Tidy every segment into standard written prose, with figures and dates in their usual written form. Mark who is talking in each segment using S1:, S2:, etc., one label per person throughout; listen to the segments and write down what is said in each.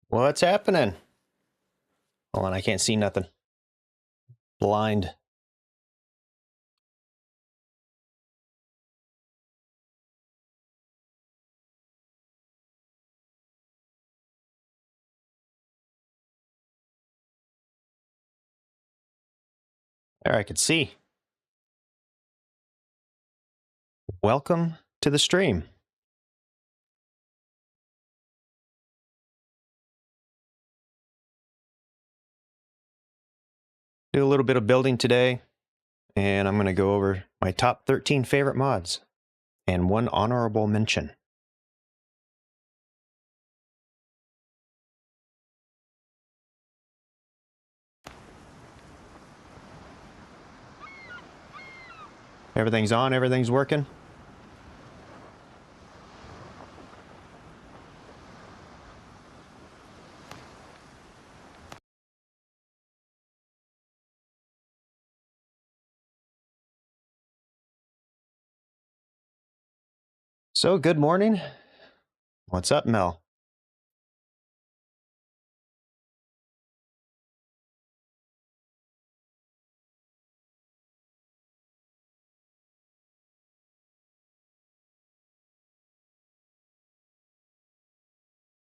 S1: What's happening? Hold on, I can't see nothing. Blind. There, I could see. Welcome to the stream. Do a little bit of building today, and I'm going to go over my top 13 favorite mods and one honorable mention. Everything's on, everything's working. So, good morning. What's up, Mel?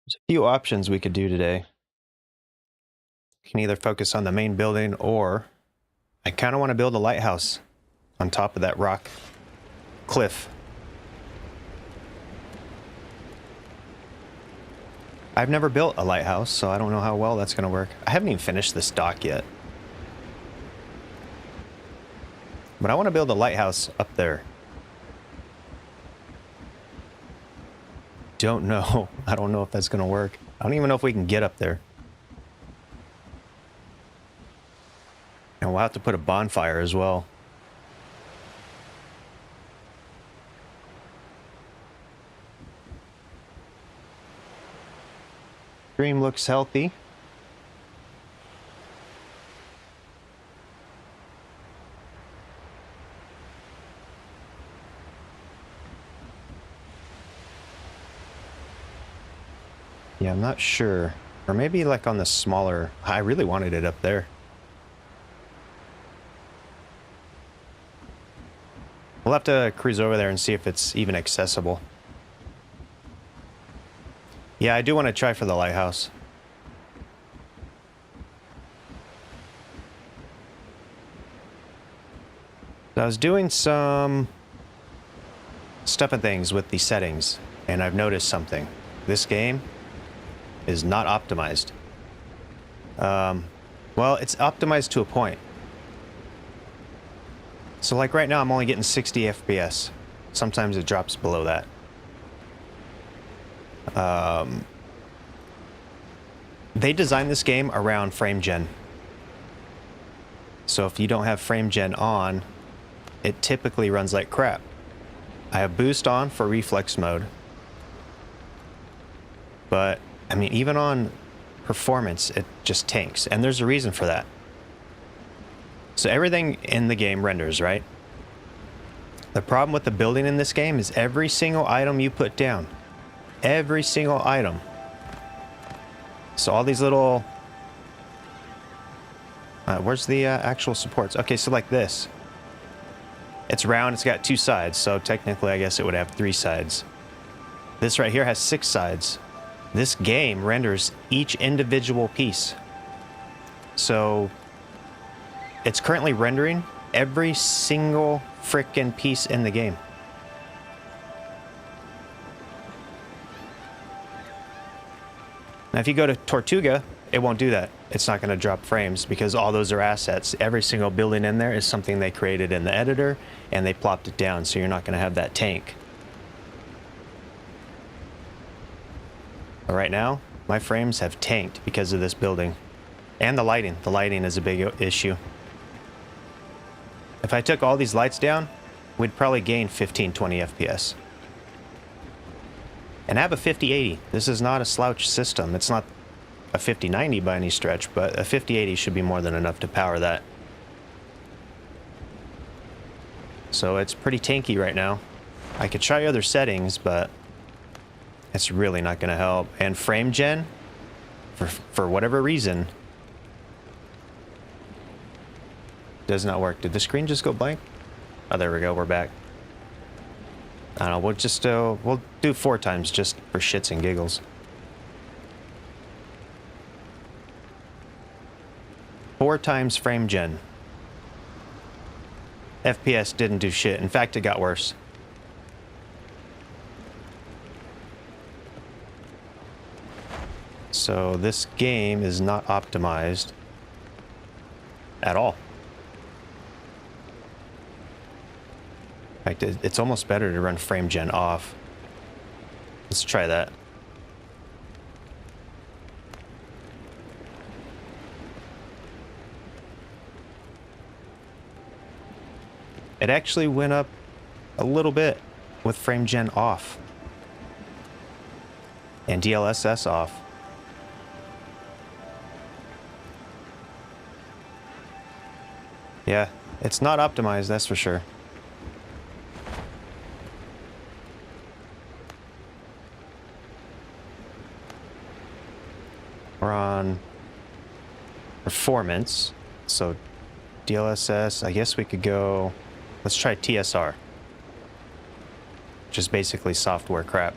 S1: There's a few options we could do today. You can either focus on the main building, or I kind of want to build a lighthouse on top of that rock cliff. I've never built a lighthouse, so I don't know how well that's going to work. I haven't even finished this dock yet. But I want to build a lighthouse up there. Don't know. I don't know if that's going to work. I don't even know if we can get up there. And we'll have to put a bonfire as well. Stream looks healthy. Yeah, I'm not sure. Or maybe like on the smaller... I really wanted it up there. We'll have to cruise over there and see if it's even accessible. Yeah, I do want to try for the lighthouse. So I was doing some stuff and things with the settings, and I've noticed something. This game is not optimized. Well, it's optimized to a point. So like right now, I'm only getting 60 FPS. Sometimes it drops below that. They designed this game around frame gen. So if you don't have frame gen on, it typically runs like crap. I have boost on for reflex mode. But, I mean, even on performance, it just tanks. And there's a reason for that. So everything in the game renders, right? The problem with the building in this game is every single item you put down. Every single item. So all these little... where's the actual supports? Okay, so like this. It's round, it's got 2 sides, so technically I guess it would have 3 sides. This right here has 6 sides. This game renders each individual piece. So it's currently rendering every single frickin' piece in the game. Now if you go to Tortuga, it won't do that. It's not going to drop frames because all those are assets. Every single building in there is something they created in the editor and they plopped it down, so you're not going to have that tank. But right now, my frames have tanked because of this building. And the lighting. The lighting is a big issue. If I took all these lights down, we'd probably gain 15-20 FPS. And I have a 5080. This is not a slouch system. It's not a 5090 by any stretch, but a 5080 should be more than enough to power that. So it's pretty tanky right now. I could try other settings, but it's really not going to help. And frame gen for whatever reason, does not work. Did the screen just go blank? Oh, there we go. We're back. I don't know. We'll just we'll do 4 times just for shits and giggles. 4 times frame gen. FPS didn't do shit. In fact, it got worse. So this game is not optimized at all. In fact, it's almost better to run frame gen off. Let's try that. It actually went up a little bit with frame gen off and DLSS off. Yeah, it's not optimized, that's for sure. We're on performance, so DLSS, I guess we could go, let's try TSR. Just basically software crap.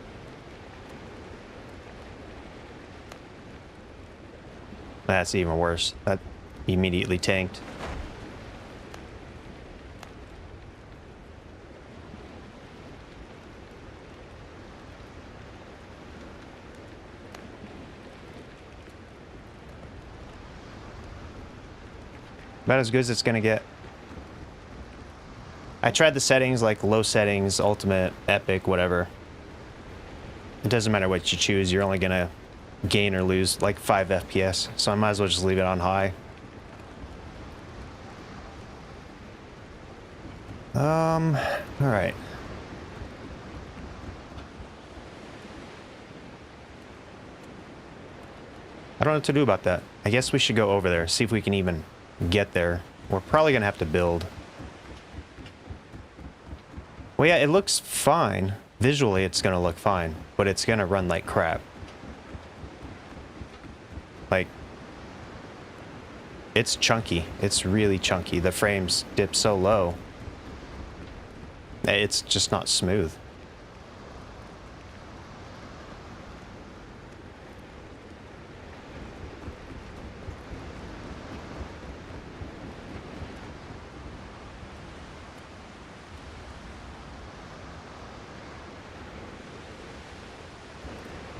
S1: That's even worse. That immediately tanked. About as good as it's gonna get. I tried the settings, like low settings, ultimate, epic, whatever. It doesn't matter what you choose, you're only gonna gain or lose like 5 FPS, so I might as well just leave it on high. Alright. I don't know what to do about that. I guess we should go over there, see if we can even get there. We're probably gonna have to build. Well, yeah, it looks fine. Visually, it's gonna look fine, but it's gonna run like crap. Like, it's chunky. It's really chunky. The frames dip so low. It's just not smooth.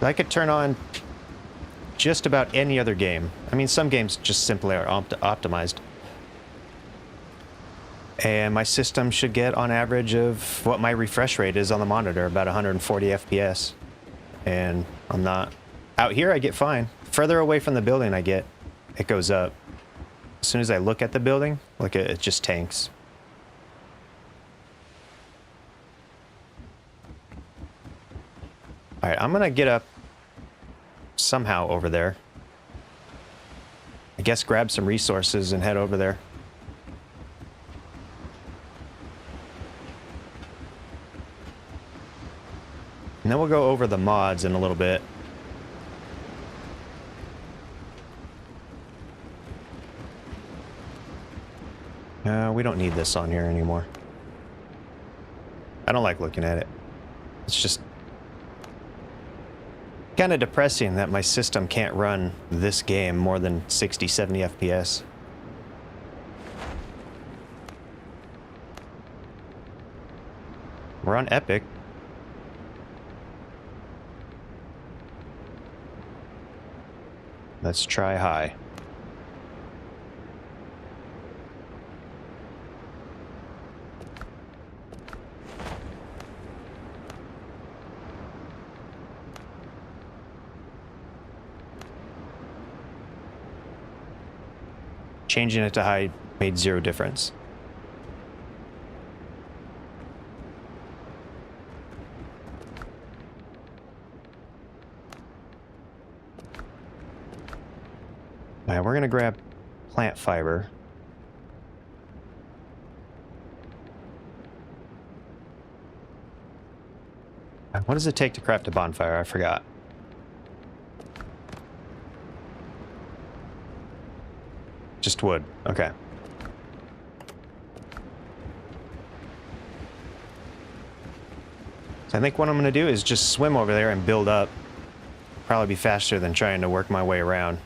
S1: I could turn on just about any other game. I mean, some games just simply are optimized. And my system should get on average of what my refresh rate is on the monitor, about 140 FPS. And I'm not... Out here I get fine. Further away from the building it goes up. As soon as I look at the building, look, it just tanks. Alright, I'm gonna get up somehow over there. I guess grab some resources and head over there. And then we'll go over the mods in a little bit. We don't need this on here anymore. I don't like looking at it. It's just kind of depressing that my system can't run this game more than 60, 70 FPS. We're on Epic. Let's try high. Changing it to high made 0 difference. Alright, we're gonna grab plant fiber. What does it take to craft a bonfire? I forgot. Just wood. Okay. So I think what I'm going to do is just swim over there and build up. Probably be faster than trying to work my way around.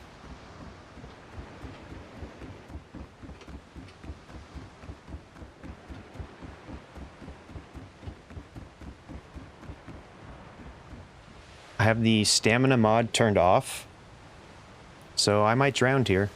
S1: I have the stamina mod turned off, so I might drown here.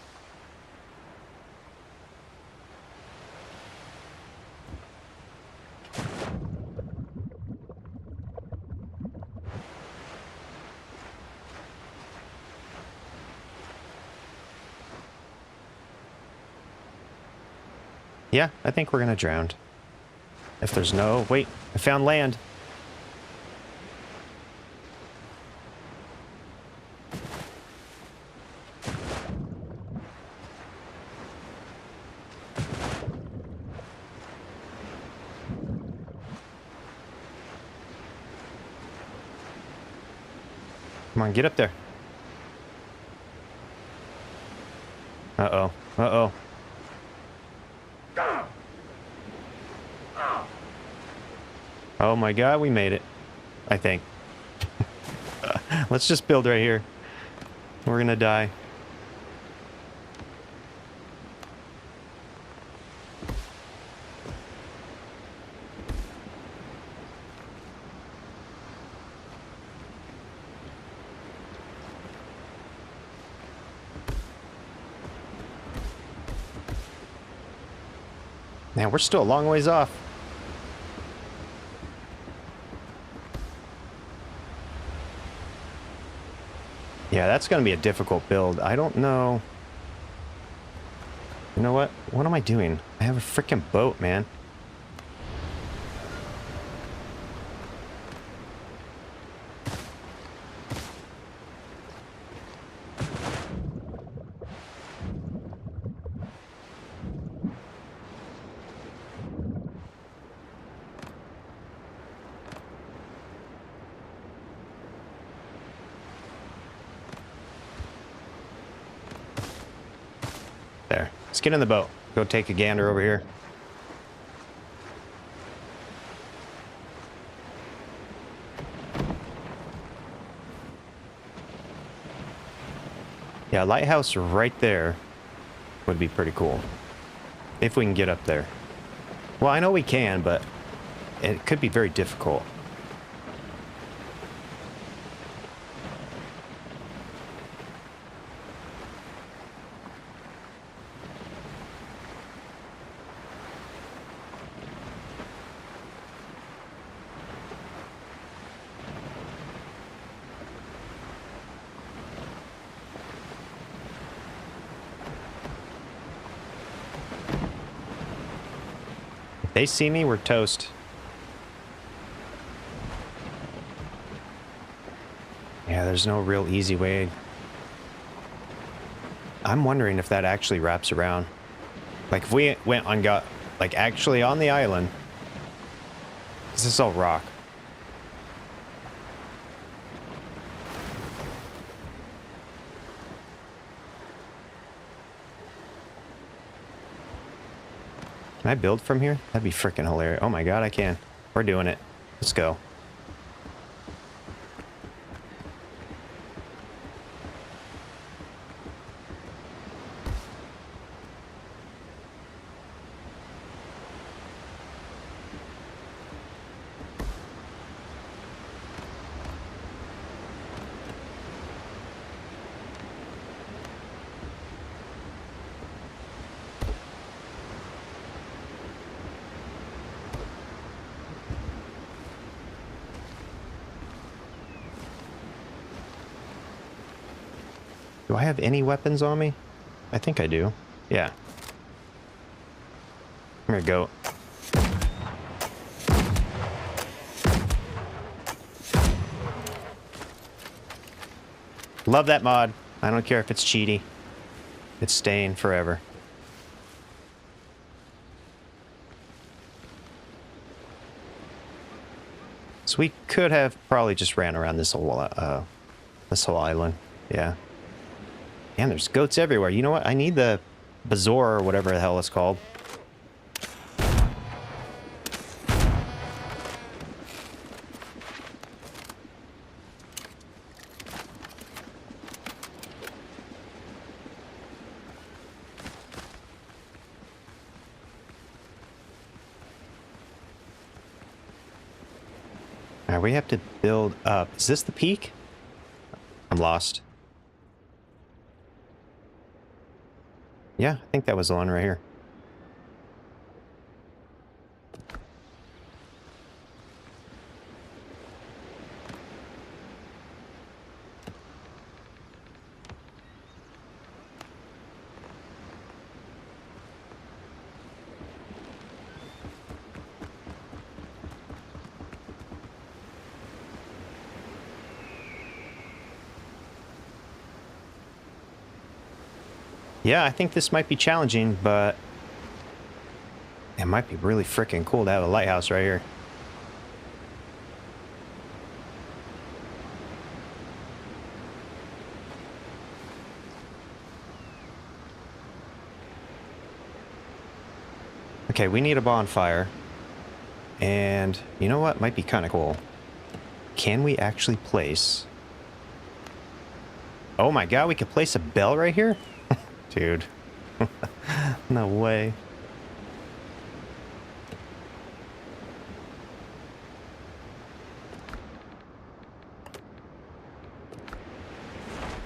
S1: Yeah, I think we're gonna drown. If there's no... Wait, I found land. Come on, get up there. Uh-oh. Uh-oh. Oh my god, we made it. I think. Let's just build right here. We're gonna die. Man, we're still a long ways off. Yeah, that's going to be a difficult build. I don't know. You know what? What am I doing? I have a freaking boat, man. There. Let's get in the boat. Go take a gander over here. Yeah, lighthouse right there would be pretty cool. If we can get up there. Well, I know we can, but it could be very difficult. They see me, we're toast. Yeah, there's no real easy way. I'm wondering if that actually wraps around. Like if we went on got like actually on the island. This is all rock. Can I build from here? That'd be freaking hilarious. Oh my god, I can. We're doing it. Let's go. Do I have any weapons on me? I think I do. Yeah. Here we go. Love that mod. I don't care if it's cheaty. It's staying forever. So we could have probably just ran around this whole island. Yeah. Man, there's goats everywhere. You know what? I need the Bazaar or whatever the hell it's called. All right, we have to build up. Is this the peak? I'm lost. Yeah, I think that was the one right here. Yeah, I think this might be challenging, but it might be really freaking cool to have a lighthouse right here. Okay, we need a bonfire. And you know what? Might be kind of cool. Can we actually place... Oh my god, we could place a bell right here? Dude. No way.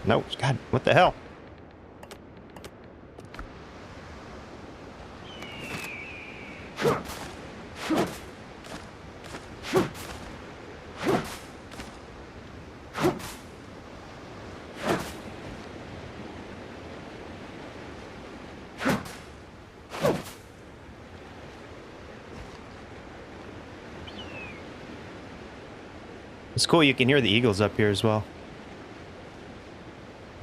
S1: No, God, what the hell? It's cool, you can hear the eagles up here as well.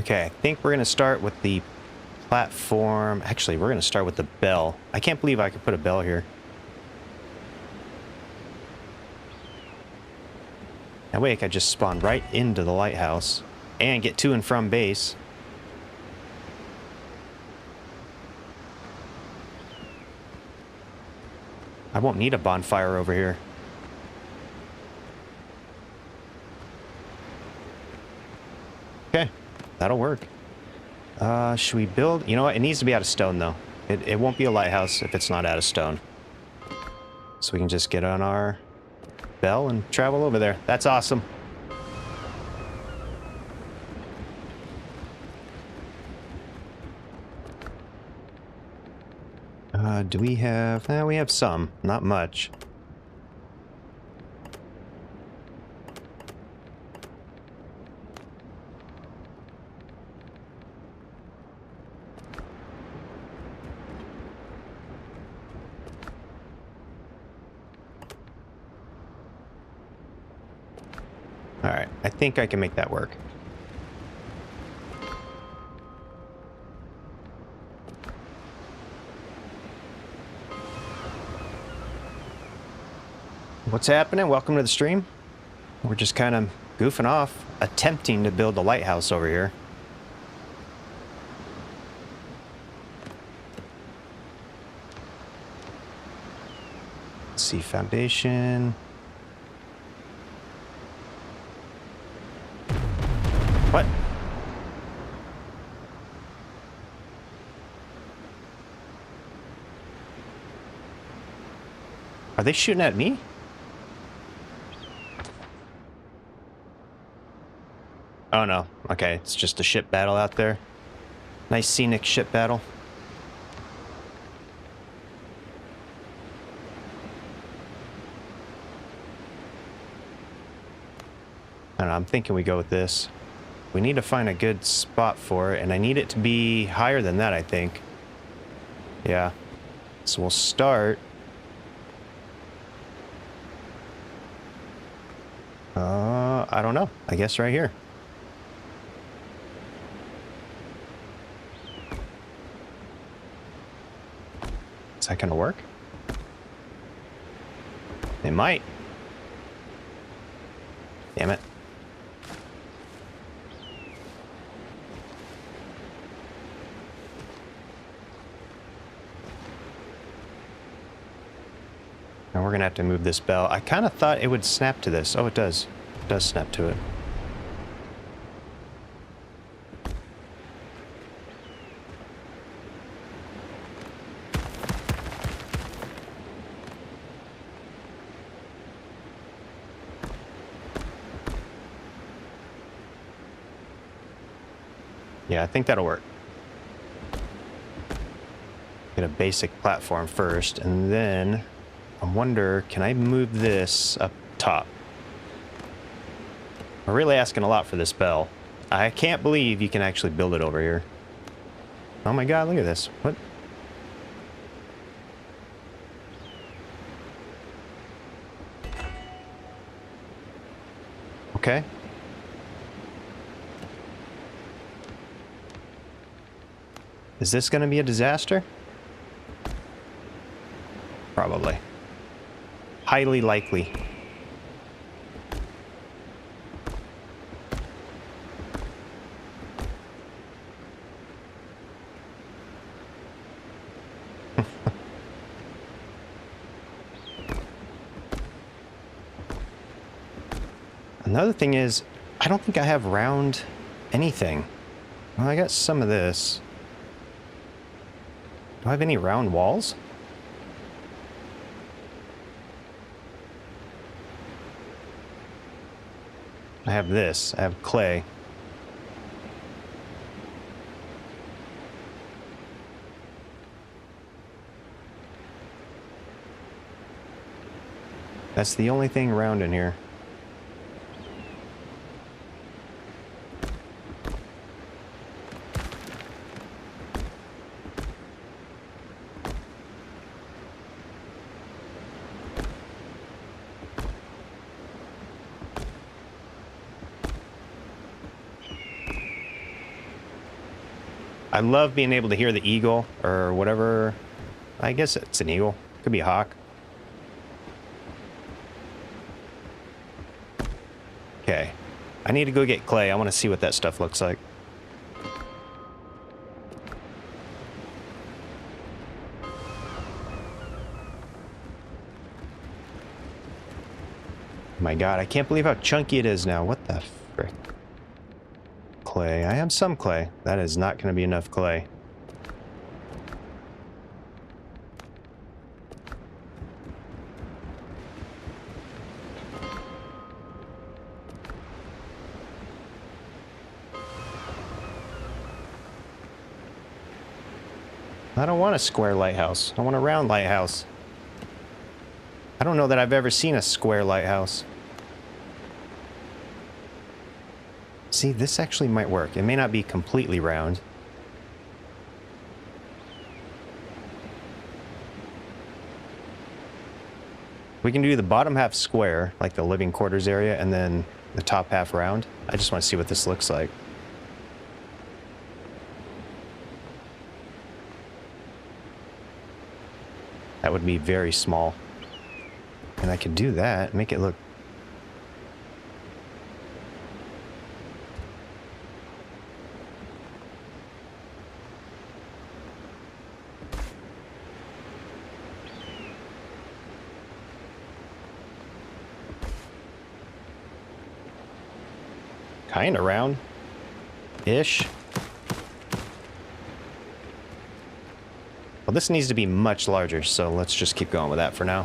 S1: Okay, I think we're going to start with the platform. Actually, we're going to start with the bell. I can't believe I could put a bell here. That way I could just spawn right into the lighthouse and get to and from base. I won't need a bonfire over here. Okay, that'll work. Should we build? You know what? It needs to be out of stone, though. It won't be a lighthouse if it's not out of stone. So we can just get on our bell and travel over there. That's awesome. Do we have... we have some. Not much. Alright, I think I can make that work. What's happening? Welcome to the stream. We're just kind of goofing off, attempting to build a lighthouse over here. Let's see, foundation. What? Are they shooting at me? Oh no. Okay, it's just a ship battle out there. Nice scenic ship battle. I don't know, I'm thinking we go with this. We need to find a good spot for it, and I need it to be higher than that, I think. Yeah. So we'll start. I don't know. I guess right here. Is that gonna work? It might. Damn it. And we're gonna have to move this bell. I kind of thought it would snap to this. Oh, it does. It does snap to it. Yeah, I think that'll work. Get a basic platform first, and then I wonder, can I move this up top? We're really asking a lot for this bell. I can't believe you can actually build it over here. Oh my god, look at this. What? Okay. Is this going to be a disaster? Probably. Highly likely. Another thing is, I don't think I have round anything. Well, I got some of this. Do I have any round walls? I have this. I have clay. That's the only thing round in here. I love being able to hear the eagle or whatever. I guess it's an eagle. Could be a hawk. Okay. I need to go get clay. I want to see what that stuff looks like. My god, I can't believe how chunky it is now. What the frick? Clay. I have some clay. That is not going to be enough clay. I don't want a square lighthouse. I want a round lighthouse. I don't know that I've ever seen a square lighthouse. See, this actually might work. It may not be completely round. We can do the bottom half square, like the living quarters area, and then the top half round. I just want to see what this looks like. That would be very small. And I could do that, make it look... kind of round-ish. Well, this needs to be much larger, so let's just keep going with that for now.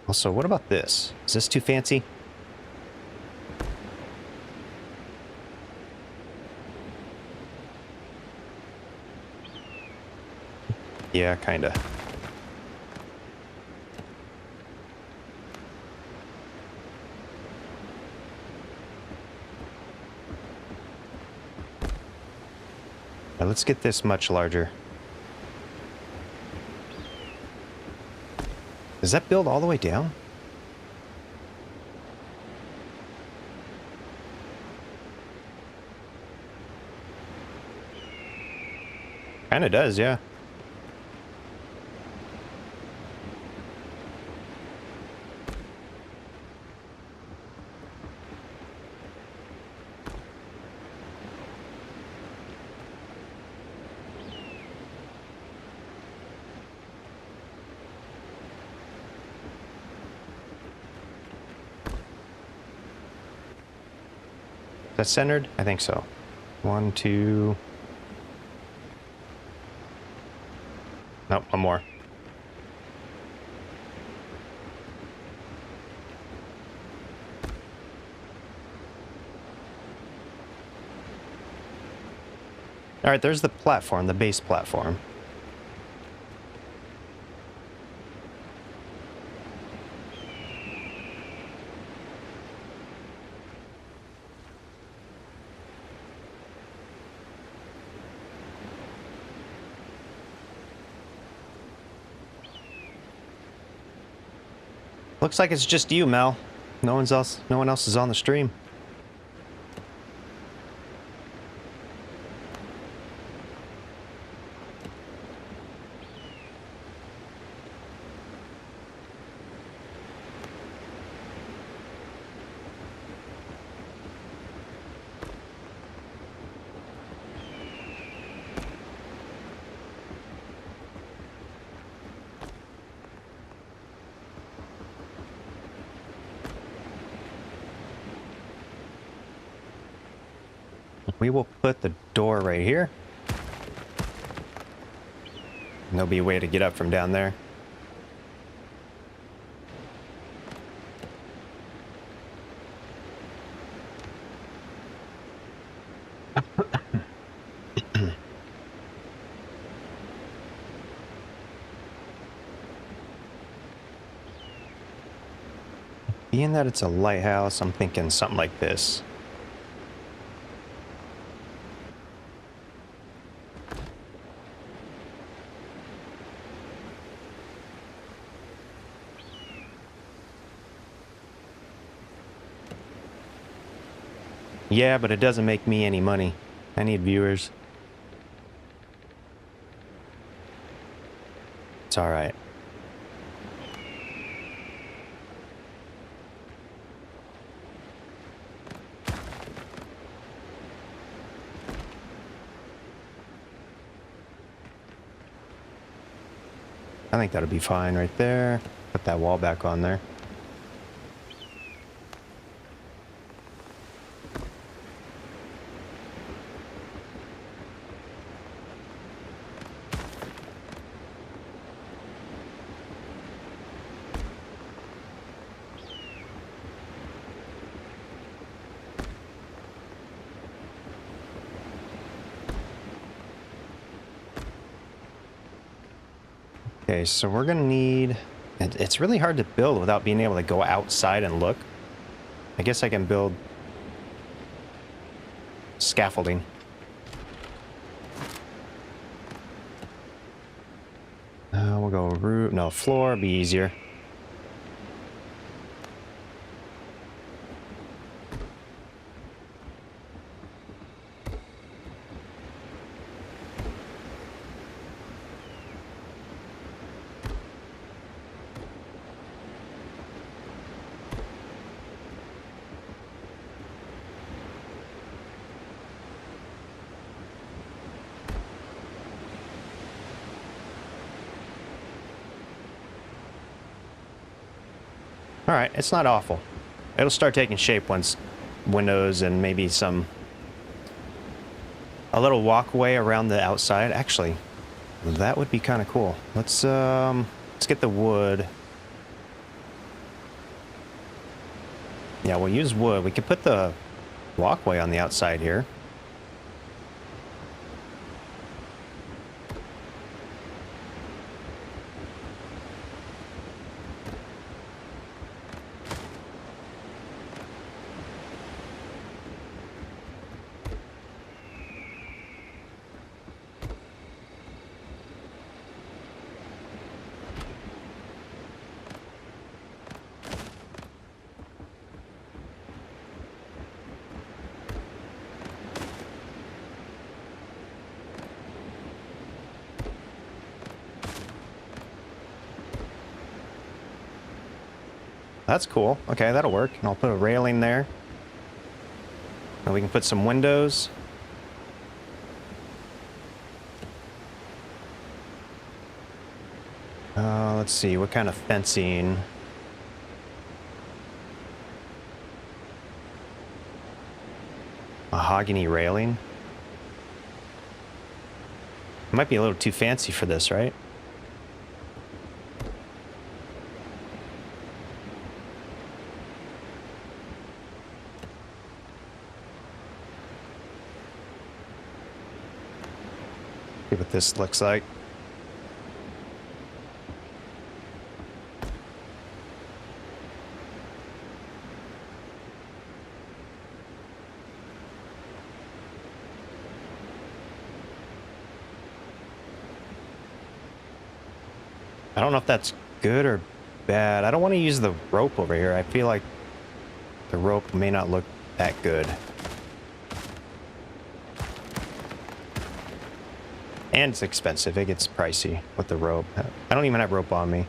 S1: Also, what about this? Is this too fancy? Yeah, kinda. Now let's get this much larger. Does that build all the way down? Kinda does, yeah. that centered? I think so. 1, 2. Nope, one more. All right, there's the platform, the base platform. Looks like it's just you, Mel. No one else is on the stream. We will put the door right here. And there'll be a way to get up from down there. Being that it's a lighthouse, I'm thinking something like this. Yeah, but it doesn't make me any money. I need viewers. It's all right. I think that'll be fine right there. Put that wall back on there. Okay, so we're gonna need... It's really hard to build without being able to go outside and look. I guess I can build scaffolding. We'll go roof... No, floor would be easier. All right, it's not awful. It'll start taking shape once windows and maybe a little walkway around the outside. Actually, that would be kind of cool. Let's get the wood. Yeah, we'll use wood. We could put the walkway on the outside here. That's cool. Okay, that'll work. And I'll put a railing there. And we can put some windows. Let's see, what kind of fencing? Mahogany railing. It might be a little too fancy for this, right? See what this looks like. I don't know if that's good or bad. I don't want to use the rope over here. I feel like the rope may not look that good. And it's expensive. It gets pricey with the rope. I don't even have rope on me.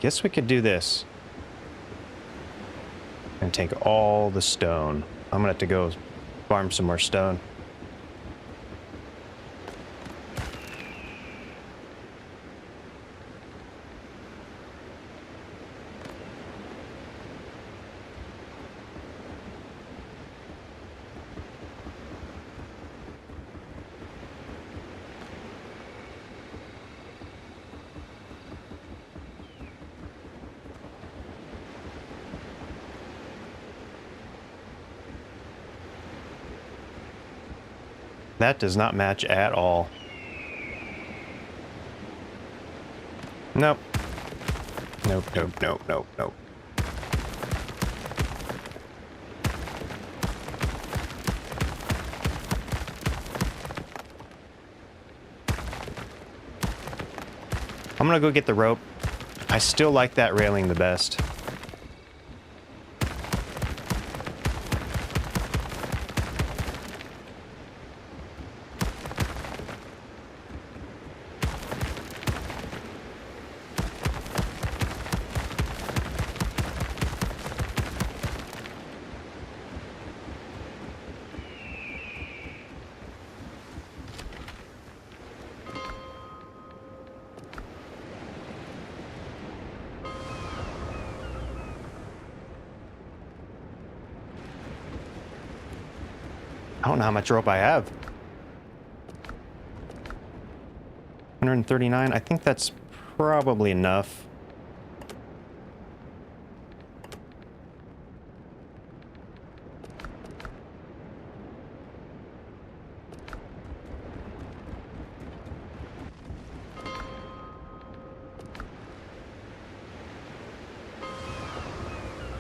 S1: Guess we could do this. And take all the stone. I'm gonna have to go farm some more stone. That does not match at all. Nope. Nope, nope, nope, nope, nope. I'm gonna go get the rope. I still like that railing the best. I don't know how much rope I have. 139. I think that's probably enough.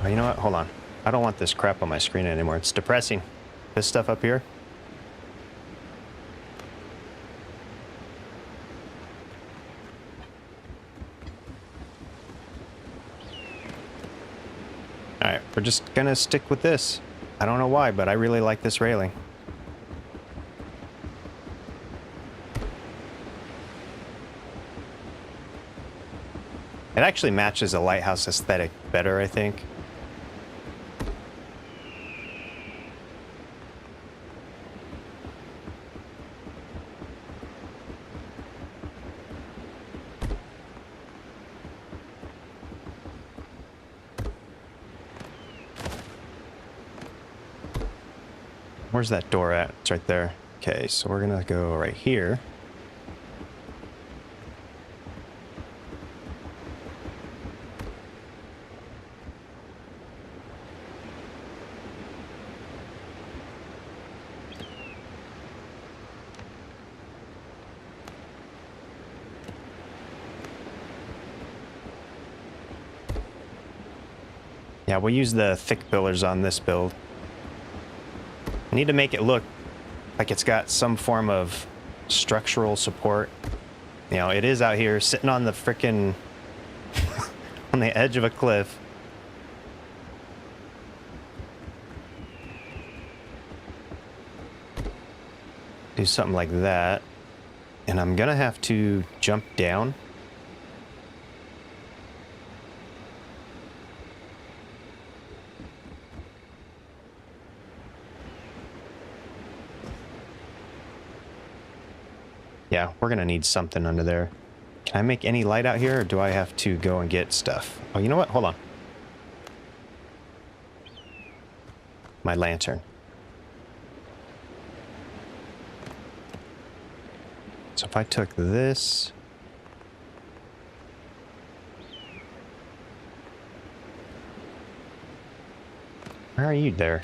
S1: Oh, you know what? Hold on. I don't want this crap on my screen anymore. It's depressing. This stuff up here. Alright, we're just gonna stick with this. I don't know why, but I really like this railing. It actually matches the lighthouse aesthetic better, I think. Where's that door at? It's right there. Okay, so we're gonna go right here. Yeah, we'll use the thick pillars on this build. I need to make it look like it's got some form of structural support. You know, it is out here sitting on the frickin' on the edge of a cliff. Do something like that. And I'm gonna have to jump down. Yeah, we're gonna need something under there. Can I make any light out here, or do I have to go and get stuff? Oh, you know what? Hold on. My lantern. So if I took this... Where are you there?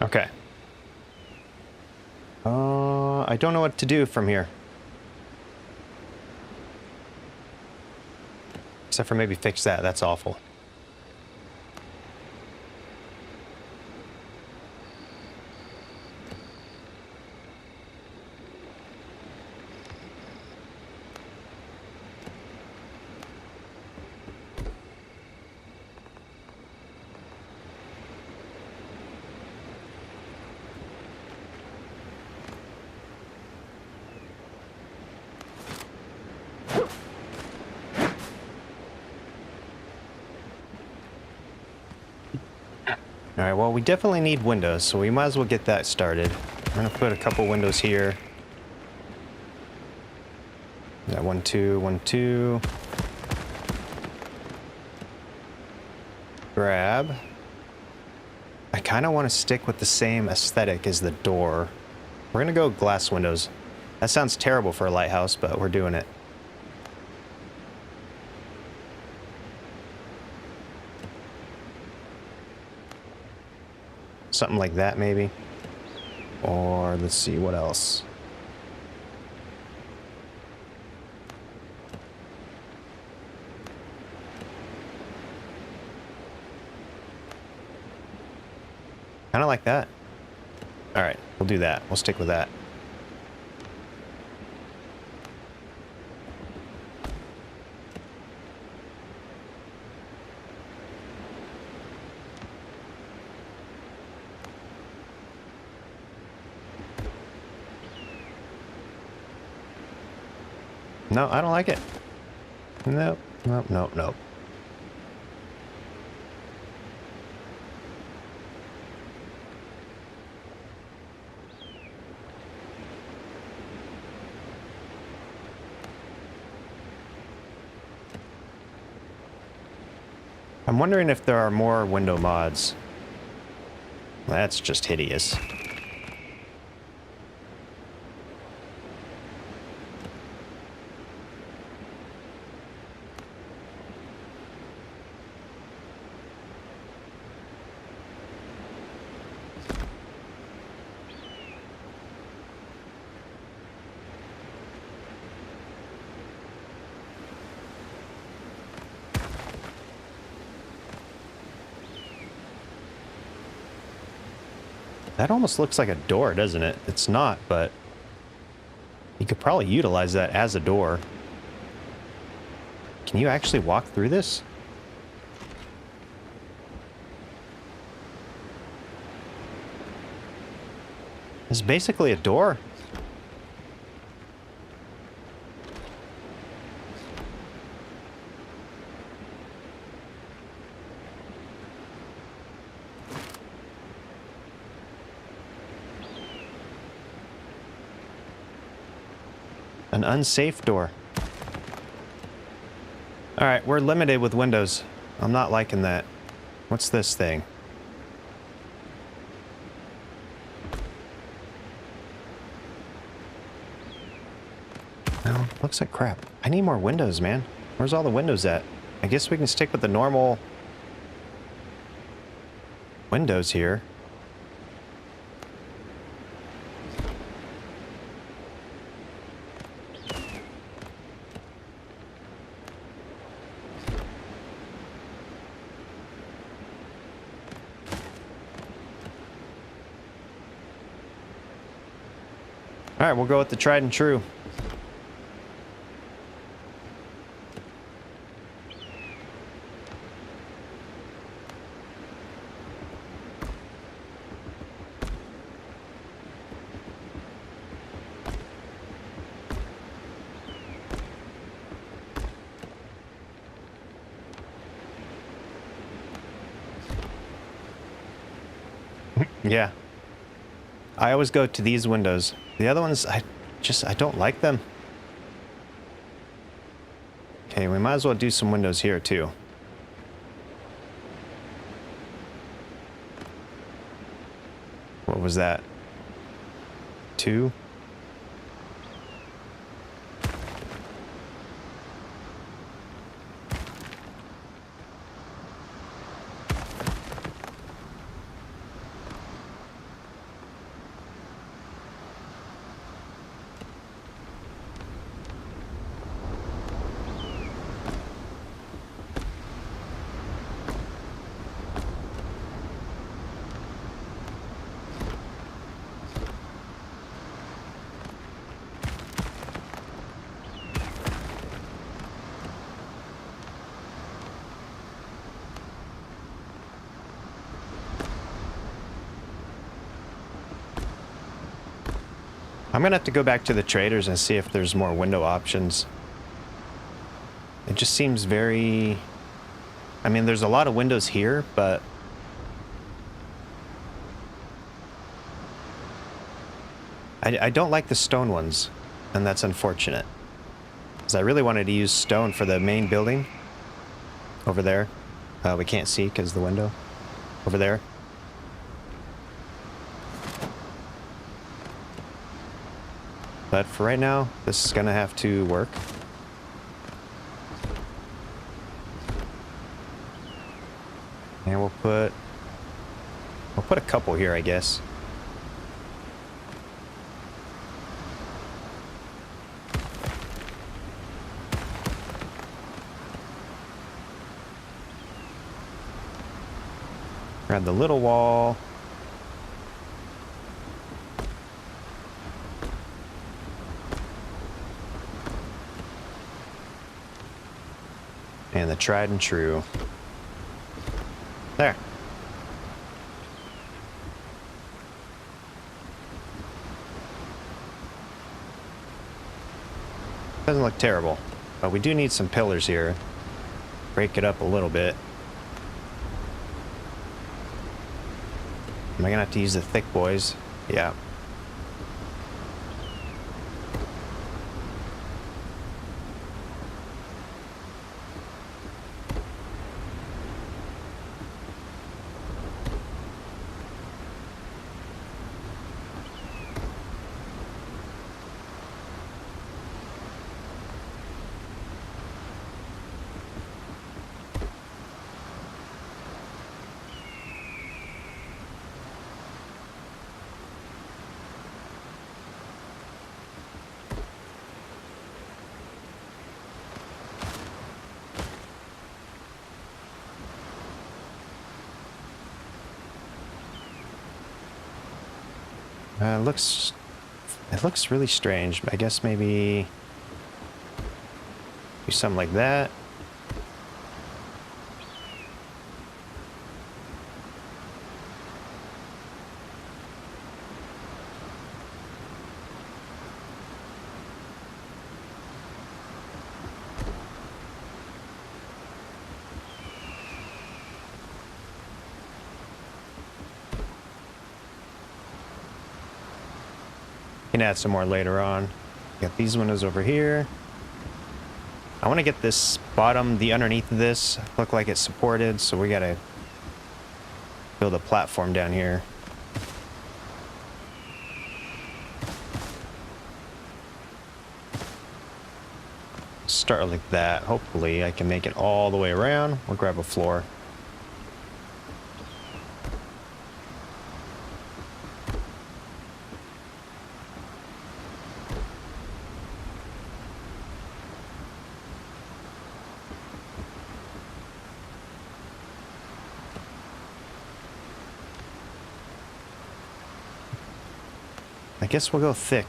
S1: Okay. I don't know what to do from here. Except for maybe fix that. That's awful. Alright, well, we definitely need windows, so we might as well get that started. I'm gonna put a couple windows here. Yeah, 1, 2, 1, 2. Grab. I kind of want to stick with the same aesthetic as the door. We're gonna go glass windows. That sounds terrible for a lighthouse, but we're doing it. Something like that, maybe. Or let's see, what else? Kind of like that. All right, we'll do that. We'll stick with that. No, I don't like it. Nope, nope, nope, nope. I'm wondering if there are more window mods. That's just hideous. That almost looks like a door, doesn't it? It's not, but you could probably utilize that as a door. Can you actually walk through this? It's basically a door. An unsafe door. All right, we're limited with windows. I'm not liking that. What's this thing? Oh, looks like crap. I need more windows, man. Where's all the windows at? I guess we can stick with the normal windows here. All right, we'll go with the tried and true. Yeah. I always go to these windows. The other ones, I don't like them. Okay, we might as well do some windows here too. What was that? 2? I'm gonna have to go back to the traders and see if there's more window options. It just seems very... I mean, there's a lot of windows here, but... I don't like the stone ones, and that's unfortunate. Because I really wanted to use stone for the main building. Over there. We can't see because the window. Over there. But for right now, this is gonna have to work. And we'll put a couple here, I guess. Grab the little wall. And the tried and true. There. Doesn't look terrible, but we do need some pillars here. Break it up a little bit. Am I gonna have to use the thick boys? Yeah. It looks really strange. I guess maybe do something like that. Can add some more later on. Got these windows over here. I want to get this bottom, the underneath of this, look like it's supported, so we gotta build a platform down here. Start like that. Hopefully I can make it all the way around. We'll grab a floor. I guess we'll go thick.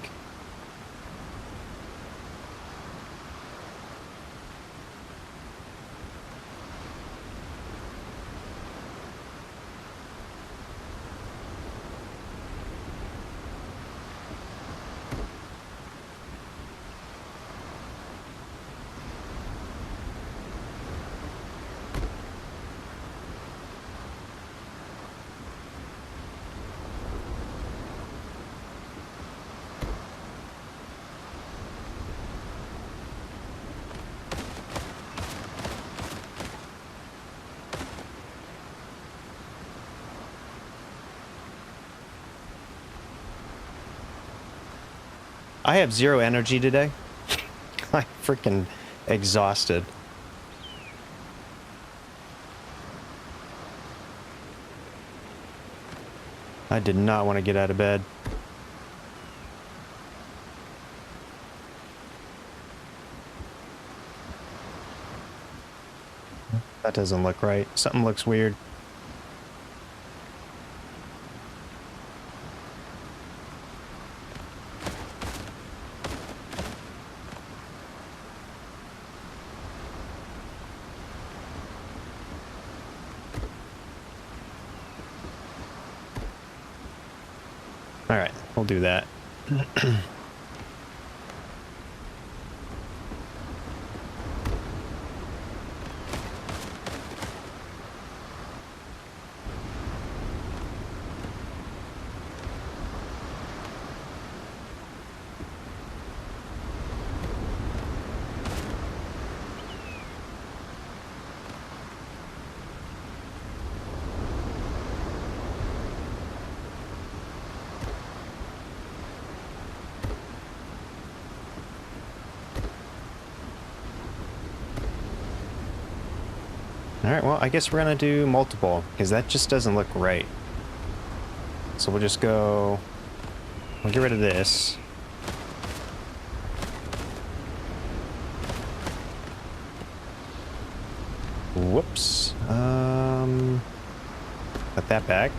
S1: I have zero energy today. I'm freaking exhausted. I did not want to get out of bed. That doesn't look right. Something looks weird. All right, we'll do that. All right, well, I guess we're gonna do multiple because that just doesn't look right. So we'll just go, we'll get rid of this. Whoops. Put that back.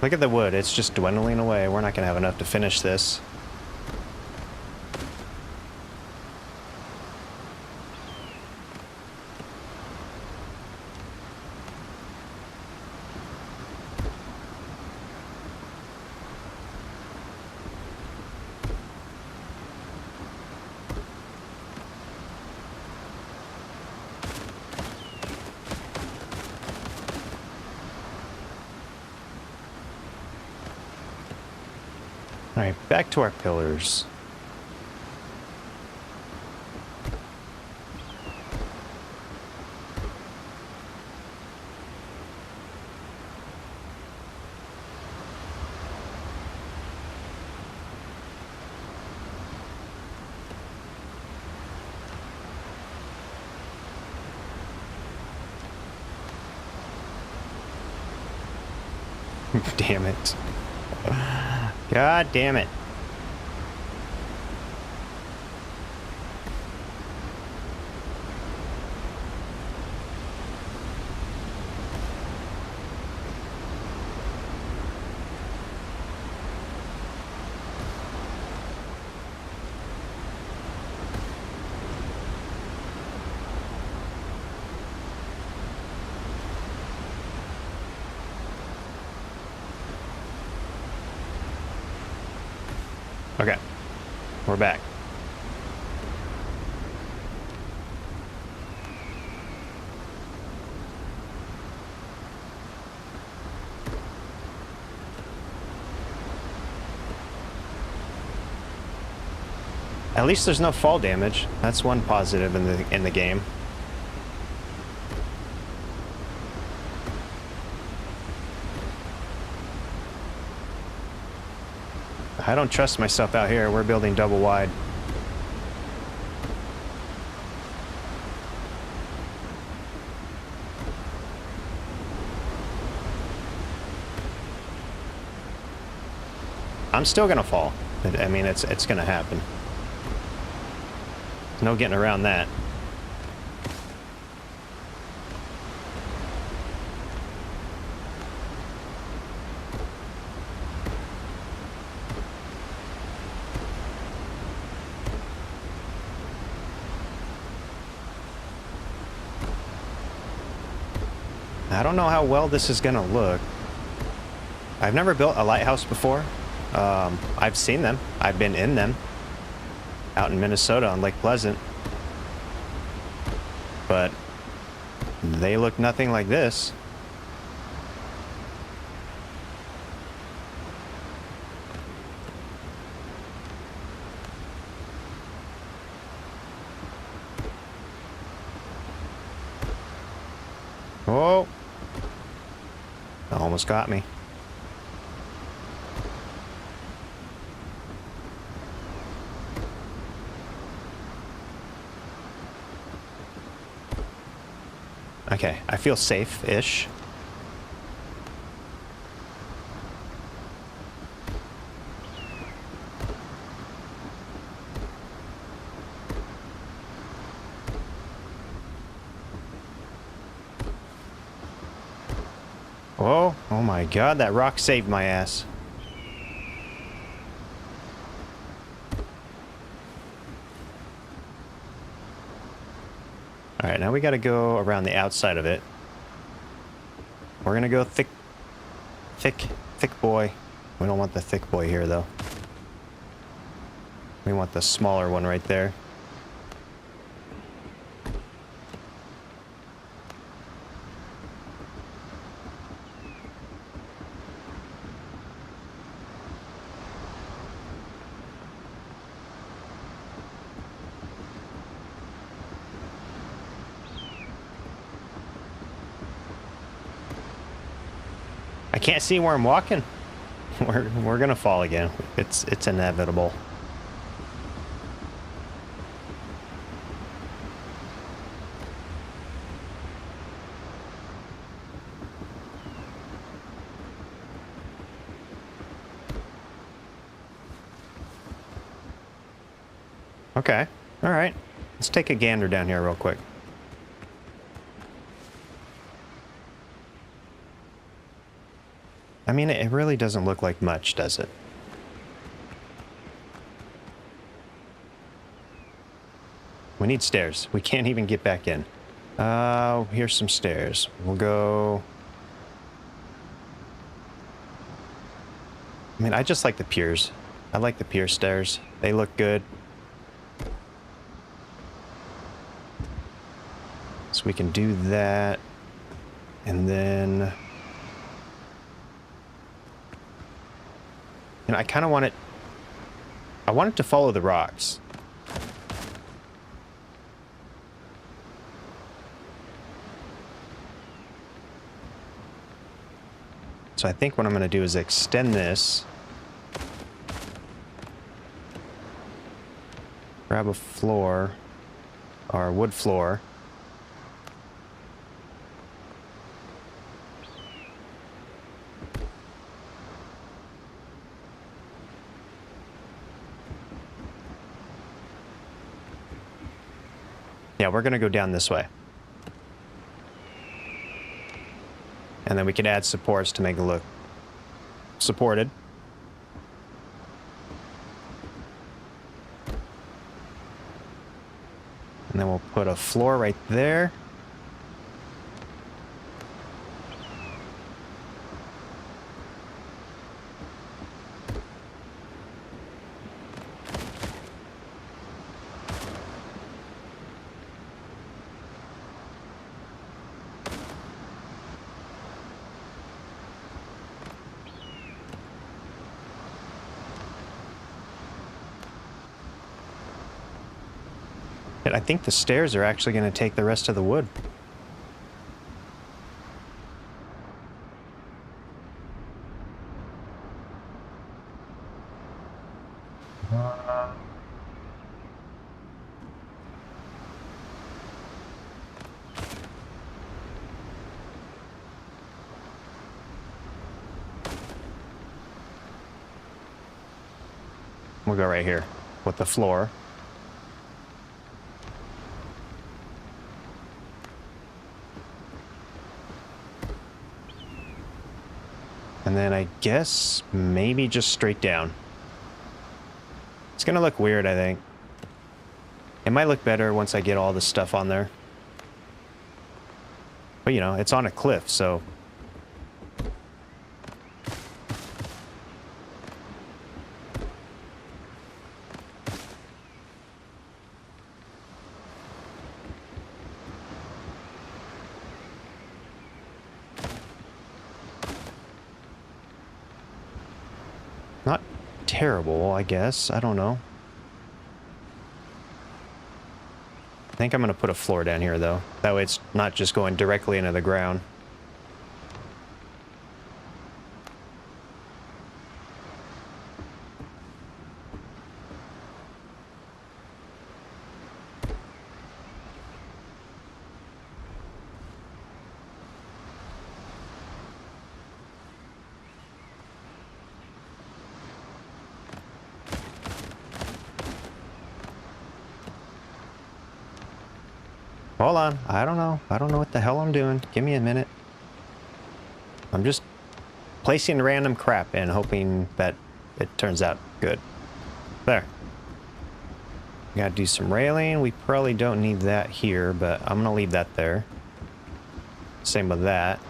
S1: Look at the wood, it's just dwindling away. We're not gonna have enough to finish this. All right, back to our pillars. Damn it. God damn it. Okay, we're back. At least there's no fall damage. That's one positive in the game. I don't trust myself out here. We're building double wide. I'm still gonna fall. I mean, it's gonna happen. No getting around that. I don't know how well this is gonna look. I've never built a lighthouse before. I've seen them. I've been in them out in Minnesota on Lake Pleasant, but they look nothing like this. Oh! Almost got me. Okay, I feel safe-ish. Whoa, oh my god, that rock saved my ass. Alright, now we gotta go around the outside of it. We're gonna go thick boy. We don't want the thick boy here, though. We want the smaller one right there. I can't see where I'm walking. We're gonna fall again. It's inevitable. Okay. All right. Let's take a gander down here real quick. I mean, it really doesn't look like much, does it? We need stairs. We can't even get back in. Here's some stairs. We'll go... I mean, I just like the piers. I like the pier stairs. They look good. So we can do that. And then... You know, I kind of want it... I want it to follow the rocks. So I think what I'm going to do is extend this. Grab a floor, or wood floor. Yeah, we're going to go down this way. And then we can add supports to make it look supported. And then we'll put a floor right there. I think the stairs are actually going to take the rest of the wood. We'll go right here with the floor. And then I guess maybe just straight down. It's gonna look weird, I think. It might look better once I get all this stuff on there. But you know, it's on a cliff, so... Not terrible, I guess. I don't know. I think I'm going to put a floor down here, though. That way it's not just going directly into the ground. Hold on. I don't know. I don't know what the hell I'm doing. Give me a minute. I'm just placing random crap and hoping that it turns out good. There. Gotta do some railing. We probably don't need that here, but I'm gonna leave that there. Same with that.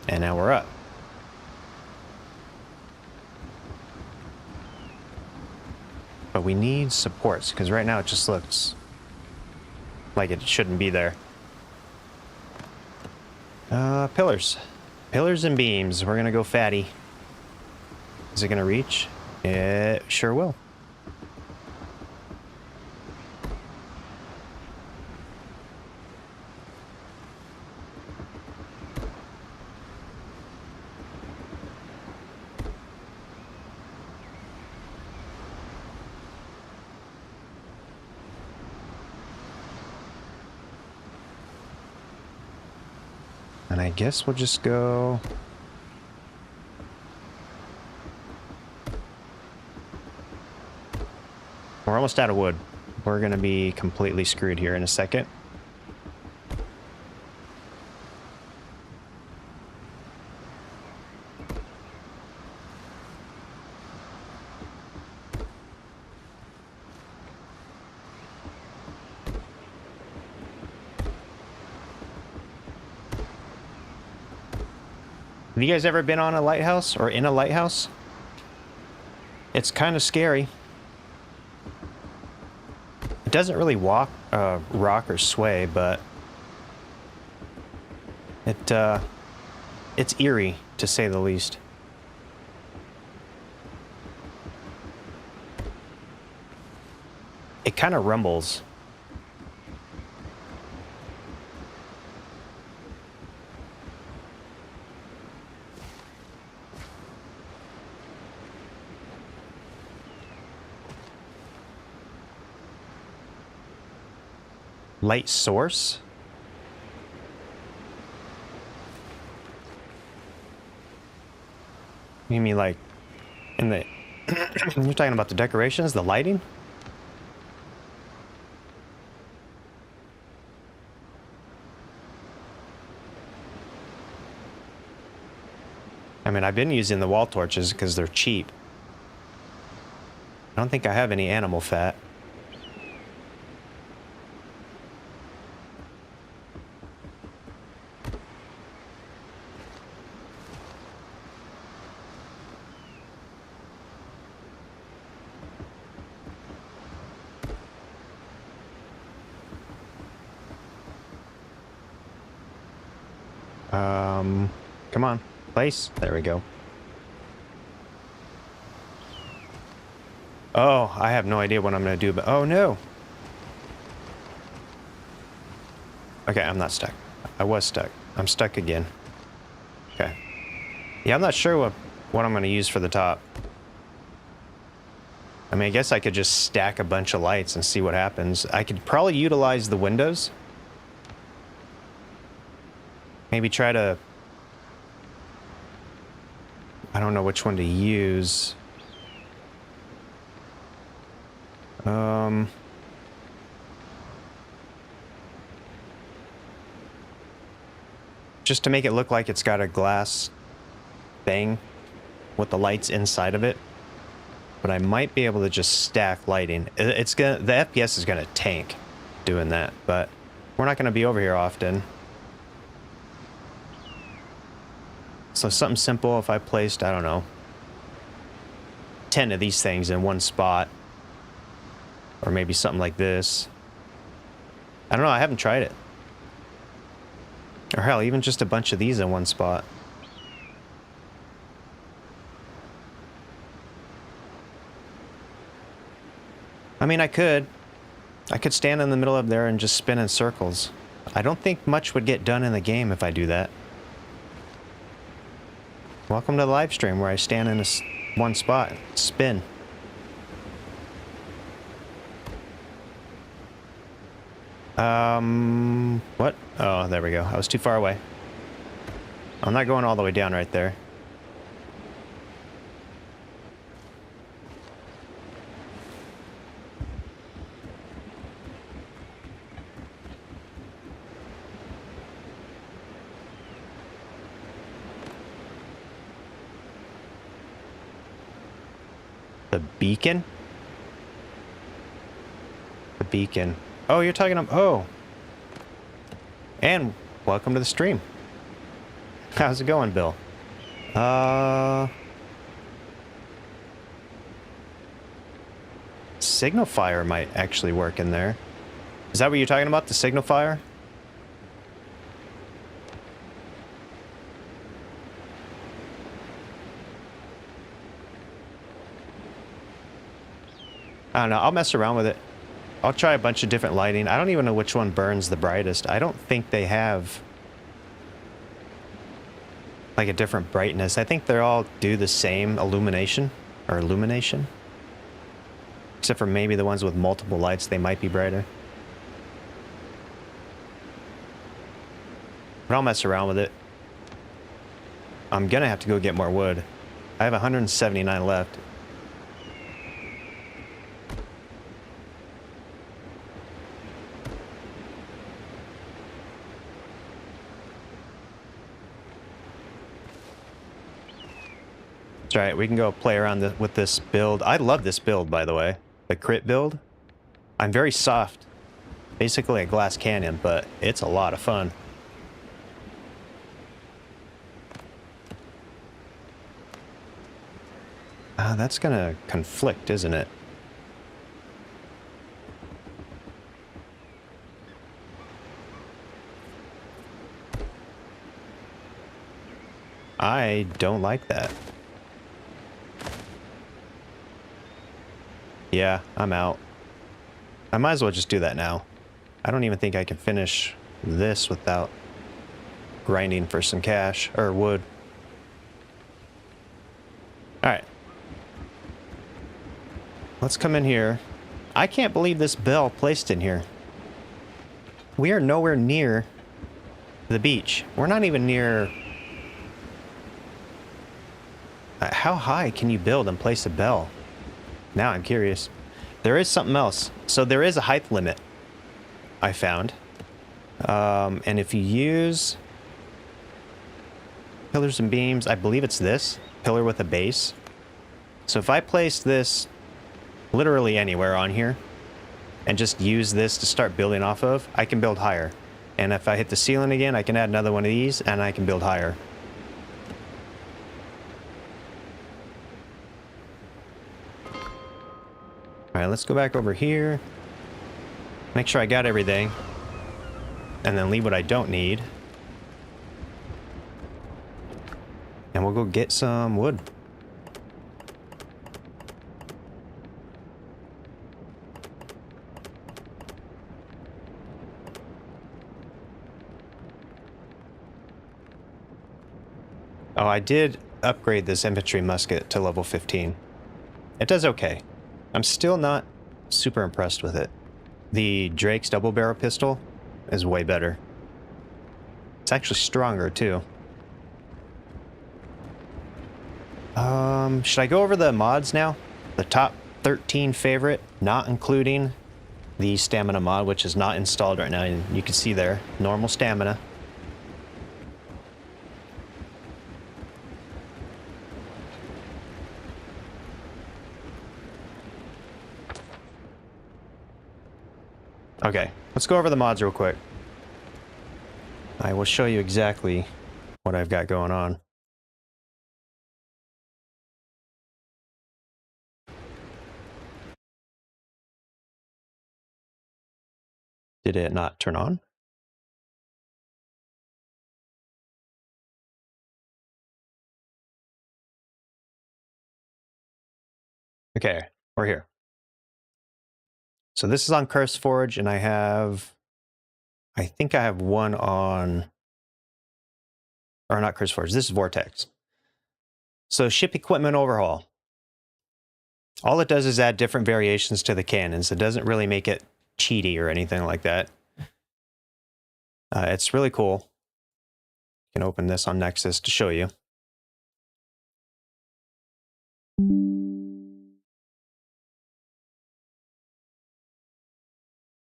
S1: And now we're up. But we need supports, because right now it just looks like it shouldn't be there. Pillars. Pillars and beams. We're gonna go fatty. Is it gonna reach? It sure will. And I guess we'll just go... We're almost out of wood. We're going to be completely screwed here in a second. Have you guys ever been on a lighthouse or in a lighthouse? It's kind of scary. It doesn't really rock or sway, but it's eerie, to say the least. It kind of rumbles. Light source? You mean like in the... You're talking about the decorations, the lighting? I mean, I've been using the wall torches because they're cheap. I don't think I have any animal fat. Come on, place. There we go. Oh, I have no idea what I'm going to do, but oh no. Okay, I'm not stuck. I was stuck. I'm stuck again. Okay. Yeah, I'm not sure what I'm going to use for the top. I mean, I guess I could just stack a bunch of lights and see what happens. I could probably utilize the windows. Maybe try to... I don't know which one to use. Just to make it look like it's got a glass thing with the lights inside of it. But I might be able to just stack lighting. It's gonna, the FPS is gonna tank doing that, but we're not gonna be over here often. So something simple, if I placed, I don't know, 10 of these things in one spot. Or maybe something like this. I don't know, I haven't tried it. Or hell, even just a bunch of these in one spot. I mean, I could. I could stand in the middle of there and just spin in circles. I don't think much would get done in the game if I do that. Welcome to the live stream where I stand in one spot, spin. What? Oh, there we go. I was too far away. I'm not going all the way down right there. The beacon? The beacon. Oh, you're talking about... Oh. And welcome to the stream. How's it going, Bill? Signal fire might actually work in there. Is that what you're talking about? The signal fire? I don't know. I'll mess around with it. I'll try a bunch of different lighting. I don't even know which one burns the brightest. I don't think they have like a different brightness. I think they're all do the same illumination or illumination. Except for maybe the ones with multiple lights, they might be brighter. But I'll mess around with it. I'm gonna have to go get more wood. I have 179 left. That's right, we can go play around with this build. I love this build, by the way. The crit build. I'm very soft. Basically a glass cannon, but it's a lot of fun. That's gonna conflict, isn't it? I don't like that. Yeah, I'm out. I might as well just do that now. I don't even think I can finish this without grinding for some cash or wood. Alright. Let's come in here. I can't believe this bell placed in here. We are nowhere near the beach. We're not even near... How high can you build and place a bell? Now I'm curious. There is something else. So there is a height limit, I found. And if you use pillars and beams, I believe it's this. Pillar with a base. So if I place this literally anywhere on here and just use this to start building off of, I can build higher. And if I hit the ceiling again, I can add another one of these and I can build higher. Alright, let's go back over here. Make sure I got everything. And then leave what I don't need. And we'll go get some wood. Oh, I did upgrade this infantry musket to level 15. It does okay. I'm still not super impressed with it. The Drake's double barrel pistol is way better. It's actually stronger too. Should I go over the mods now? The top 13 favorite, not including the stamina mod, which is not installed right now. And you can see there, normal stamina. Okay, let's go over the mods real quick. I will show you exactly what I've got going on. Did it not turn on? Okay, we're here. So this is on CurseForge, and I think I have one on, or not CurseForge, this is Vortex. So ship equipment overhaul. All it does is add different variations to the cannons. It doesn't really make it cheaty or anything like that. It's really cool. You can open this on Nexus to show you.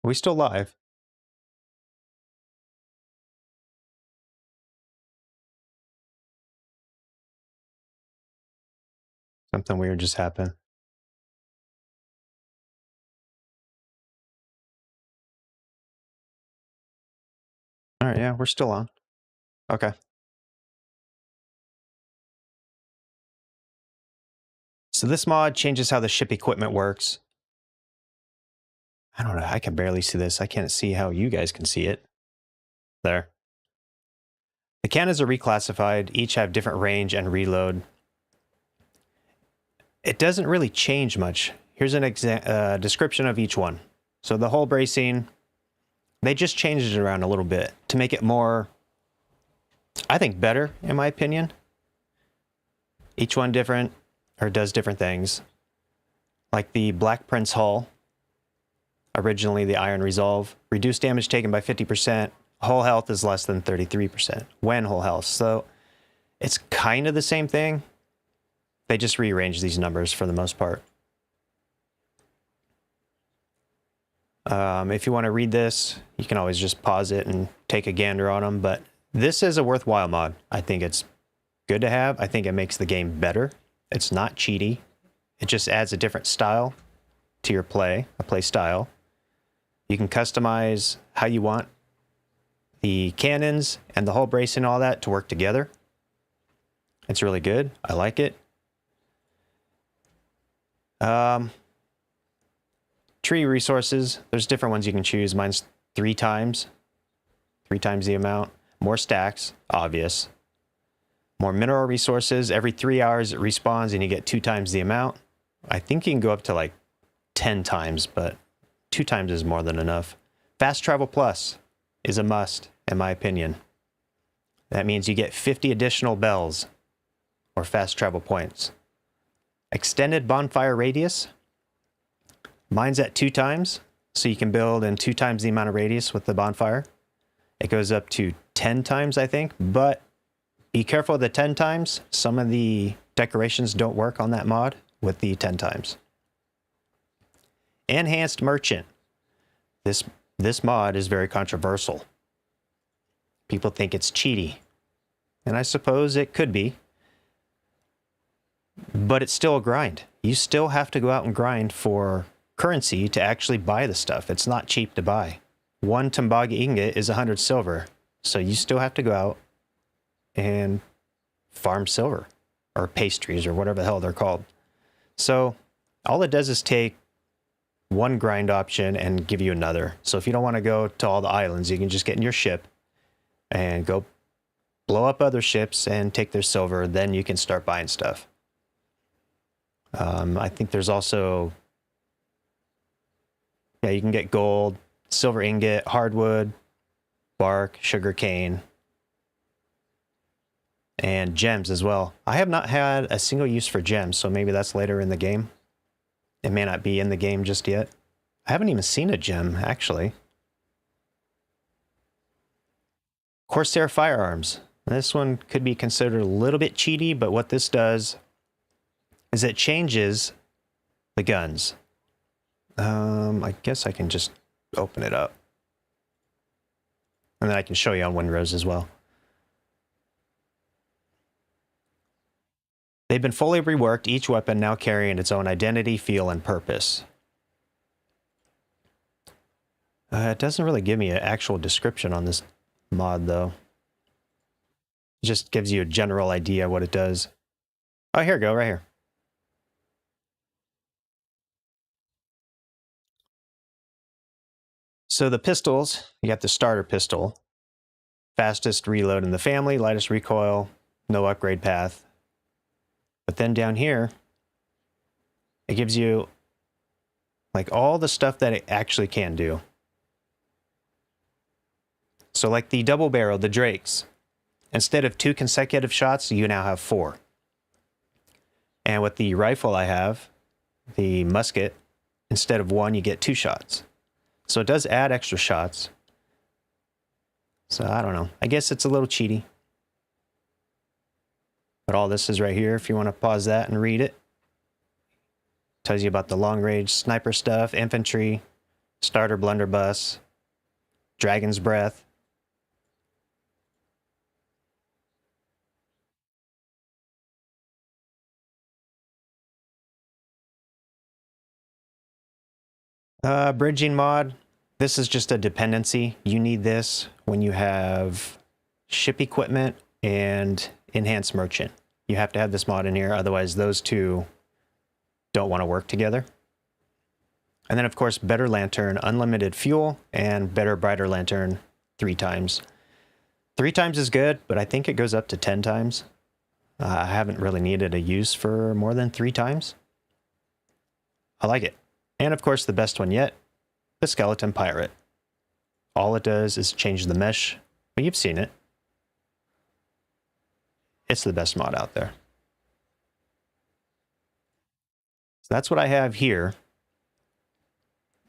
S1: Are we still live? Something weird just happened. All right, yeah, we're still on. Okay. So this mod changes how the ship equipment works. I don't know, I can barely see this. I can't see how you guys can see it. There. The cannons are reclassified, each have different range and reload. It doesn't really change much. Here's an description of each one. So the hull bracing, they just changed it around a little bit to make it more, I think, better, in my opinion. Each one different, or does different things. Like the Black Prince hull, originally the Iron Resolve, reduced damage taken by 50%. Hull health is less than 33% when hull health. So it's kind of the same thing. They just rearrange these numbers for the most part. If you want to read this, you can always just pause it and take a gander on them. But this is a worthwhile mod. I think it's good to have. I think it makes the game better. It's not cheaty. It just adds a different style to your play, a play style. You can customize how you want the cannons and the hull bracing and all that to work together. It's really good. I like it. Tree resources, there's different ones you can choose. Mine's 3 times the amount. More stacks, obvious. More mineral resources. Every 3 hours it respawns and you get 2 times the amount. I think you can go up to like 10 times, but 2 times is more than enough. Fast Travel Plus is a must, in my opinion. That means you get 50 additional bells or fast travel points. Extended bonfire radius. Mine's at 2 times, so you can build in 2 times the amount of radius with the bonfire. It goes up to 10 times, I think, but be careful of the 10 times. Some of the decorations don't work on that mod with the 10 times. Enhanced Merchant. This mod is very controversial. People think it's cheaty, and I suppose it could be, but it's still a grind. You still have to go out and grind for currency to actually buy the stuff. It's not cheap to buy. 1 Tumbaga ingot is 100 silver, so you still have to go out and farm silver or pastries or whatever the hell they're called. So all it does is take one grind option and give you another. So if you don't want to go to all the islands, you can just get in your ship and go blow up other ships and take their silver. Then you can start buying stuff. I think there's also, yeah, you can get gold, silver ingot, hardwood, bark, sugar cane, and gems as well. I have not had a single use for gems, so maybe that's later in the game. It may not be in the game just yet. I haven't even seen a gem, actually. Corsair firearms. This one could be considered a little bit cheaty, but what this does is it changes the guns. I guess I can just open it up. And then I can show you on Windrose as well. They've been fully reworked, each weapon now carrying its own identity, feel, and purpose. It doesn't really give me an actual description on this mod, though. It just gives you a general idea what it does. Oh, here we go, right here. So the pistols, you got the starter pistol. Fastest reload in the family, lightest recoil, no upgrade path. But then down here, it gives you Like all the stuff that it actually can do. So like the double barrel, the Drakes, instead of 2 consecutive shots, you now have 4. And with the rifle I have, the musket, instead of 1, you get 2 shots. So it does add extra shots. So I don't know. I guess it's a little cheaty. But all this is right here if you want to pause that and read it. Tells you about the long range sniper stuff, infantry, starter blunderbuss, dragon's breath. Bridging mod. This is just a dependency. You need this when you have ship equipment and enhanced merchant. You have to have this mod in here, otherwise those two don't want to work together. And then of course, better lantern, unlimited fuel, and better brighter lantern 3 times. 3 times is good, but I think it goes up to 10 times. I haven't really needed a use for more than 3 times. I like it. And of course, the best one yet, the Skeleton Pirate. All it does is change the mesh, but you've seen it. It's the best mod out there. So that's what I have here.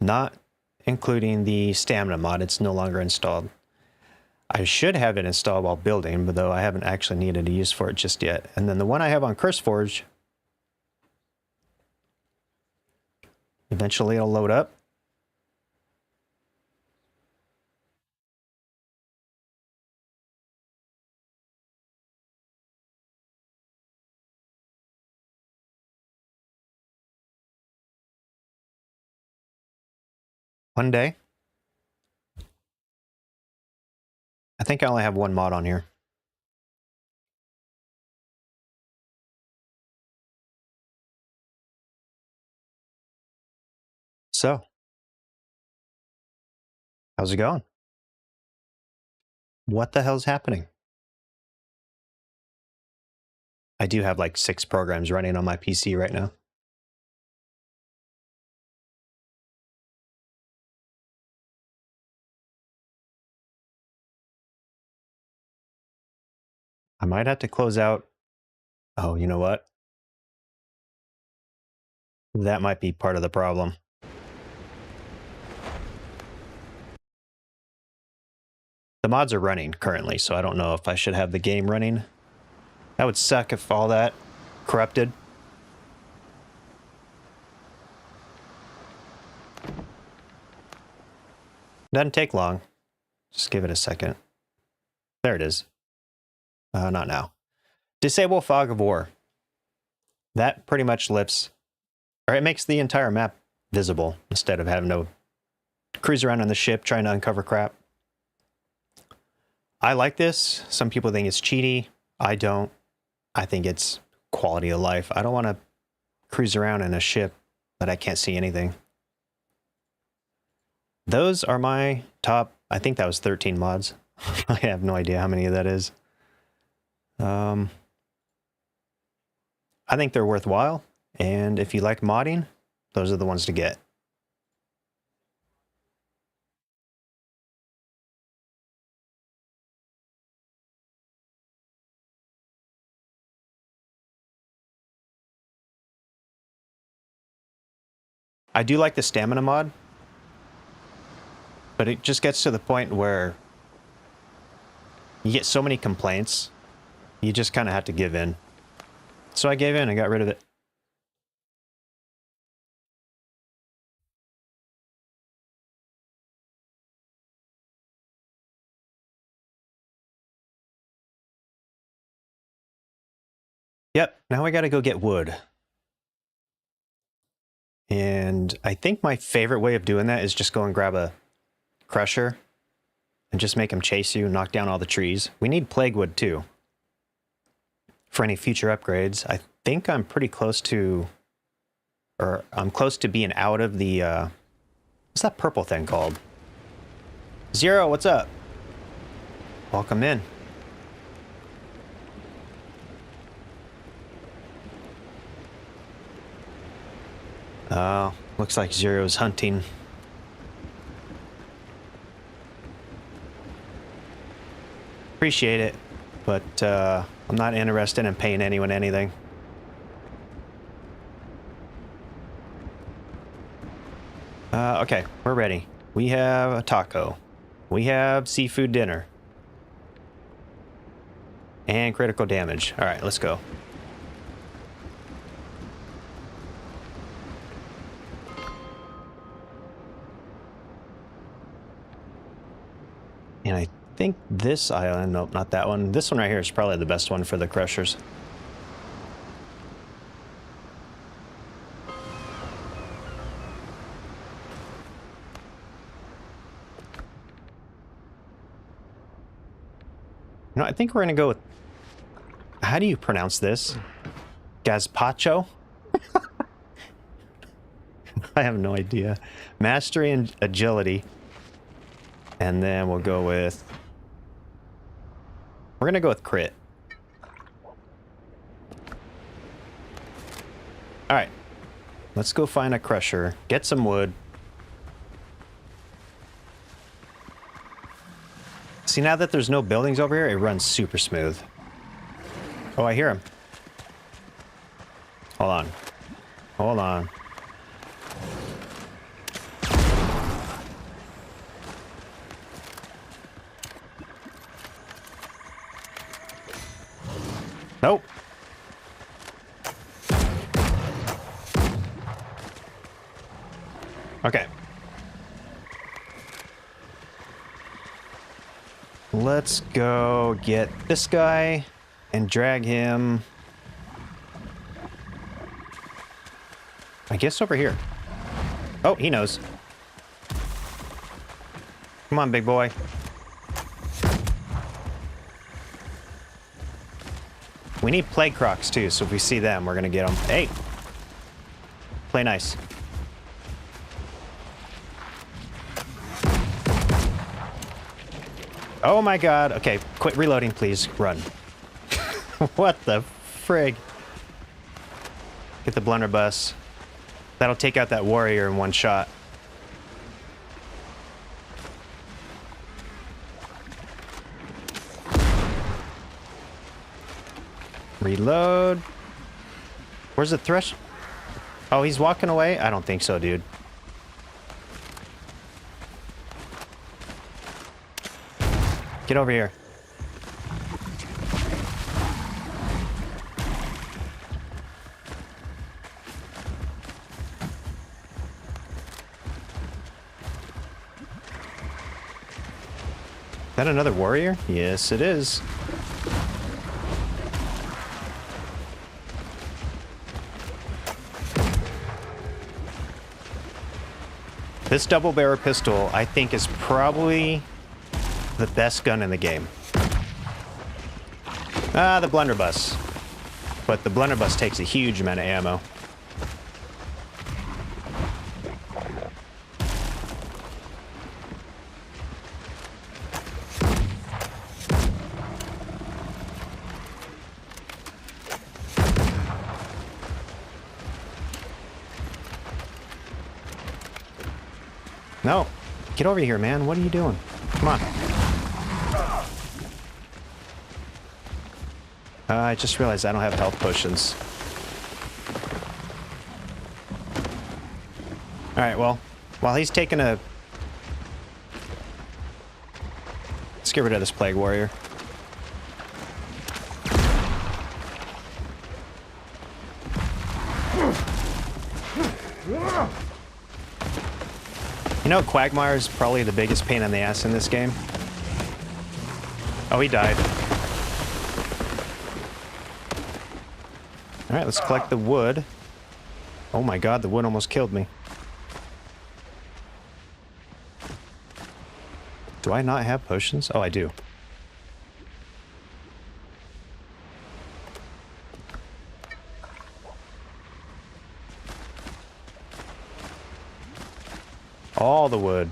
S1: Not including the stamina mod, it's no longer installed. I should have it installed while building, but though I haven't actually needed a use for it just yet. And then the one I have on CurseForge, eventually it'll load up. One day. I think I only have 1 mod on here. So, how's it going? What the hell's happening? I do have like 6 programs running on my PC right now. I might have to close out. Oh, you know what? That might be part of the problem. The mods are running currently, so I don't know if I should have the game running. That would suck if all that corrupted. Doesn't take long. Just give it a second. There it is. Not now. Disable Fog of War. That pretty much lifts, or it makes the entire map visible instead of having to cruise around on the ship trying to uncover crap. I like this. Some people think it's cheaty. I don't. I think it's quality of life. I don't want to cruise around in a ship that I can't see anything. Those are my top, I think that was 13 mods. I have no idea how many of that is. I think they're worthwhile, and if you like modding, those are the ones to get. I do like the stamina mod, but it just gets to the point where you get so many complaints, you just kind of have to give in. So I gave in and got rid of it. Yep, now I gotta go get wood. And I think my favorite way of doing that is just go and grab a crusher and just make them chase you and knock down all the trees. We need plague wood too for any future upgrades. I think I'm pretty close to, or I'm close to being out of the, what's that purple thing called? Zero, what's up? Welcome in. Looks like Zero's hunting. Appreciate it, but I'm not interested in paying anyone anything. Okay, we're ready. We have a taco. We have seafood dinner. And critical damage. All right, let's go. And I think this island, nope, not that one. This one right here is probably the best one for the crushers. No, I think we're gonna go with, how do you pronounce this? Gazpacho? I have no idea. Mastery and agility. And then we'll go with, we're gonna go with crit. All right, let's go find a crusher, get some wood. See, now that there's no buildings over here, it runs super smooth. Oh, I hear him. Hold on. Hold on. Nope. Okay. Let's go get this guy and drag him, I guess, over here. Oh, he knows. Come on, big boy. We need plague crocs too, so if we see them, we're gonna get them. Hey! Play nice. Oh my god. Okay, quit reloading, please. Run. What the frig? Get the blunderbuss. That'll take out that warrior in one shot. Reload. Where's the thresh? Oh, he's walking away? I don't think so, dude. Get over here. Is that another warrior? Yes, it is. This double barrel pistol, I think, is probably the best gun in the game. Ah, the blunderbuss. But the blunderbuss takes a huge amount of ammo. No, get over here, man. What are you doing? Come on. I just realized I don't have health potions. Alright, well, while he's taking a... Let's get rid of this plague warrior. You know, Quagmire is probably the biggest pain in the ass in this game. Oh, he died. Alright, let's collect the wood. Oh my god, the wood almost killed me. Do I not have potions? Oh, I do. All the wood.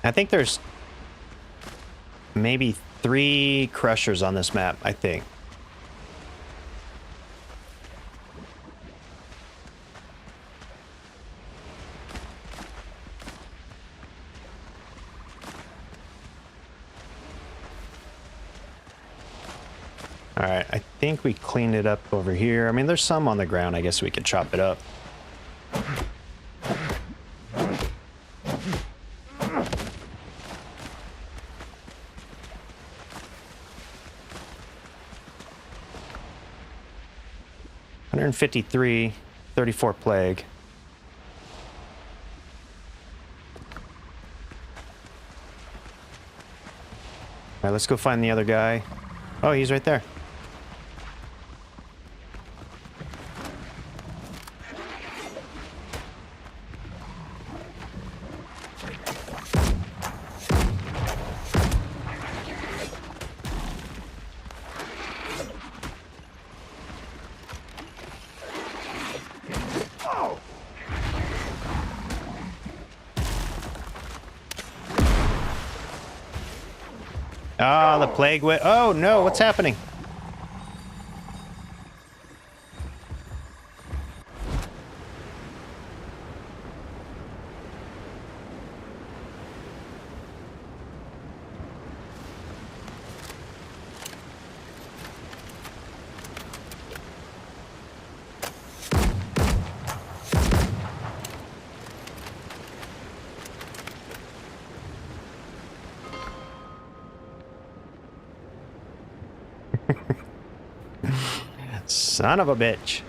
S1: I think there's maybe 3 crushers on this map, I think. All right, I think we cleaned it up over here. I mean, there's some on the ground. I guess we could chop it up. $153, 34 plague. All right, let's go find the other guy. Oh, he's right there. Ah, the plague went. Oh no, what's happening? Son of a bitch.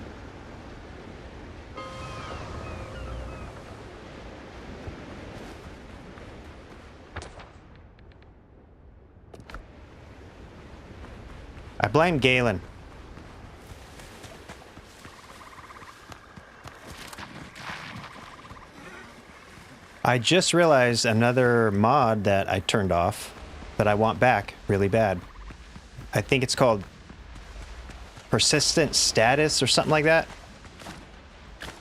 S1: I blame Galen. I just realized another mod that I turned off that I want back really bad. I think it's called persistent status or something like that.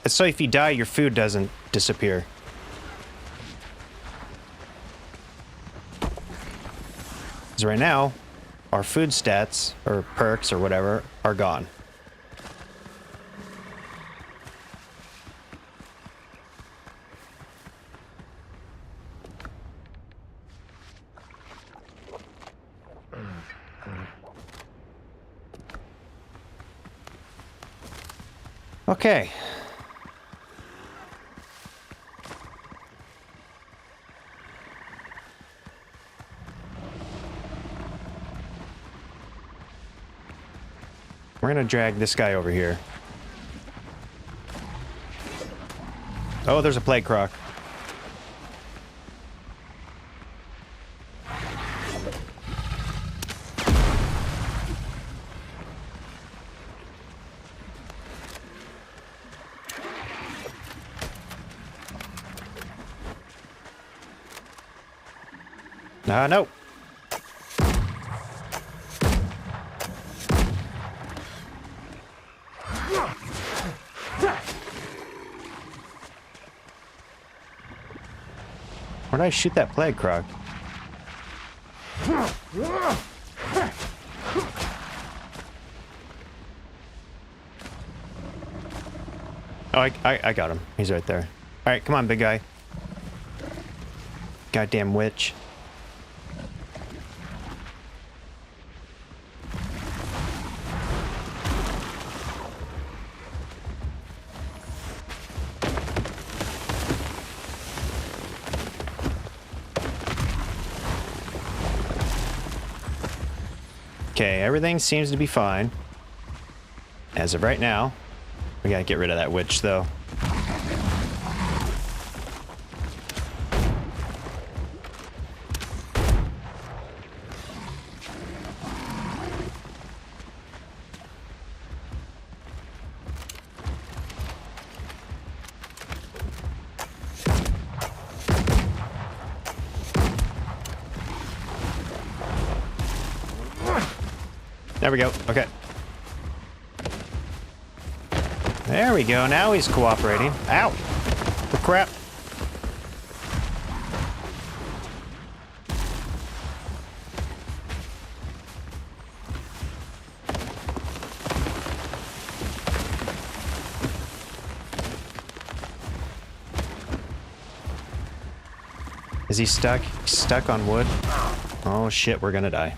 S1: It's so if you die, your food doesn't disappear. Because right now, our food stats, or perks, or whatever, are gone. Okay. We're gonna drag this guy over here. Oh, there's a plague croc. No. Where'd I shoot that plague croc? Oh, I got him. He's right there. All right, come on, big guy. Goddamn witch. Okay, everything seems to be fine. As of right now. We gotta get rid of that witch, though. There we go. Okay. There we go. Now he's cooperating. Ow! Oh, crap. Is he stuck? He's stuck on wood? Oh shit, we're gonna die.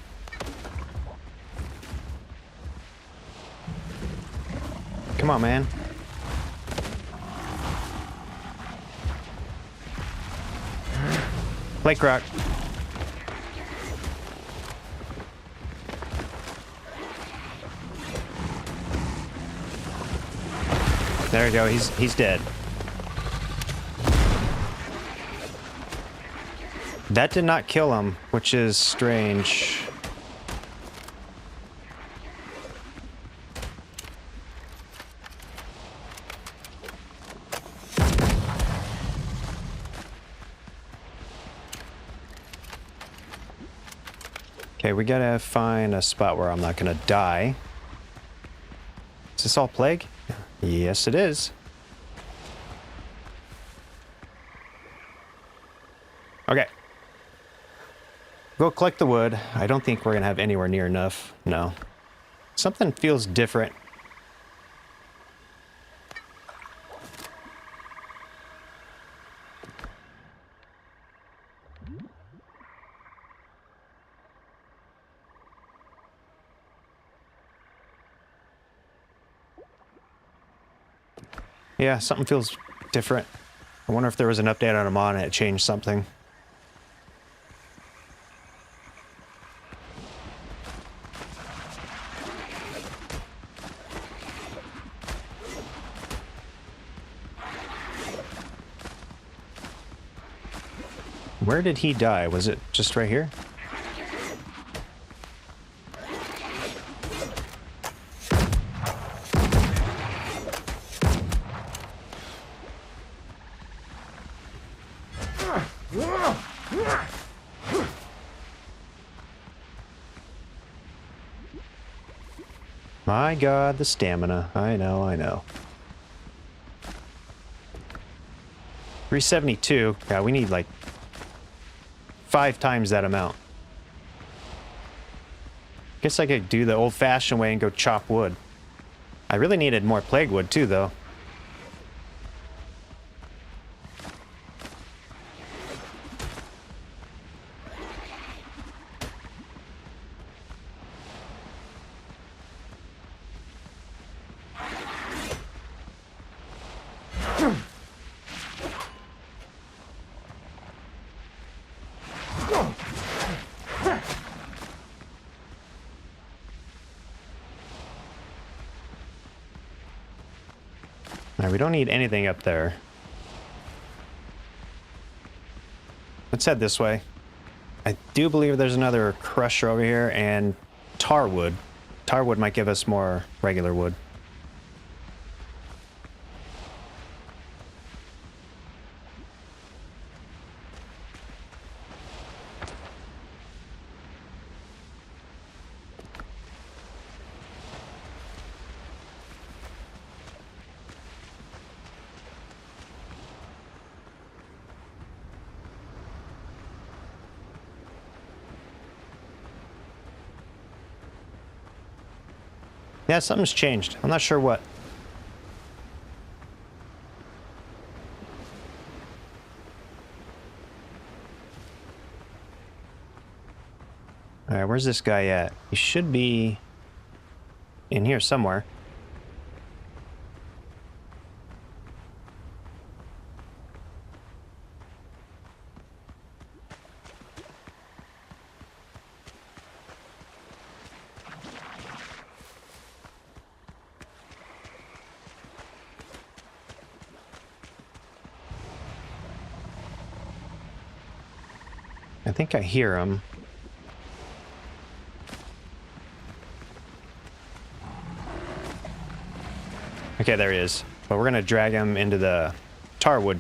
S1: Come on, man. Plate croc. There we go. He's dead. That did not kill him, which is strange. Okay, we gotta find a spot where I'm not gonna die. Is this all plague? Yes, it is. Okay. Go collect the wood. I don't think we're gonna have anywhere near enough. No. Something feels different. Yeah, something feels different. I wonder if there was an update on a mod and it changed something. Where did he die? Was it just right here? My God, the stamina. I know, I know. 372. Yeah, we need like 5 times that amount. Guess I could do the old-fashioned way and go chop wood. I really needed more plague wood too, though. We don't need anything up there. Let's head this way. I do believe there's another crusher over here and tar wood. Tar wood might give us more regular wood. Yeah, something's changed. I'm not sure what. Alright, where's this guy at? He should be in here somewhere. I think I hear him. Okay, there he is. But we're gonna drag him into the tar wood.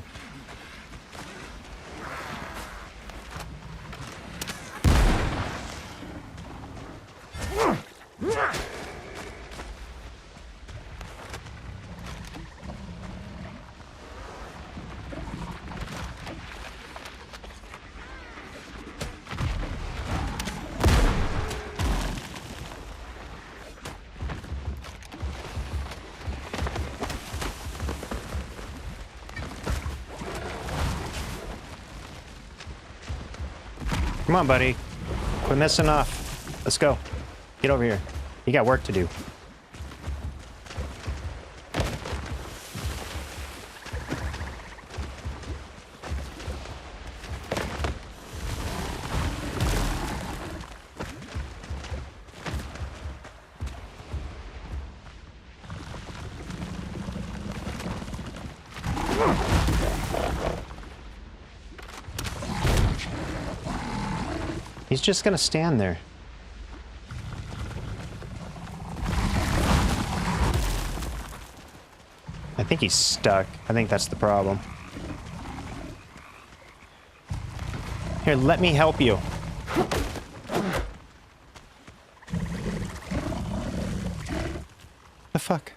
S1: Come on, buddy. Quit messing off. Let's go. Get over here. You got work to do. He's just gonna stand there. I think he's stuck. I think that's the problem. Here, let me help you. The fuck?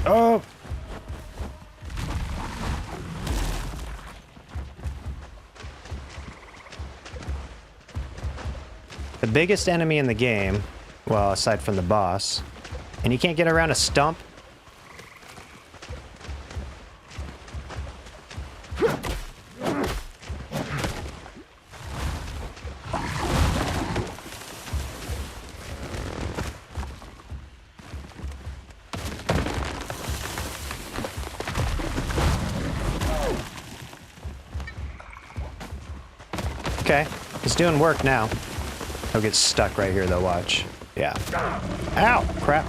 S1: Oh! The biggest enemy in the game, well, aside from the boss, and you can't get around a stump? Okay, he's doing work now. He'll get stuck right here, though, watch. Yeah. Ow! Crap.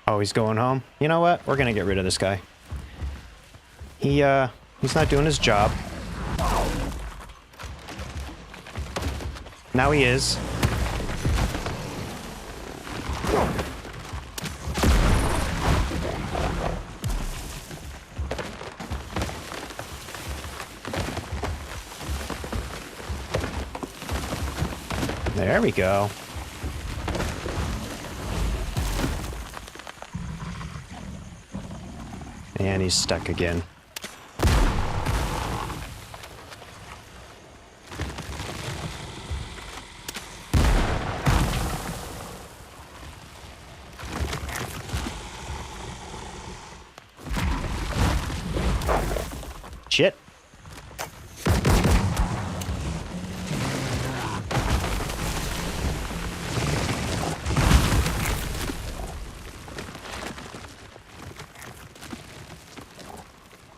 S1: Oh, he's going home? You know what? We're gonna get rid of this guy. He's not doing his job. Now he is. There we go. And he's stuck again. Shit.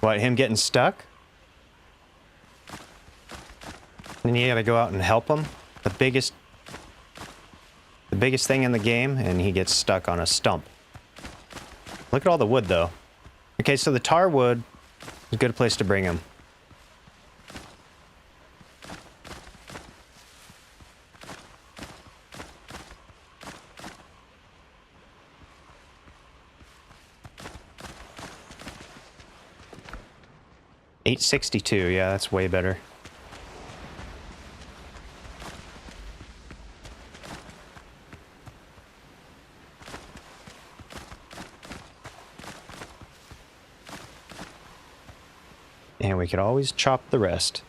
S1: What, him getting stuck? Then you gotta go out and help him? The biggest thing in the game, and he gets stuck on a stump. Look at all the wood, though. Okay, so the tar wood is a good place to bring him. $862, yeah, that's way better. And we could always chop the rest.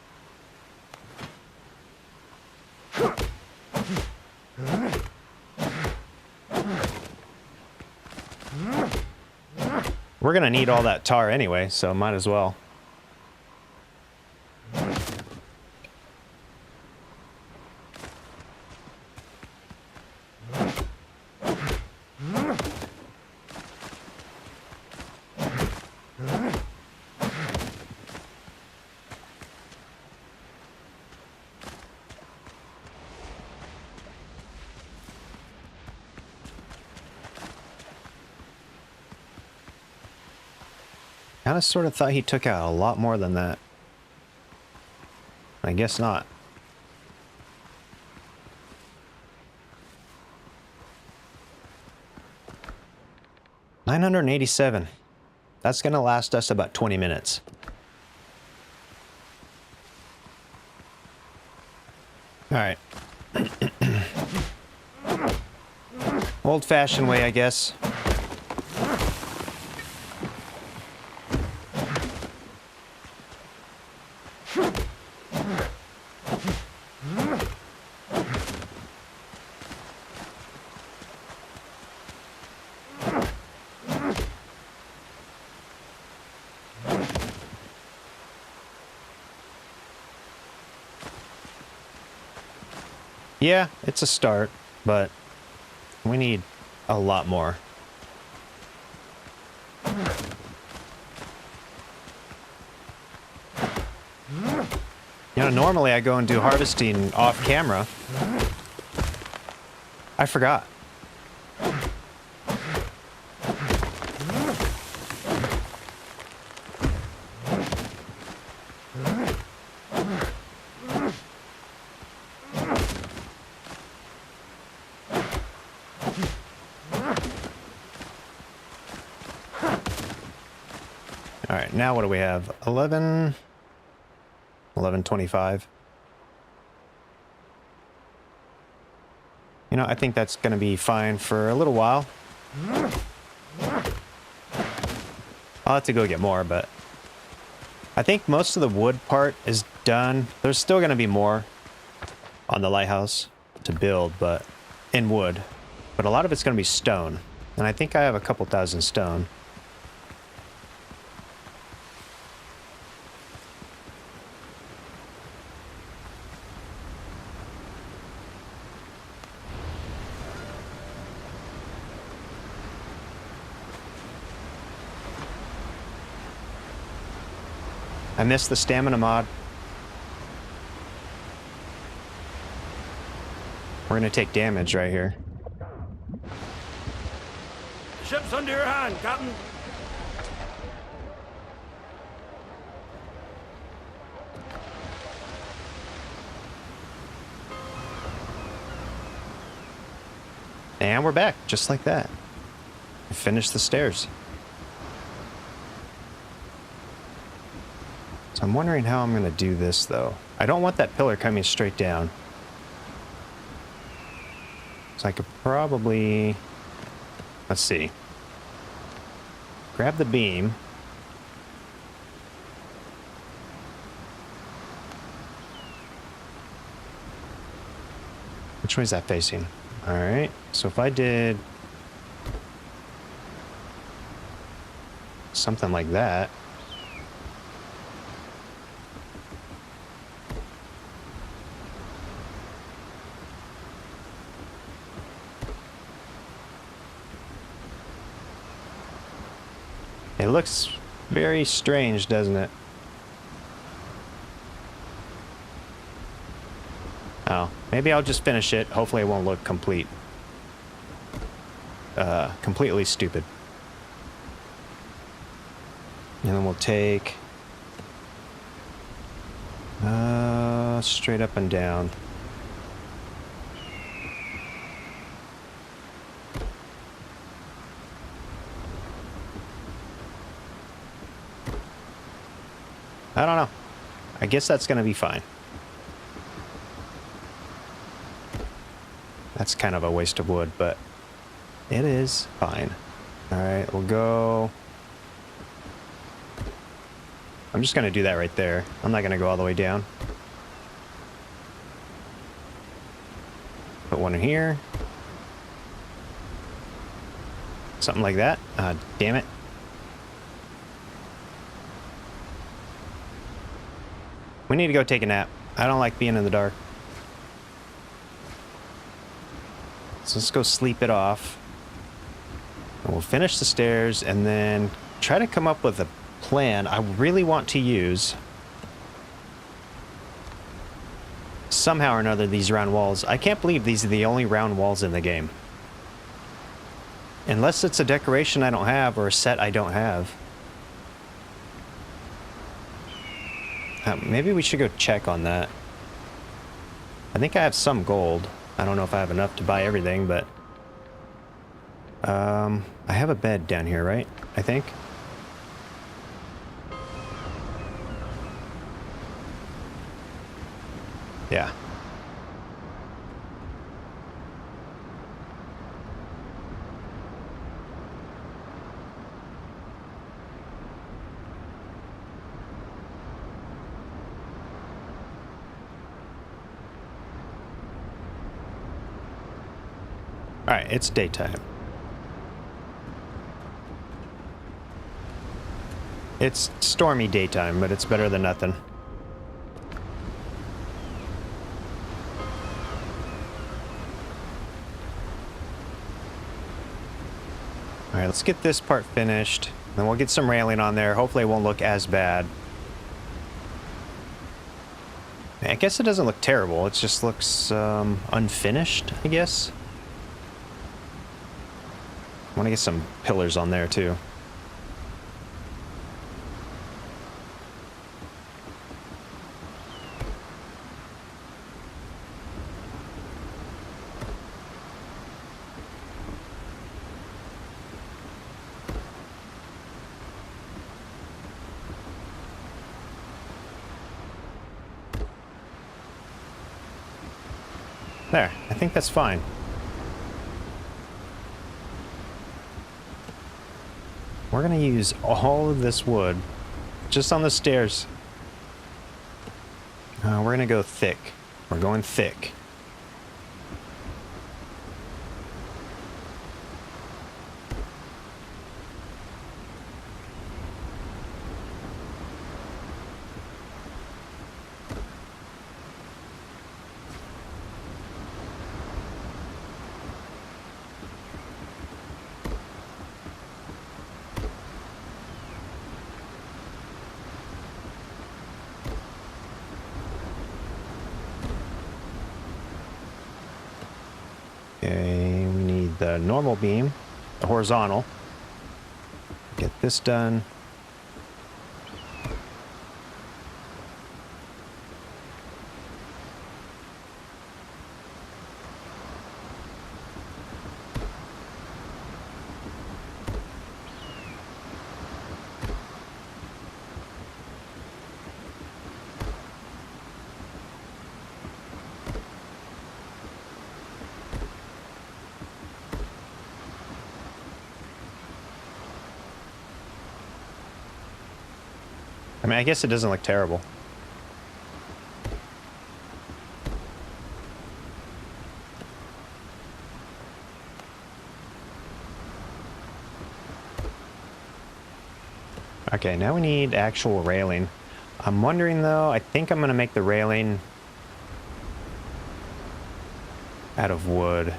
S1: We're gonna need all that tar anyway, so might as well. I sort of thought he took out a lot more than that. I guess not. $987. That's gonna last us about 20 minutes. All right. Old-fashioned way, I guess. Yeah, it's a start, but we need a lot more. You know, normally I go and do harvesting off camera. I forgot. All right, now what do we have? 11:25. You know, I think that's going to be fine for a little while. I'll have to go get more, but I think most of the wood part is done. There's still going to be more on the lighthouse to build, but in wood. But a lot of it's going to be stone. And I think I have a couple thousand stone. I missed the stamina mod. We're gonna take damage right here.
S2: The ship's under your hand, Captain.
S1: And we're back, just like that. We finished the stairs. So I'm wondering how I'm going to do this, though. I don't want that pillar coming straight down. So I could probably... Let's see. Grab the beam. Which way is that facing? Alright, so if I did... something like that... It looks very strange, doesn't it? Oh, maybe I'll just finish it. Hopefully it won't look completely stupid. And then we'll take straight up and down. I don't know. I guess that's going to be fine. That's kind of a waste of wood, but it is fine. All right, we'll go... I'm just going to do that right there. I'm not going to go all the way down. Put one in here. Something like that. Damn it. We need to go take a nap. I don't like being in the dark. So let's go sleep it off. And we'll finish the stairs and then try to come up with a plan. I really want to use somehow or another these round walls. I can't believe these are the only round walls in the game. Unless it's a decoration I don't have or a set I don't have. Maybe we should go check on that. I think I have some gold. I don't know if I have enough to buy everything, but... I have a bed down here, right? I think. Yeah. All right, it's daytime. It's stormy daytime, but it's better than nothing. All right, let's get this part finished. Then we'll get some railing on there. Hopefully it won't look as bad. guess it doesn't look terrible. It just looks unfinished, I guess. I want to get some pillars on there too. There, I think that's fine. We're gonna use all of this wood just on the stairs. We're gonna go thick. We're going thick. Okay, we need the normal beam, the horizontal. Get this done. I mean, I guess it doesn't look terrible. Okay, now we need actual railing. I'm wondering though, I think I'm gonna make the railing out of wood.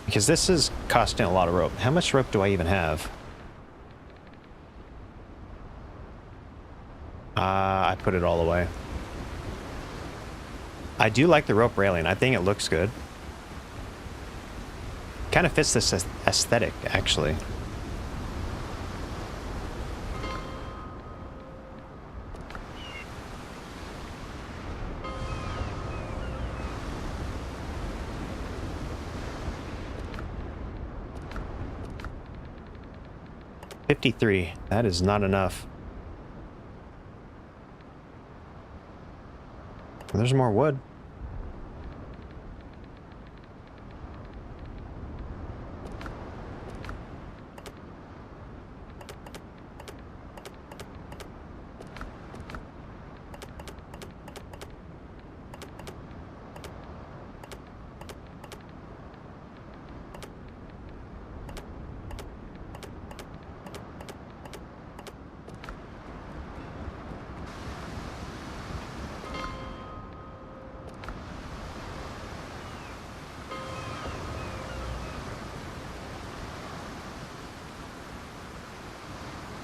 S1: Because this is costing a lot of rope. How much rope do I even have? I put it all away. I do like the rope railing. I think it looks good. Kind of fits this aesthetic, actually. $53. That is not enough. There's more wood.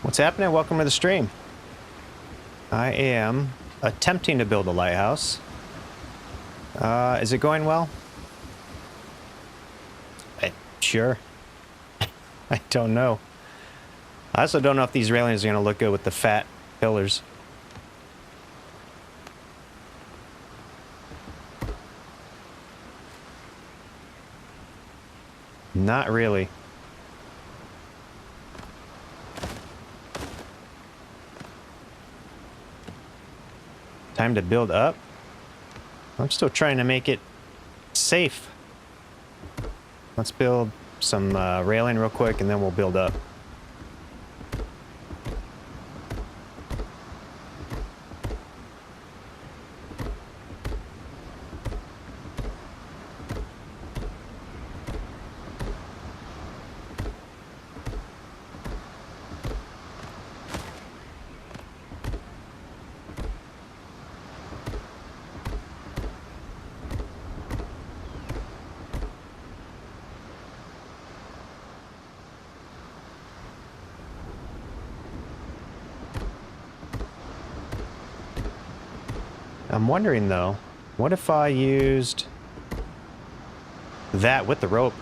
S1: What's happening? Welcome to the stream. I am attempting to build a lighthouse. Is it going well? Sure. I don't know. I also don't know if these railings are going to look good with the fat pillars. Not really. Time to build up. I'm still trying to make it safe. Let's build some railing real quick and then we'll build up. I'm wondering though, what if I used that with the rope?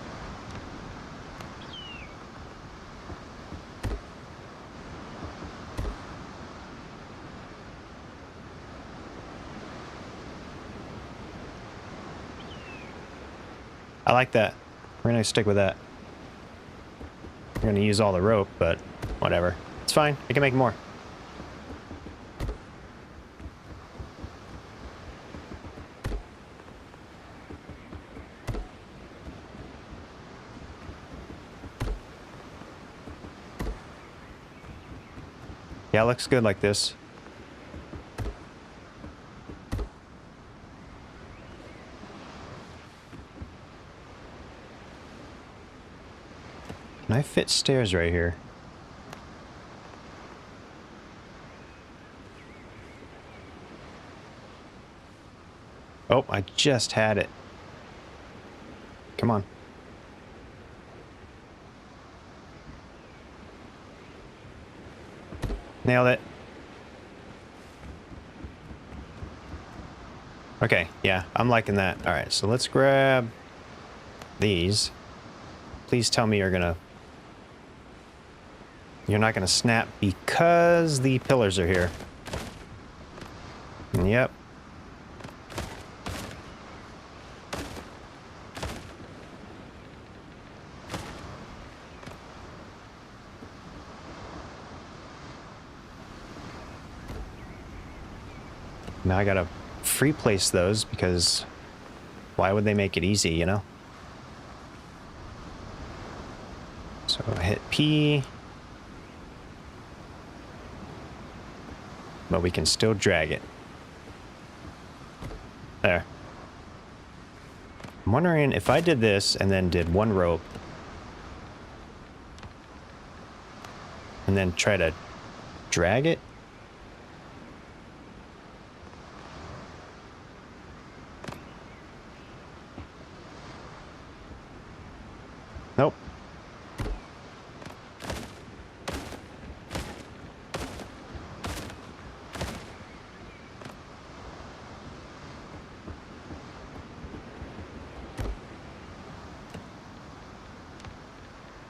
S1: I like that. We're gonna stick with that. We're gonna use all the rope, but whatever. It's fine. I can make more. Yeah, it looks good like this. Can I fit stairs right here? Oh, I just had it. Come on. Nailed it. Okay, yeah, I'm liking that. All right, so let's grab these. Please tell me you're not gonna snap because the pillars are here. Yep. Now I gotta free place those because why would they make it easy, you know? So hit P. But we can still drag it. There. I'm wondering if I did this and then did one rope and then try to drag it. Nope.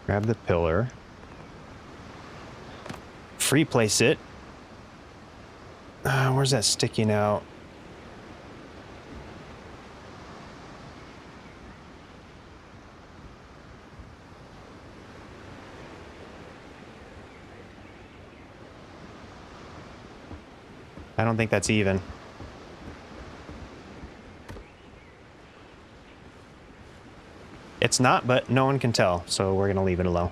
S1: Grab the pillar. Free place it. Where's that sticking out? I don't think that's even. It's not, but no one can tell, so we're gonna leave it alone.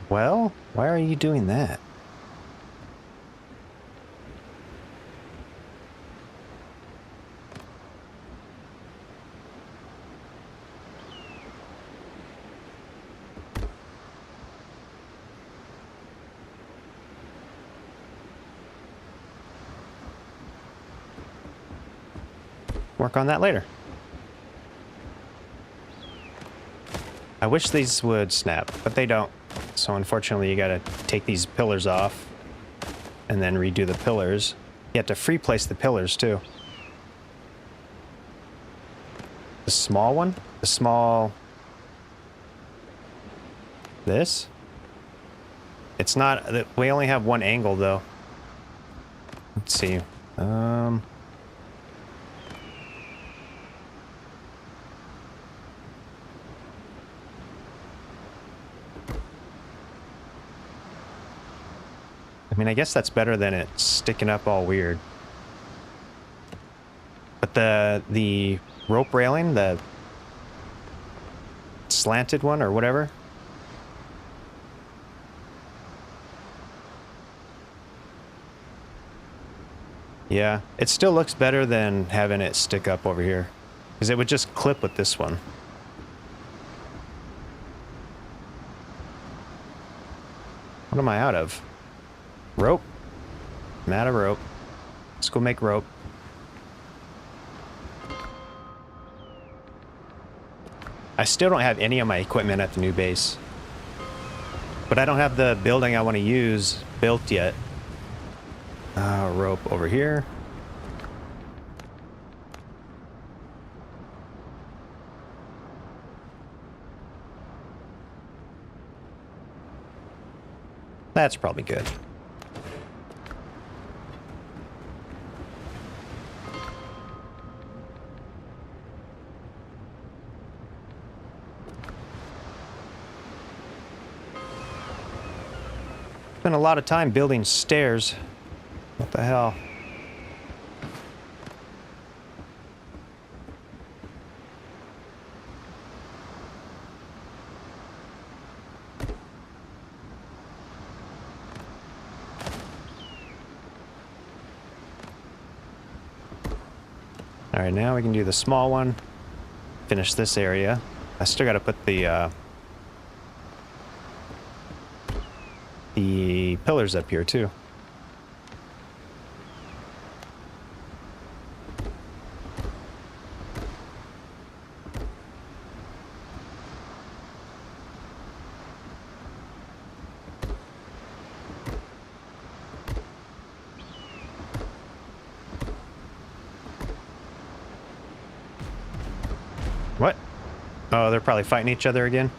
S1: Well, why are you doing that? Work on that later. I wish these would snap, but they don't. So unfortunately, you gotta take these pillars off and then redo the pillars. You have to free place the pillars too. The small one? The small... This? It's not... We only have one angle though. Let's see. I mean, I guess that's better than it sticking up all weird. But the rope railing, the slanted one or whatever. Yeah, it still looks better than having it stick up over here. Because it would just clip with this one. What am I out of? Rope. I'm out of rope. Let's go make rope. I still don't have any of my equipment at the new base. But I don't have the building I want to use built yet. Rope over here. That's probably good. Spent a lot of time building stairs. What the hell? All right, now we can do the small one. Finish this area. I still got to put the pillars up here too. What? Oh, they're probably fighting each other again.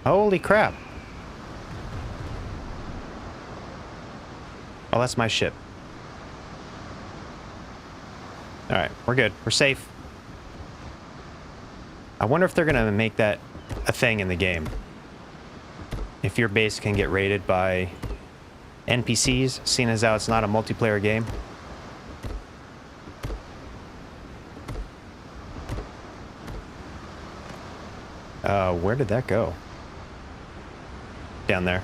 S1: Holy crap. Oh, that's my ship. Alright, we're good. We're safe. I wonder if they're going to make that a thing in the game. If your base can get raided by NPCs, seeing as how it's not a multiplayer game. Where did that go? Down there.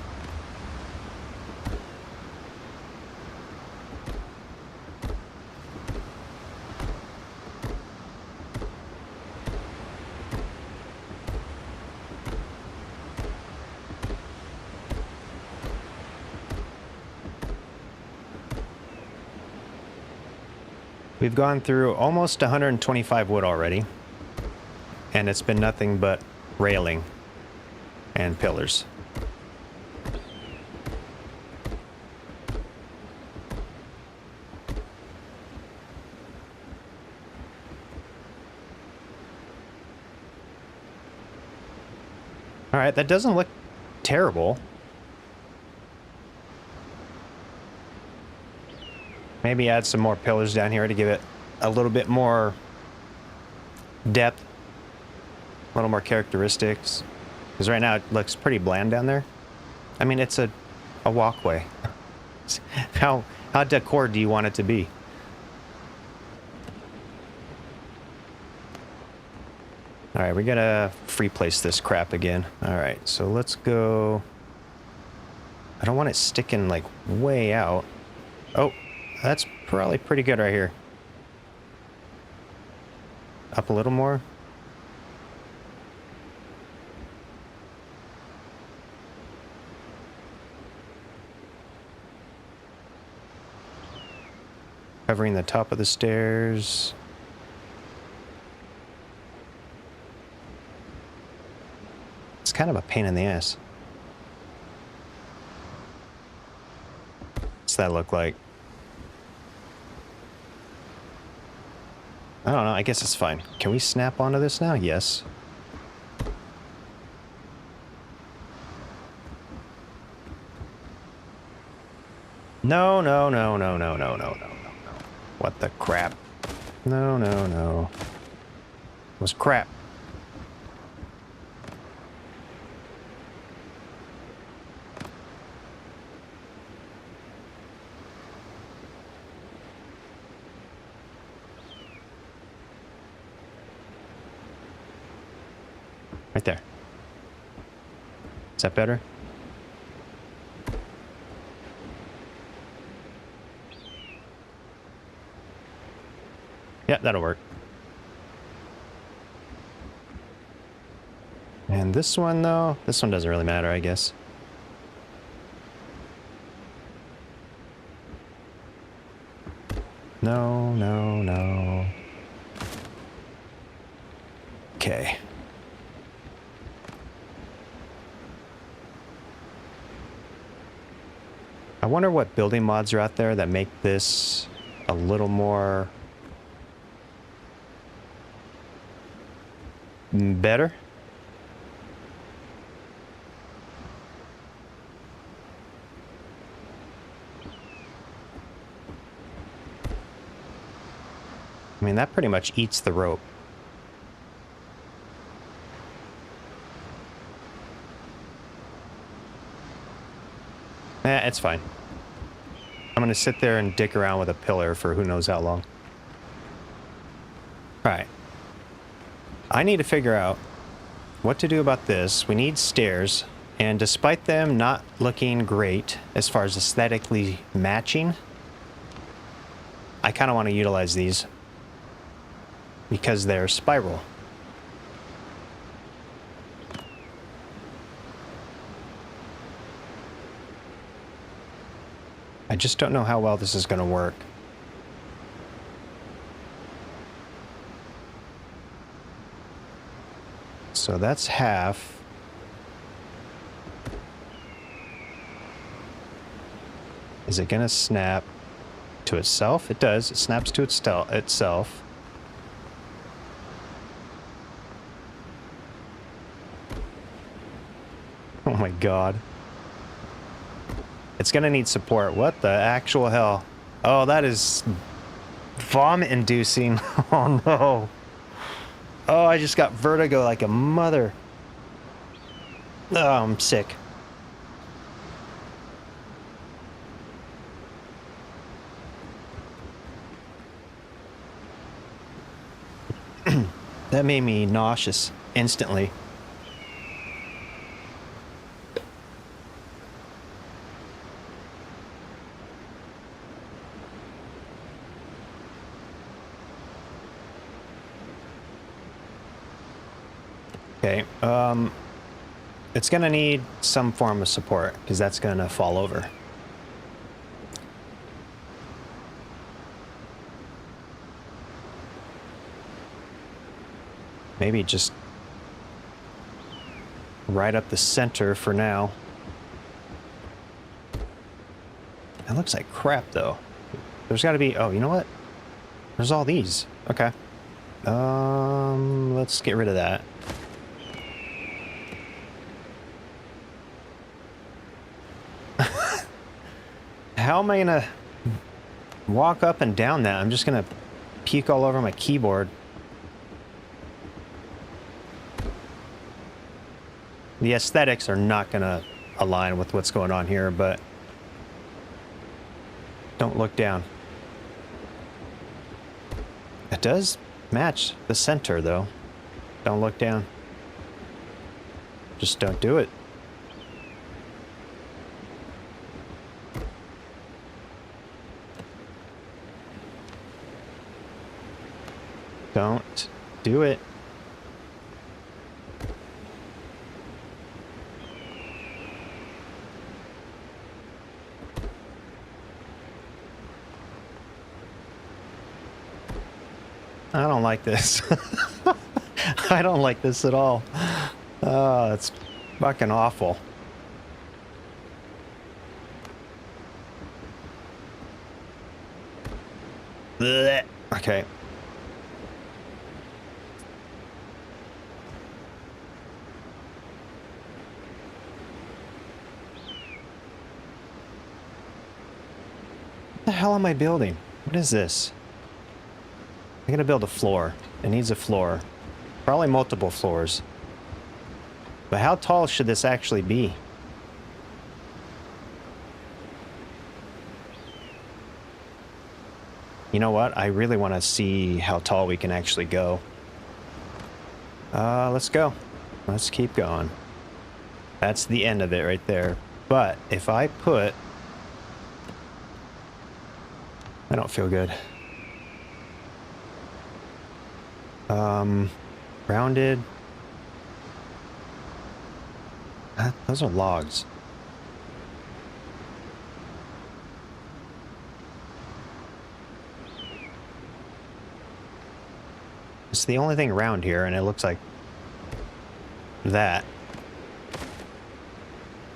S1: We've gone through almost 125 wood already, and it's been nothing but railing and pillars. All right, that doesn't look terrible. Maybe add some more pillars down here to give it a little bit more depth, a little more characteristics. Because right now it looks pretty bland down there. I mean, it's a walkway. How decor do you want it to be? All right, we gotta free place this crap again. All right, so let's go. I don't want it sticking like way out. Oh, that's probably pretty good right here. Up a little more. Covering the top of the stairs. It's kind of a pain in the ass. What's that look like? I don't know, I guess it's fine. Can we snap onto this now? Yes. No, no, no, no, no, no, no, no, no, no. What the crap? No, no, no. It was crap. Right there. Is that better? Yeah, that'll work. And this one, though, this one doesn't really matter, I guess. No, no, no. Okay. I wonder what building mods are out there that make this a little more better. I mean, that pretty much eats the rope. It's fine. I'm going to sit there and dick around with a pillar for who knows how long. Alright. I need to figure out what to do about this. We need stairs, and despite them not looking great as far as aesthetically matching, I kind of want to utilize these because they're spiral. I just don't know how well this is going to work. So that's half. Is it going to snap to itself? It does. It snaps to itself. Oh my god. It's gonna need support. What the actual hell? Oh, that is vomit-inducing. Oh no. Oh, I just got vertigo like a mother. Oh, I'm sick. That made me nauseous instantly. Okay, it's gonna need some form of support because that's gonna fall over. Maybe just right up the center for now. That looks like crap though. There's gotta be, oh, you know what? There's all these. Okay. Let's get rid of that. How am I gonna walk up and down that? I'm just gonna puke all over my keyboard. The aesthetics are not gonna align with what's going on here, but don't look down. It does match the center though. Don't look down. Just don't do it. Don't do it. I don't like this. I don't like this at all. Oh, it's fucking awful. Blech. Okay. What the hell am I building? What is this? I'm gonna build a floor. It needs a floor. Probably multiple floors. But how tall should this actually be? You know what? I really want to see how tall we can actually go. Let's go. Let's keep going. That's the end of it right there. But if I put... I don't feel good. Rounded. Those are logs. It's the only thing around here, and it looks like that.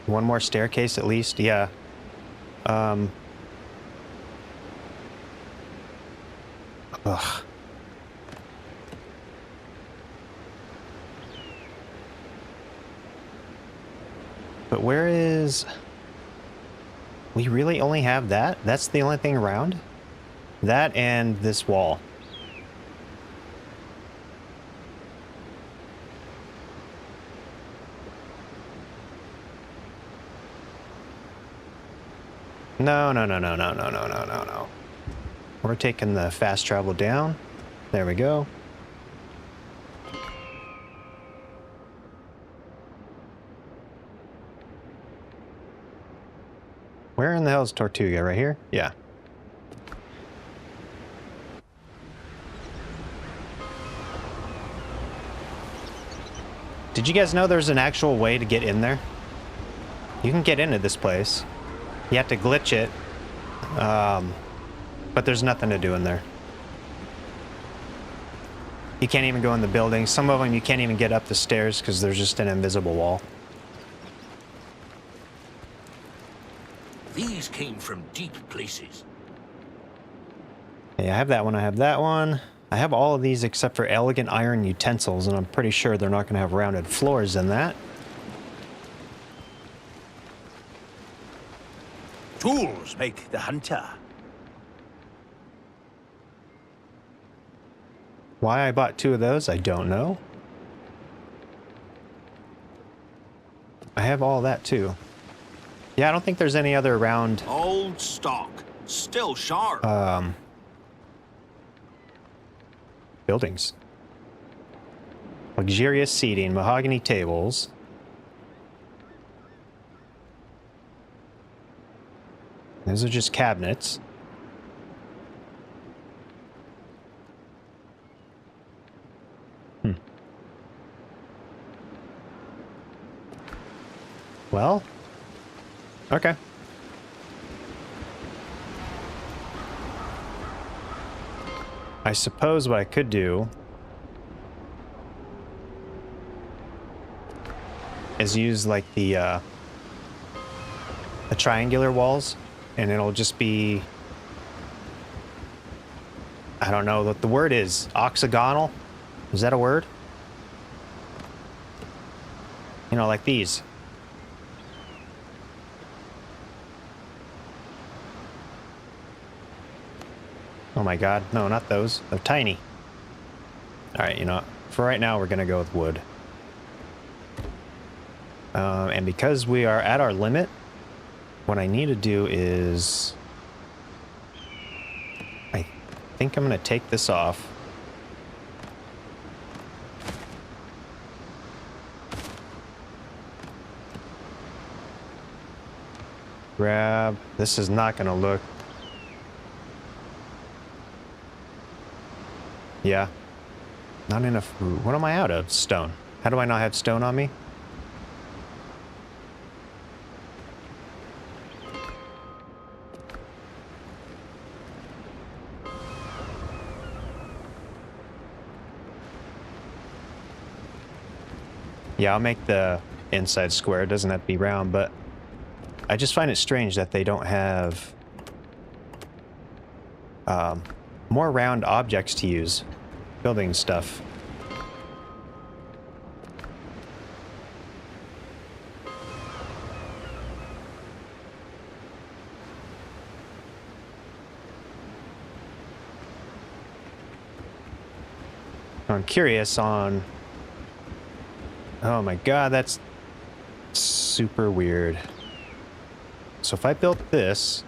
S1: One more staircase at least, yeah. Ugh. But where is... We really only have that? That's the only thing around? That and this wall. No. We're taking the fast travel down. There we go. Where in the hell is Tortuga? Right here? Yeah. Did you guys know there's an actual way to get in there? You can get into this place. You have to glitch it. But there's nothing to do in there. You can't even go in the building. Some of them you can't even get up the stairs because there's just an invisible wall.
S2: These came from deep places.
S1: Yeah, I have that one. I have that one. I have all of these except for elegant iron utensils, and I'm pretty sure they're not going to have rounded floors in that.
S2: Tools make the hunter.
S1: Why I bought 2 of those, I don't know. I have all that too. Yeah, I don't think there's any other around.
S2: Old stock, still sharp.
S1: Buildings. Luxurious seating, mahogany tables. Those are just cabinets. Well, okay. I suppose what I could do is use like the triangular walls, and it'll just be, I don't know what the word is, octagonal? Is that a word? You know, like these. Oh my god, no, not those. They're tiny. Alright, you know what? For right now, we're gonna go with wood. And because we are at our limit, what I need to do is... I think I'm gonna take this off. Grab... This is not gonna look... Yeah. Not enough. What am I out of? Stone. How do I not have stone on me? Yeah, I'll make the inside square. It doesn't have to be round, but I just find it strange that they don't have more round objects to use. Building stuff. I'm curious on... Oh my god, that's super weird. So if I built this...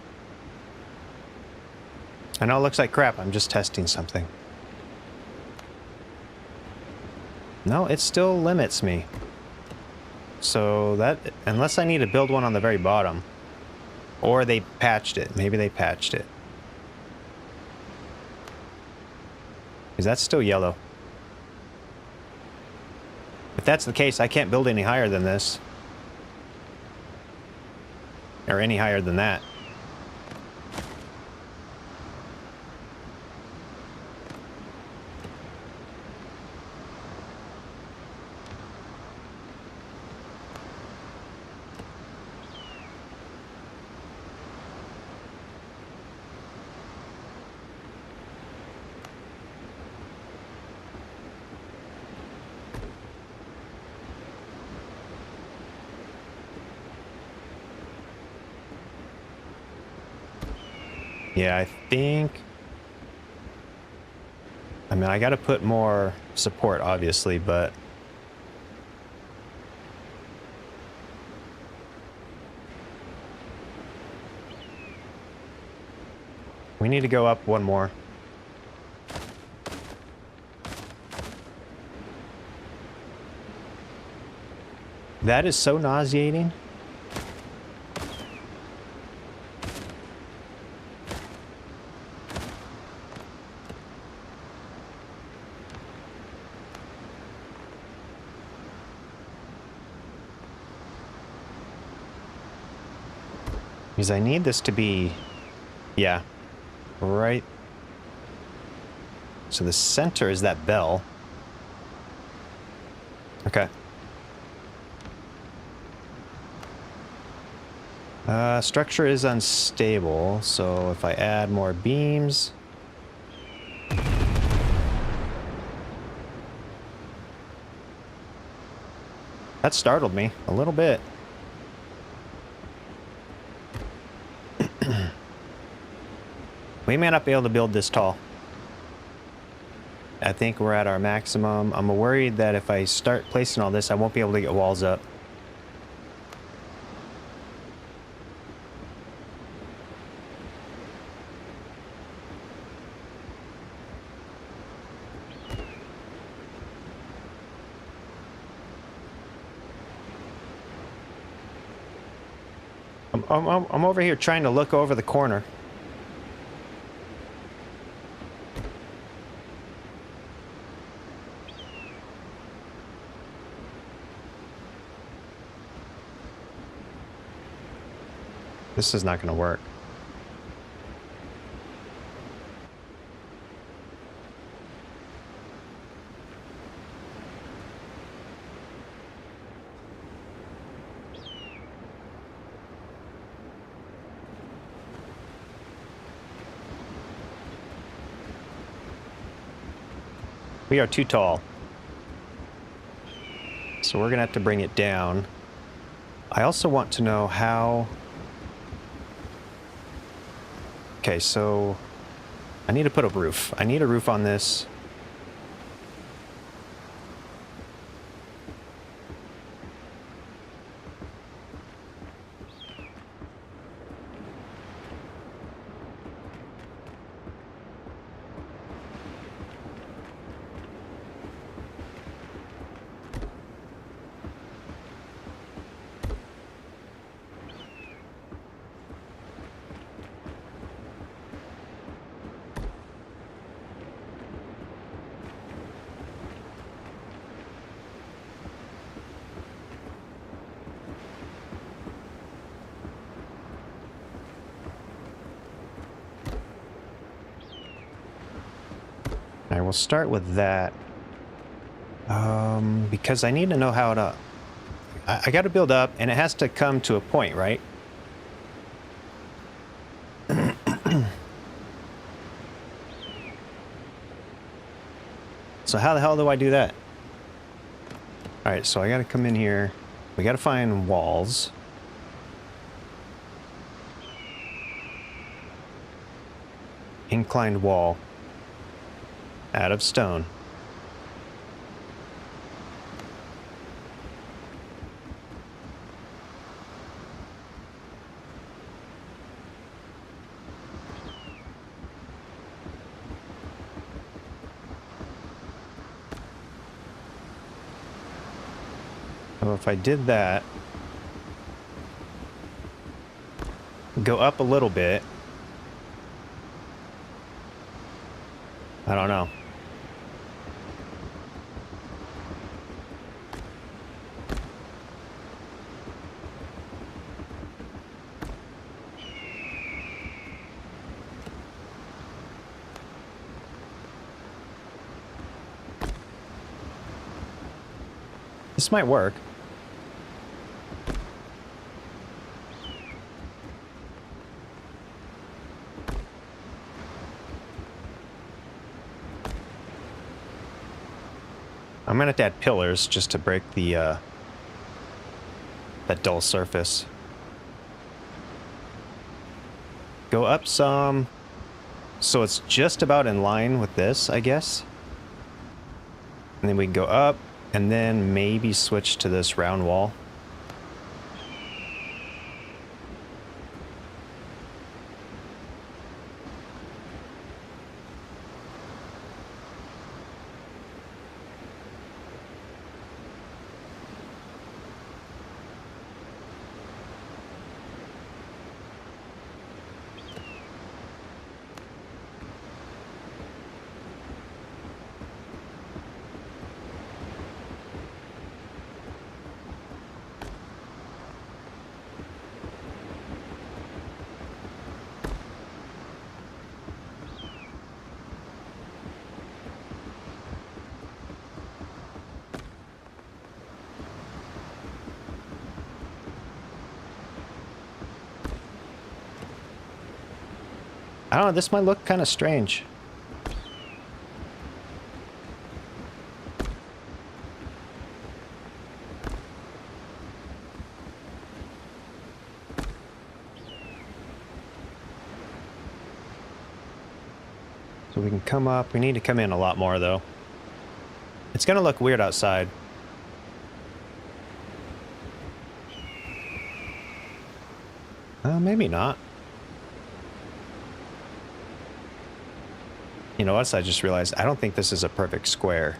S1: I know it looks like crap, I'm just testing something. No, it still limits me. So that... Unless I need to build one on the very bottom. Or they patched it. Maybe they patched it. Because that's still yellow. If that's the case, I can't build any higher than this. or any higher than that. Yeah, I think... I mean, I got to put more support, obviously, but... we need to go up one more. That is so nauseating. Because I need this to be, yeah, right. So the center is that bell. Okay. Structure is unstable, so if I add more beams... That startled me a little bit. We may not be able to build this tall. I think we're at our maximum. I'm worried that if I start placing all this, I won't be able to get walls up. I'm over here trying to look over the corner. This is not going to work. We are too tall. So we're going to have to bring it down. I also want to know how... Okay, so I need to put a roof. I need a roof on this. I will start with that. Because I need to know how to... I got to build up, and it has to come to a point, right? So how the hell do I do that? Alright, so I got to come in here. We got to find walls. Inclined wall. Out of stone. So if I did that, go up a little bit. I don't know. This might work. I'm gonna have to add pillars just to break the that dull surface. Go up some, so it's just about in line with this, I guess. And then we can go up, and then maybe switch to this round wall. I don't know, this might look kind of strange. So we can come up. We need to come in a lot more, though. It's going to look weird outside. Maybe not. You know what? I just realized I don't think this is a perfect square.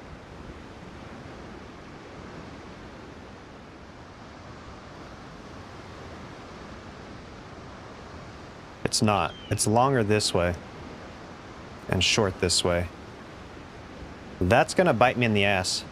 S1: It's not. It's longer this way and short this way. That's gonna bite me in the ass.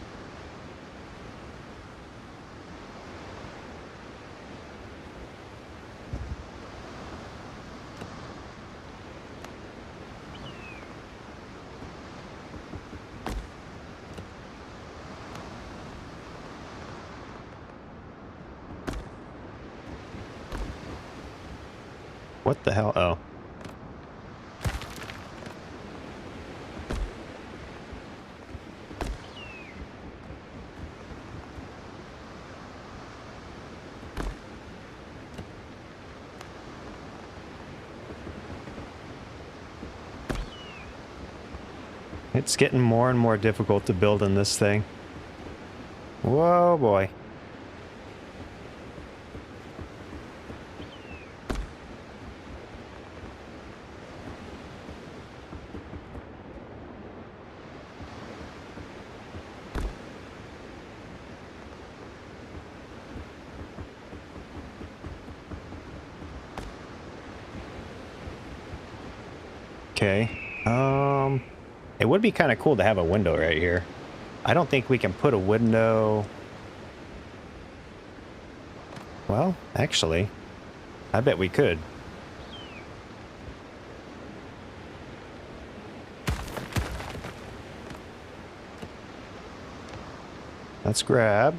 S1: What the hell? Oh. It's getting more and more difficult to build in this thing. Whoa, boy. Okay. It would be kind of cool to have a window right here. I don't think we can put a window. Well, actually, I bet we could. Let's grab.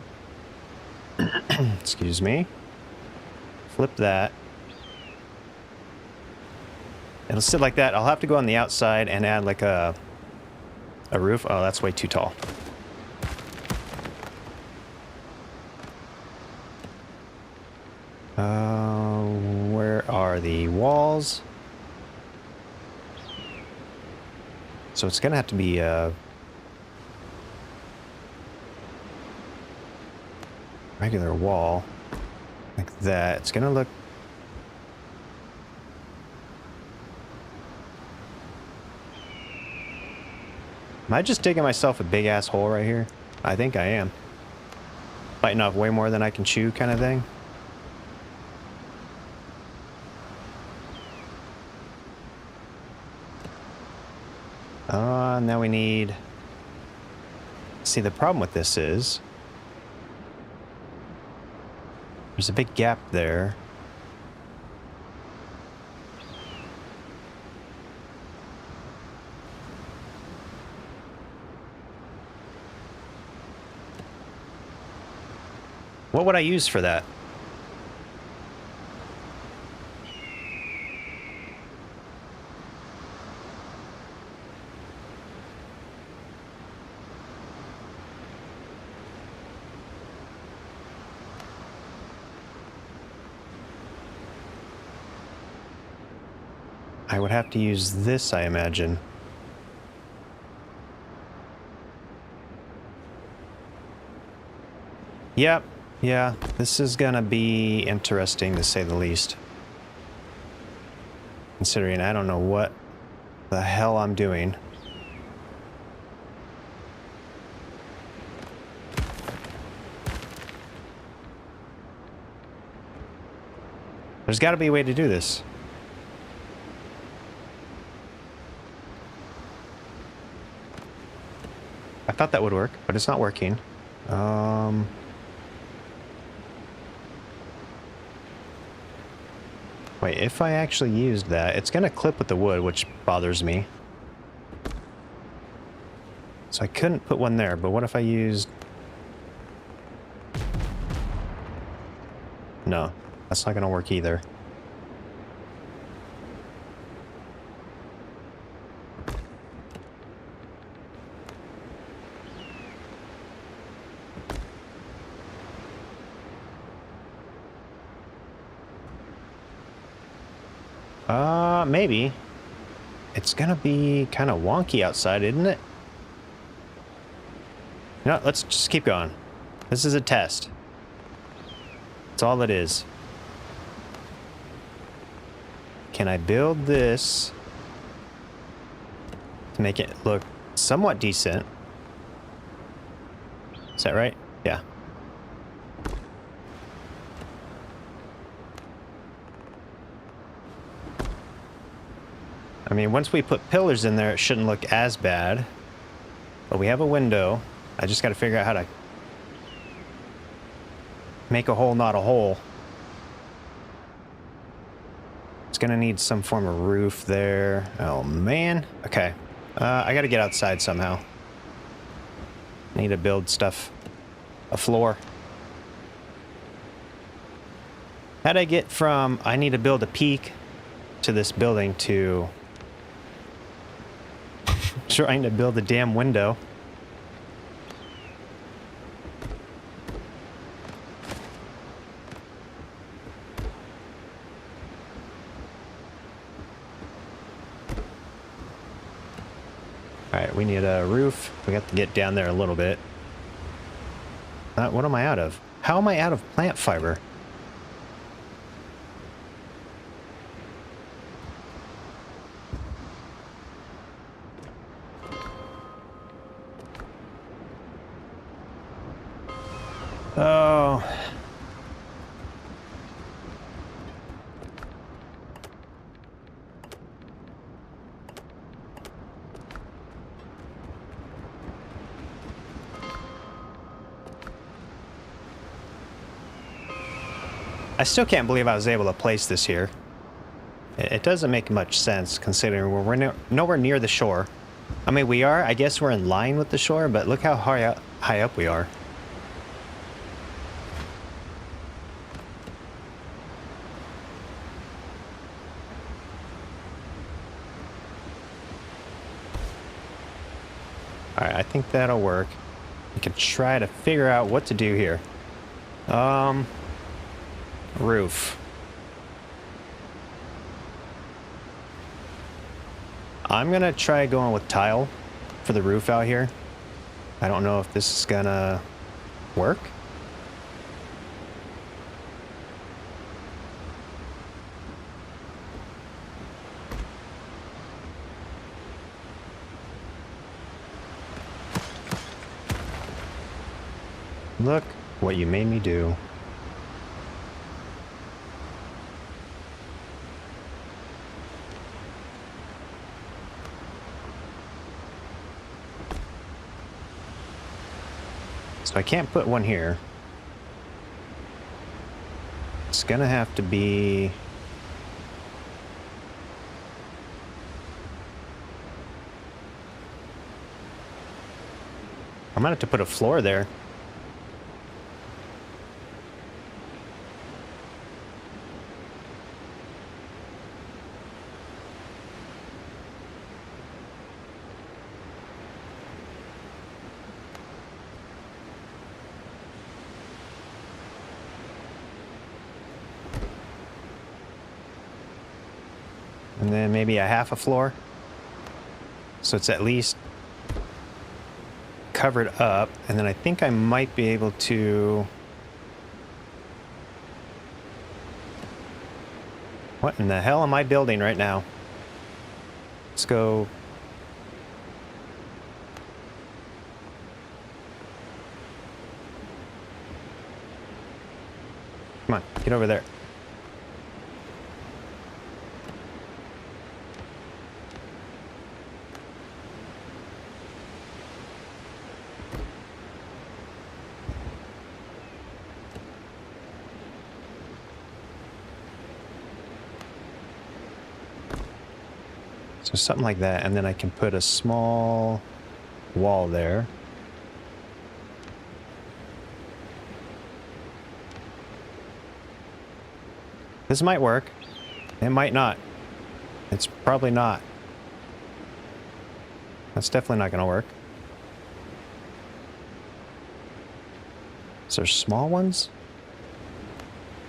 S1: Excuse me. Flip that. It'll sit like that. I'll have to go on the outside and add like a roof. Oh, that's way too tall. Where are the walls? So it's gonna have to be a regular wall like that. It's gonna look. Am I just digging myself a big ass hole right here? I think I am. Biting off way more than I can chew kind of thing. Now we need... See, the problem with this is... There's a big gap there. What would I use for that? I would have to use this, I imagine. Yep, yeah, this is gonna be interesting to say the least. Considering I don't know what the hell I'm doing. There's gotta be a way to do this. I thought that would work, but it's not working. Wait, if I actually used that, it's gonna clip with the wood, which bothers me. So I couldn't put one there, but what if I used... No, that's not gonna work either. Maybe. It's gonna be kind of wonky outside, isn't it? No, let's just keep going. This is a test. That's all it is. Can I build this to make it look somewhat decent? Is that right? Yeah. I mean, once we put pillars in there, it shouldn't look as bad. But we have a window. I just got to figure out how to make a hole, not a hole. It's going to need some form of roof there. Oh, man. Okay. I got to get outside somehow. Need to build stuff. A floor. How'd I get from I need to build a peak to this building to trying to build a damn window? Alright, we need a roof. We got to get down there a little bit. What am I out of? How am I out of plant fiber? Oh. I still can't believe I was able to place this here. It doesn't make much sense considering we're nowhere near the shore. I mean, we are. I guess we're in line with the shore, but look how high up we are. Alright, I think that'll work. We can try to figure out what to do here. Roof. I'm gonna try going with tile for the roof out here. I don't know if this is gonna work. Look what you made me do. So I can't put one here. It's gonna have to be... I'm gonna have to put a floor there. And then maybe a half a floor. So it's at least covered up. And then I think I might be able to... What in the hell am I building right now? Let's go... Come on, get over there. So something like that, and then I can put a small wall there. This might work. It might not. It's probably not. That's definitely not going to work. Is there small ones?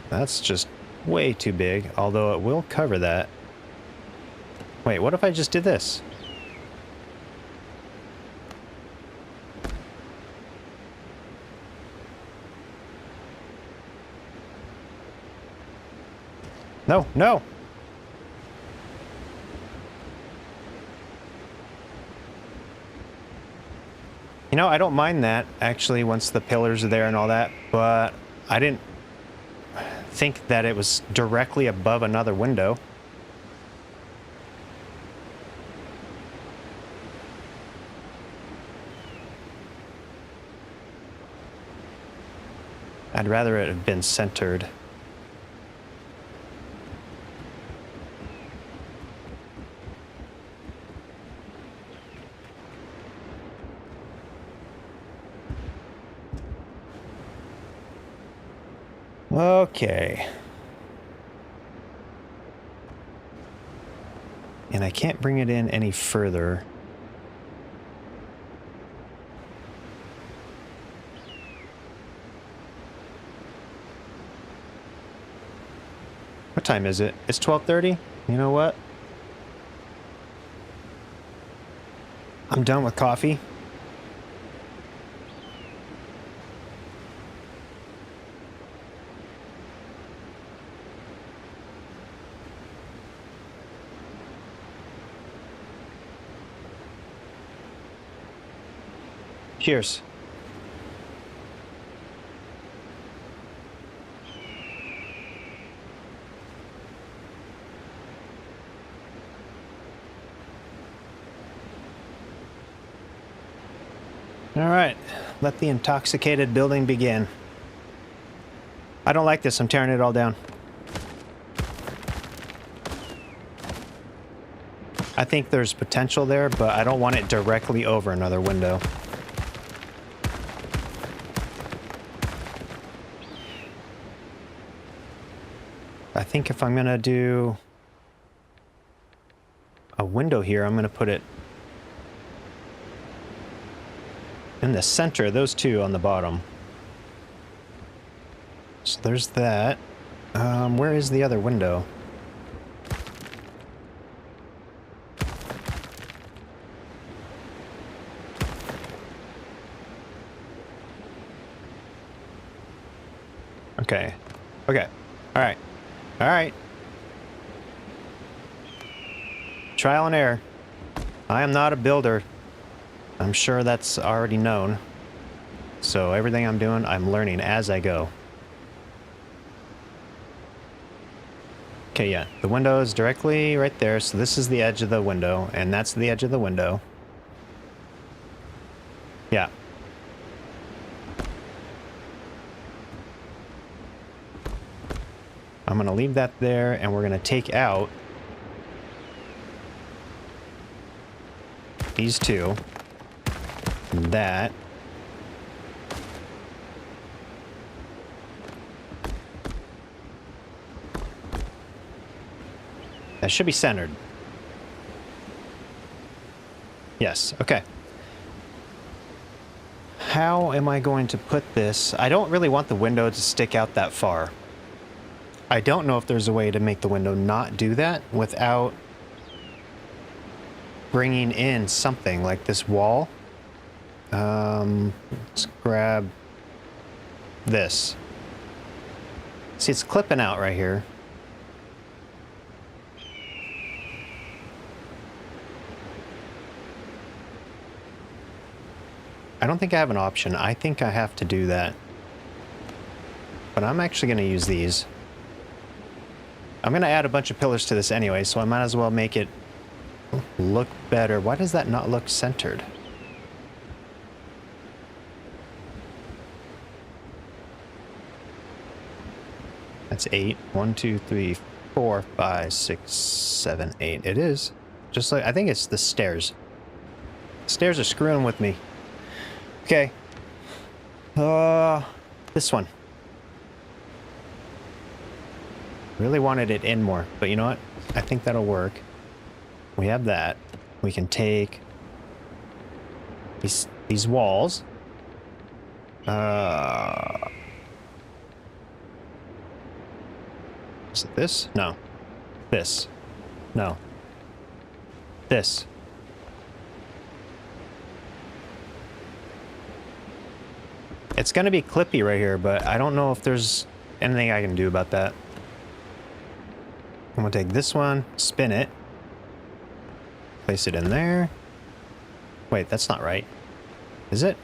S1: That's just way too big, although it will cover that. Wait, what if I just did this? No, no! You know, I don't mind that, actually, once the pillars are there and all that, but I didn't think that it was directly above another window. I'd rather it have been centered. Okay. And I can't bring it in any further. What time is it? It's 12:30? You know what? I'm done with coffee. Cheers. All right, let the intoxicated building begin. I don't like this, I'm tearing it all down. I think there's potential there, but I don't want it directly over another window. I think if I'm gonna do a window here, I'm gonna put it in the center, those two on the bottom. So there's that. Where is the other window? Okay. Okay. All right. All right. Trial and error. I am not a builder. I'm sure that's already known. So everything I'm doing, I'm learning as I go. Okay, yeah. The window is directly right there. So this is the edge of the window, and that's the edge of the window. Yeah. I'm going to leave that there, and we're going to take out these two. And that. That should be centered. Yes, okay. How am I going to put this? I don't really want the window to stick out that far. I don't know if there's a way to make the window not do that without bringing in something like this wall. Let's grab this. See, it's clipping out right here. I don't think I have an option. I think I have to do that. But I'm actually going to use these. I'm going to add a bunch of pillars to this anyway, so I might as well make it look better. Why does that not look centered? That's 8. 1, 2, 3, 4, 5, 6, 7, 8. It is. Just like, I think it's the stairs. The stairs are screwing with me. Okay. This one. Really wanted it in more, but you know what? I think that'll work. We have that. We can take these walls. Is it this? No. This. No. This. It's gonna be clippy right here, but I don't know if there's anything I can do about that. I'm gonna take this one, spin it, place it in there. Wait, that's not right. Is it?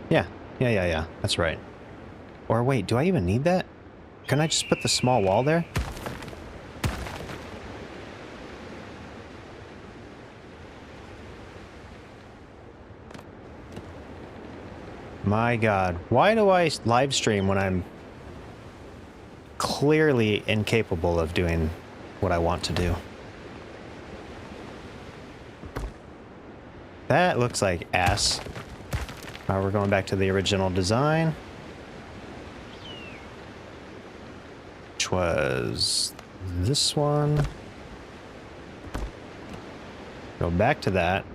S1: Yeah. That's right. Or wait, do I even need that? Can I just put the small wall there? My God, why do I live stream when I'm clearly incapable of doing what I want to do? That looks like ass. We're going back to the original design, which was this one. Go back to that.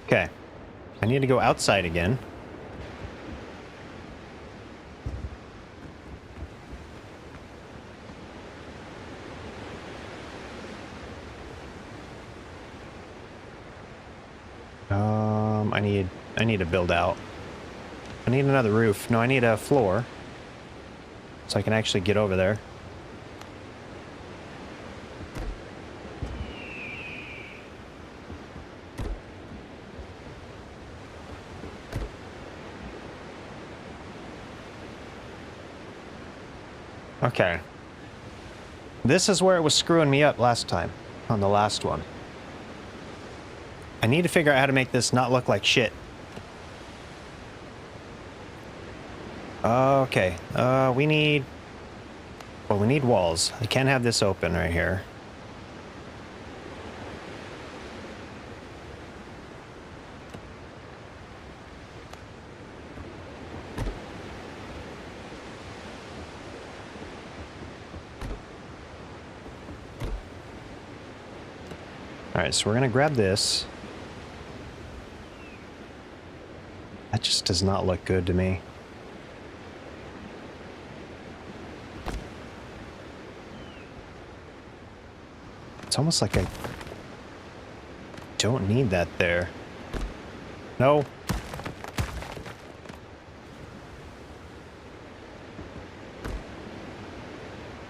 S1: Okay, I need to go outside again. I need to build out. I need another roof. No, I need a floor so I can actually get over there. Okay. This is where it was screwing me up last time, on the last one. I need to figure out how to make this not look like shit. Okay, we need walls. I can't have this open right here. Alright, so we're gonna grab this. That just does not look good to me. It's almost like I don't need that there. No.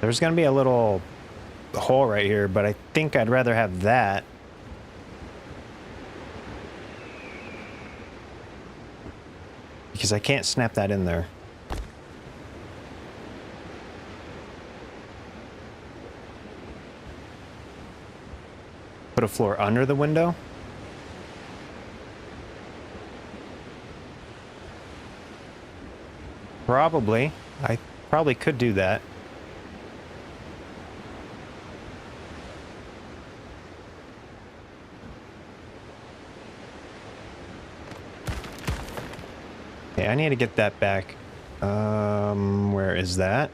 S1: There's gonna be a little hole right here, but I think I'd rather have that. Because I can't snap that in there. Put a floor under the window. Probably. I probably could do that. Okay, I need to get that back. Where is that?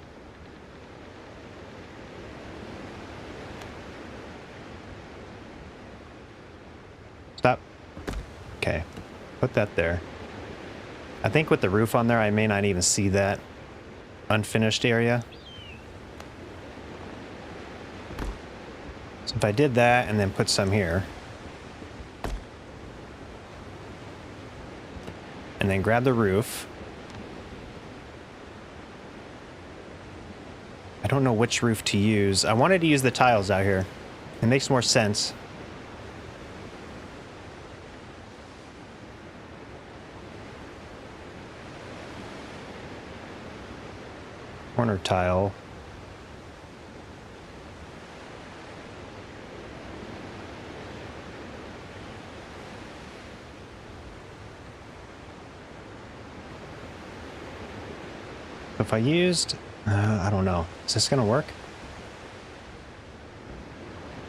S1: Stop. Okay, put that there. I think with the roof on there, I may not even see that unfinished area. So if I did that and then put some here, and then grab the roof. I don't know which roof to use. I wanted to use the tiles out here. It makes more sense. Corner tile. If I used, I don't know. Is this gonna work?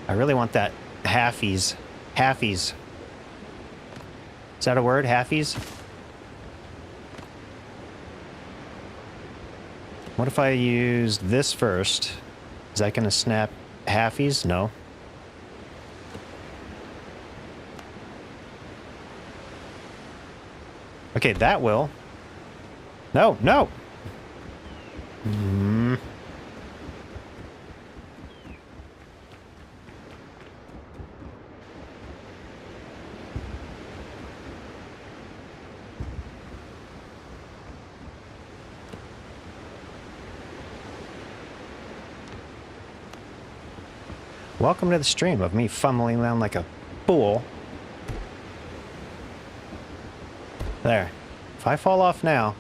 S1: I really want that halfies. Halfies. Is that a word? Halfies? What if I used this first? Is that gonna snap halfies? No. Okay, that will. No, no! Welcome to the stream of me fumbling around like a fool. There. If I fall off now,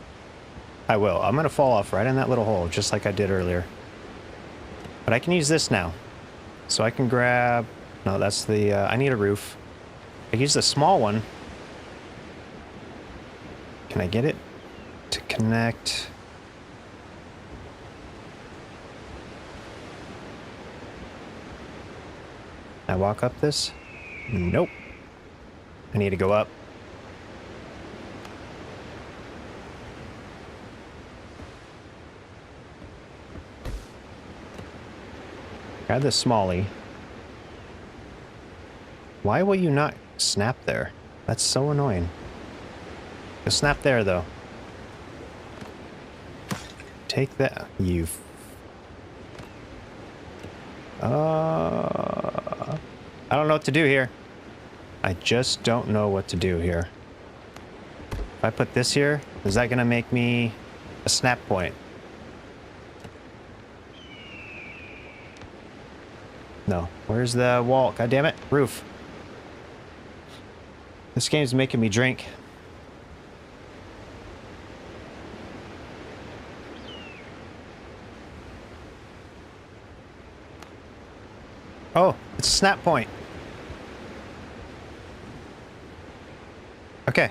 S1: I will. I'm going to fall off right in that little hole, just like I did earlier. But I can use this now. So I can grab... No, that's the... I need a roof. I can use the small one. Can I get it to connect? Can I walk up this? Nope. I need to go up. Grab the smallie. Why will you not snap there? That's so annoying. Go snap there, though. Take that, you... I don't know what to do here. I just don't know what to do here. If I put this here, is that gonna make me a snap point? No. Where's the wall? God damn it. Roof. This game's making me drink. Oh, it's a snap point. Okay.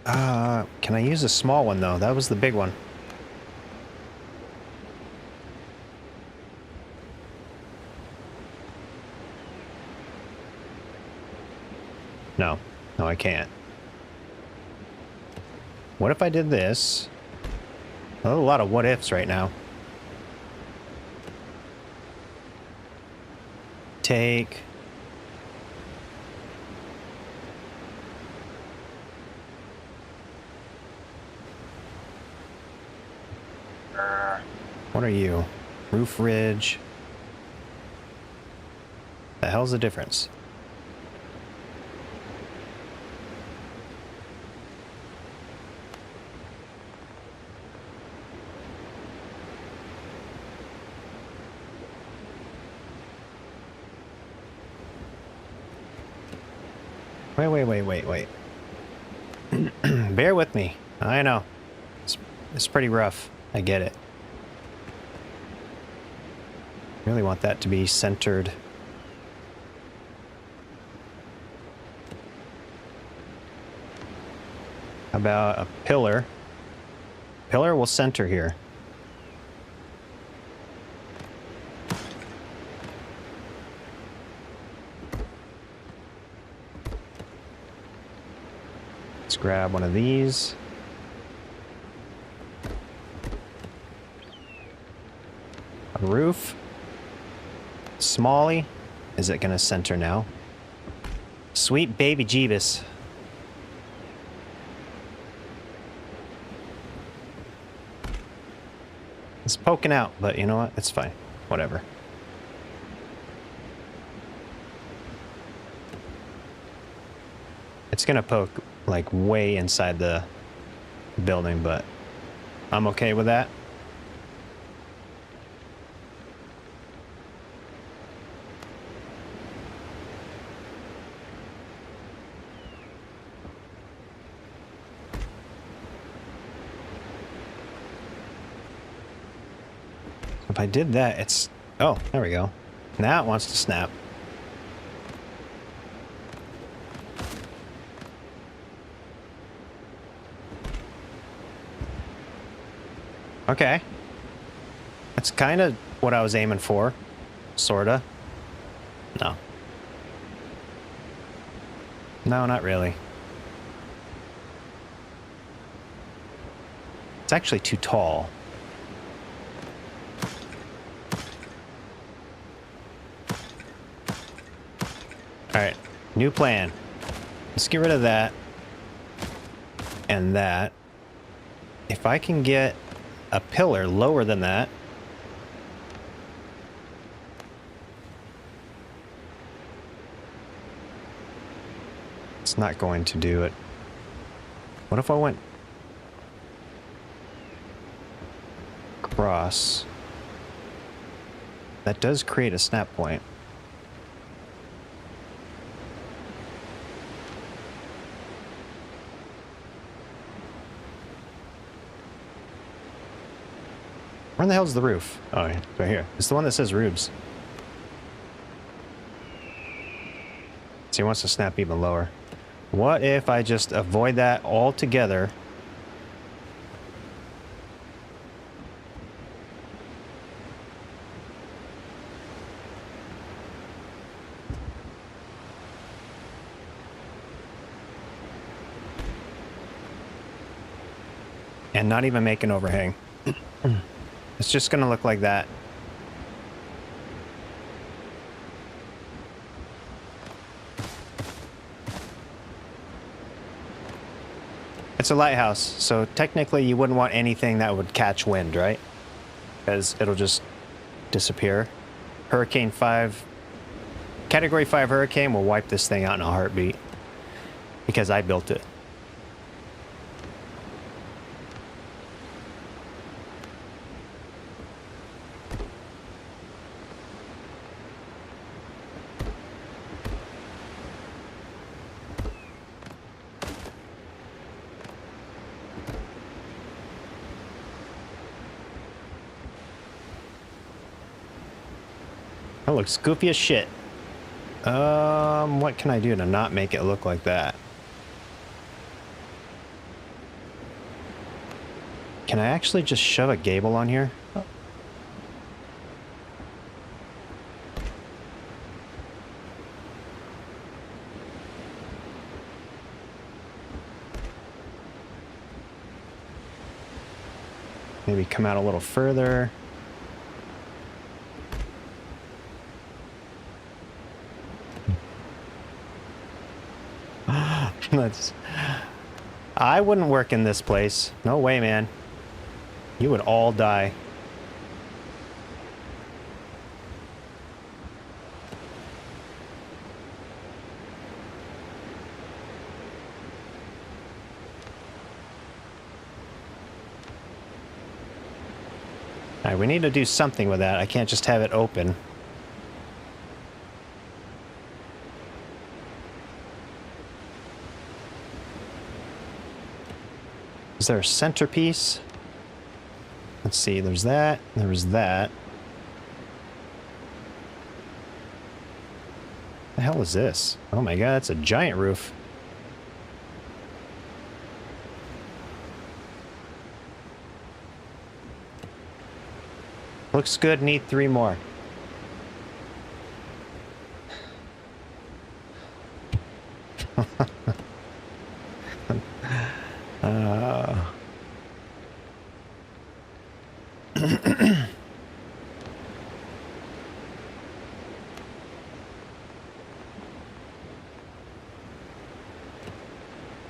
S1: Can I use a small one, though? That was the big one. No. No, I can't. What if I did this? A lot of what ifs right now. Take... What are you? Roof ridge. The hell's the difference? Wait. Bear with me. I know. It's pretty rough. I get it. Really want that to be centered. How about a pillar? Pillar will center here. Let's grab one of these. A roof. Smallie. Is it gonna center now? Sweet baby Jeebus. It's poking out, but you know what? It's fine. Whatever. It's gonna poke like way inside the building, but I'm okay with that. If I did that, it's... Oh, there we go. Now it wants to snap. Okay. That's kind of what I was aiming for. Sorta. No. No, not really. It's actually too tall. Alright, new plan. Let's get rid of that. And that. If I can get a pillar lower than that. It's not going to do it. What if I went across? That does create a snap point. Where in the hell's the roof? Oh, yeah, right here. It's the one that says roofs. So he wants to snap even lower. What if I just avoid that altogether? And not even make an overhang. It's just gonna look like that. It's a lighthouse, so technically you wouldn't want anything that would catch wind, right? Because it'll just disappear. Hurricane 5, Category 5 hurricane will wipe this thing out in a heartbeat. Because I built it. That looks goofy as shit. What can I do to not make it look like that? Can I actually just shove a gable on here? Oh. Maybe come out a little further. I wouldn't work in this place. No way, man. You would all die. All right, we need to do something with that. I can't just have it open. Is there a centerpiece? Let's see, there's that, there's that. What the hell is this? Oh my god, it's a giant roof. Looks good, need 3 more.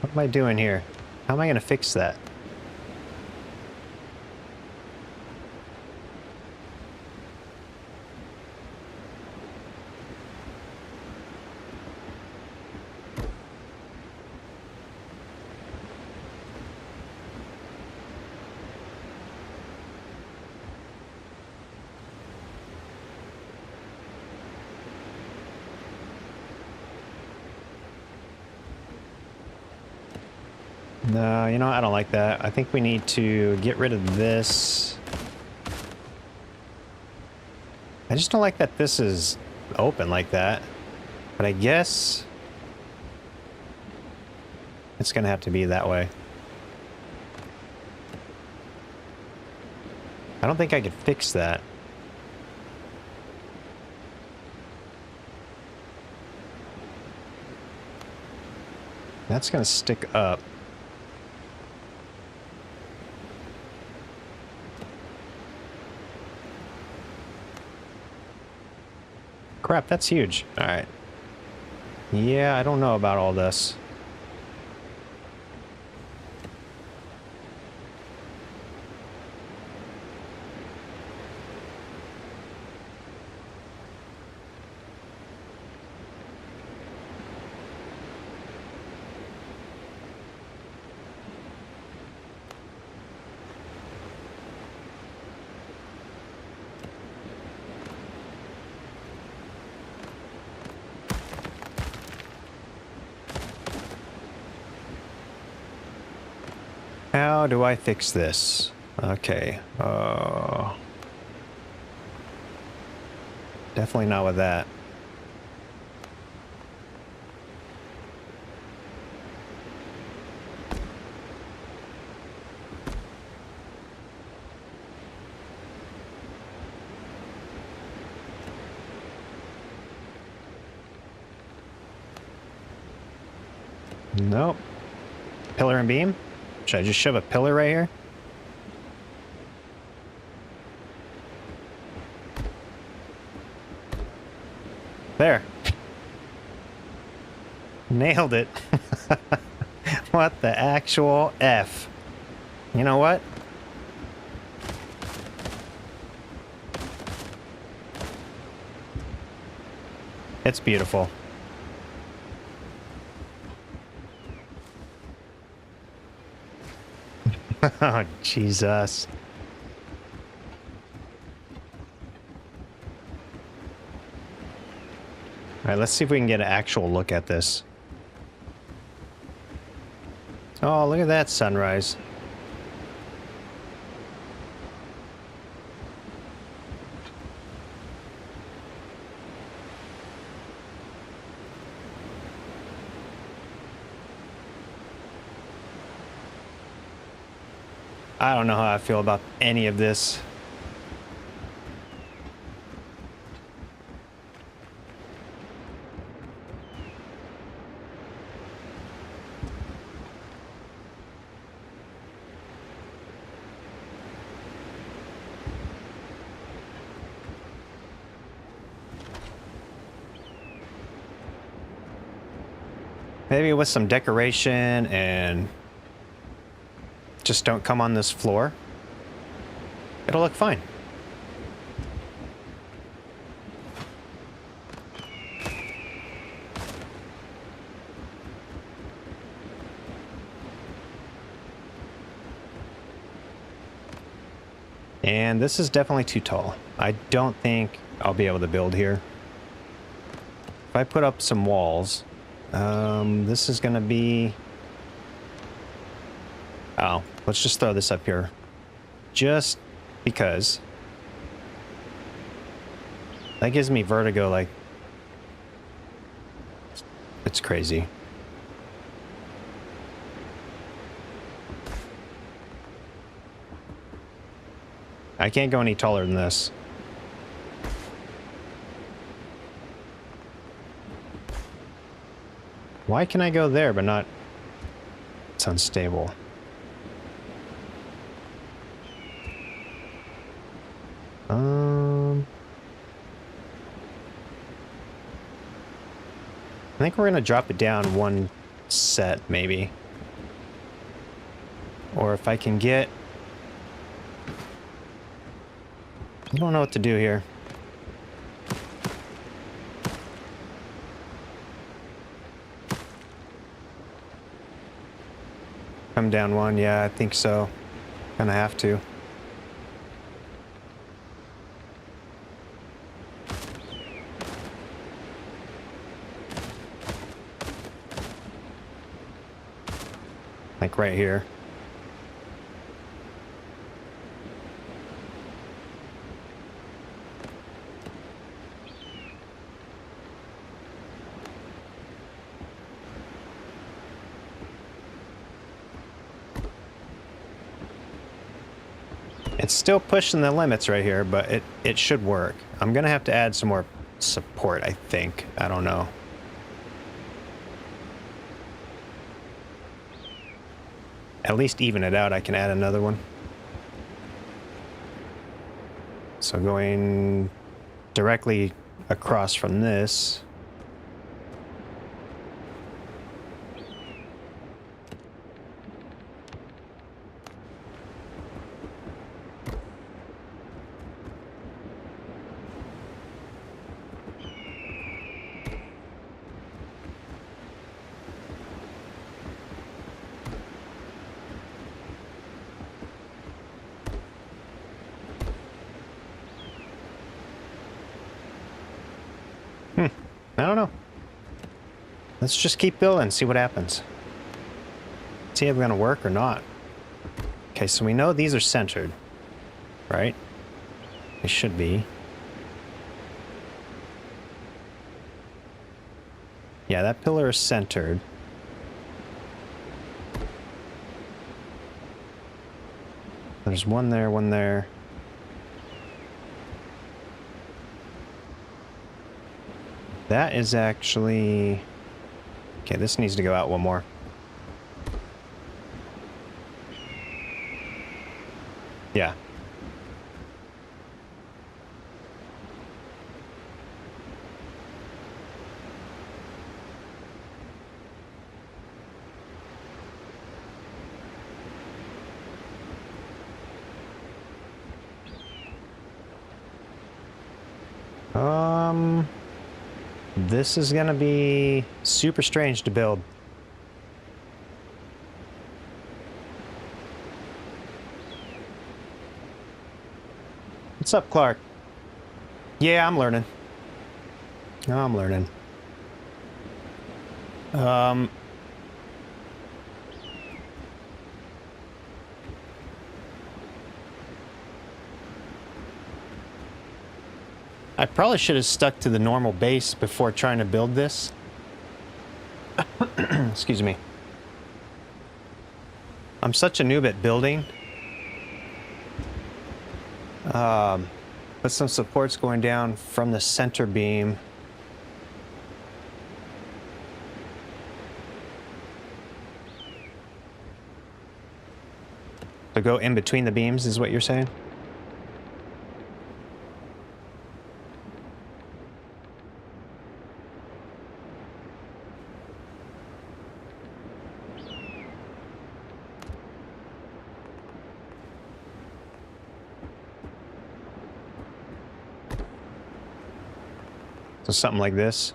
S1: What am I doing here? How am I going to fix that? No, you know, I don't like that. I think we need to get rid of this. I just don't like that this is open like that. But I guess it's gonna have to be that way. I don't think I could fix that. That's gonna stick up. Crap, that's huge. All right. Yeah, I don't know about all this. How do I fix this? Okay. Definitely not with that. Nope. Pillar and beam? Should I just shove a pillar right here? There. Nailed it. What the actual F? You know what? It's beautiful. Oh, Jesus. All right, let's see if we can get an actual look at this. Oh, look at that sunrise. I don't know how I feel about any of this. Maybe with some decoration and just don't come on this floor. It'll look fine. And this is definitely too tall. I don't think I'll be able to build here. If I put up some walls, this is gonna be... Oh, let's just throw this up here. Just because. That gives me vertigo, like... It's crazy. I can't go any taller than this. Why can I go there but not... It's unstable. I think we're gonna drop it down one set, maybe. Or if I can get... I don't know what to do here. Come down one, yeah, I think so. Gonna have to. like right here. It's still pushing the limits right here, but it should work. I'm gonna have to add some more support, I think. I don't know. At least even it out, I can add another one. So going directly across from this. I don't know. Let's just keep building, see what happens. See if we're gonna work or not. Okay, so we know these are centered, right? They should be. Yeah, that pillar is centered. There's one there, one there. That is actually... Okay, this needs to go out one more. Yeah. This is gonna be super strange to build. What's up, Clark? Yeah, I'm learning. I'm learning. I probably should have stuck to the normal base before trying to build this. Excuse me. I'm such a noob at building. But some supports going down from the center beam. So go in between the beams is what you're saying? So something like this.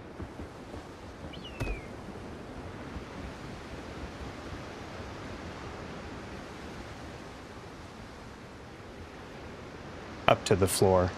S1: Up to the floor.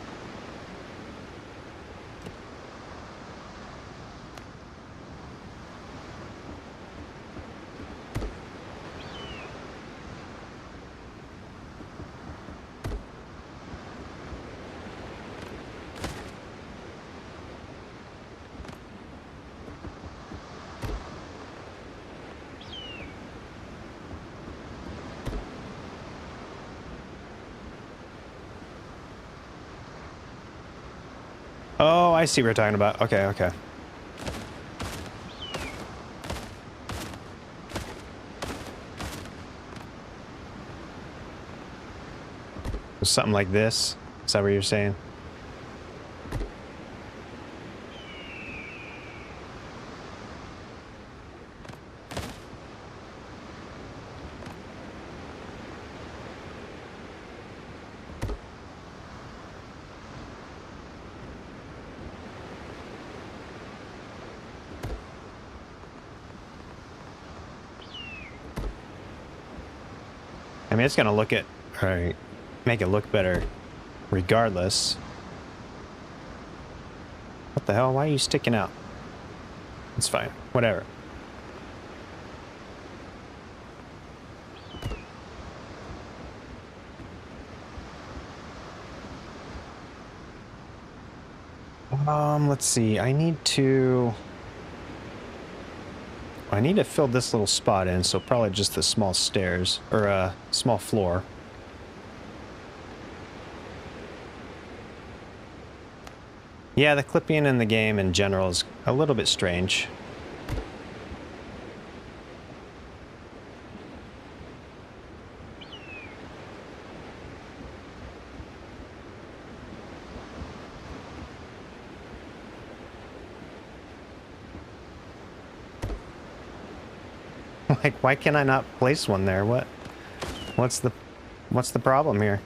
S1: Oh, I see what you're talking about. Okay, okay. Something like this. Is that what you're saying? I mean, it's gonna look it, or make it look better regardless. What the hell? Why are you sticking out? It's fine. Whatever. Let's see. I need to fill this little spot in, so probably just the small stairs, or small floor. Yeah, the clipping in the game in general is a little bit strange. Like, why can I not place one there? What's the problem here?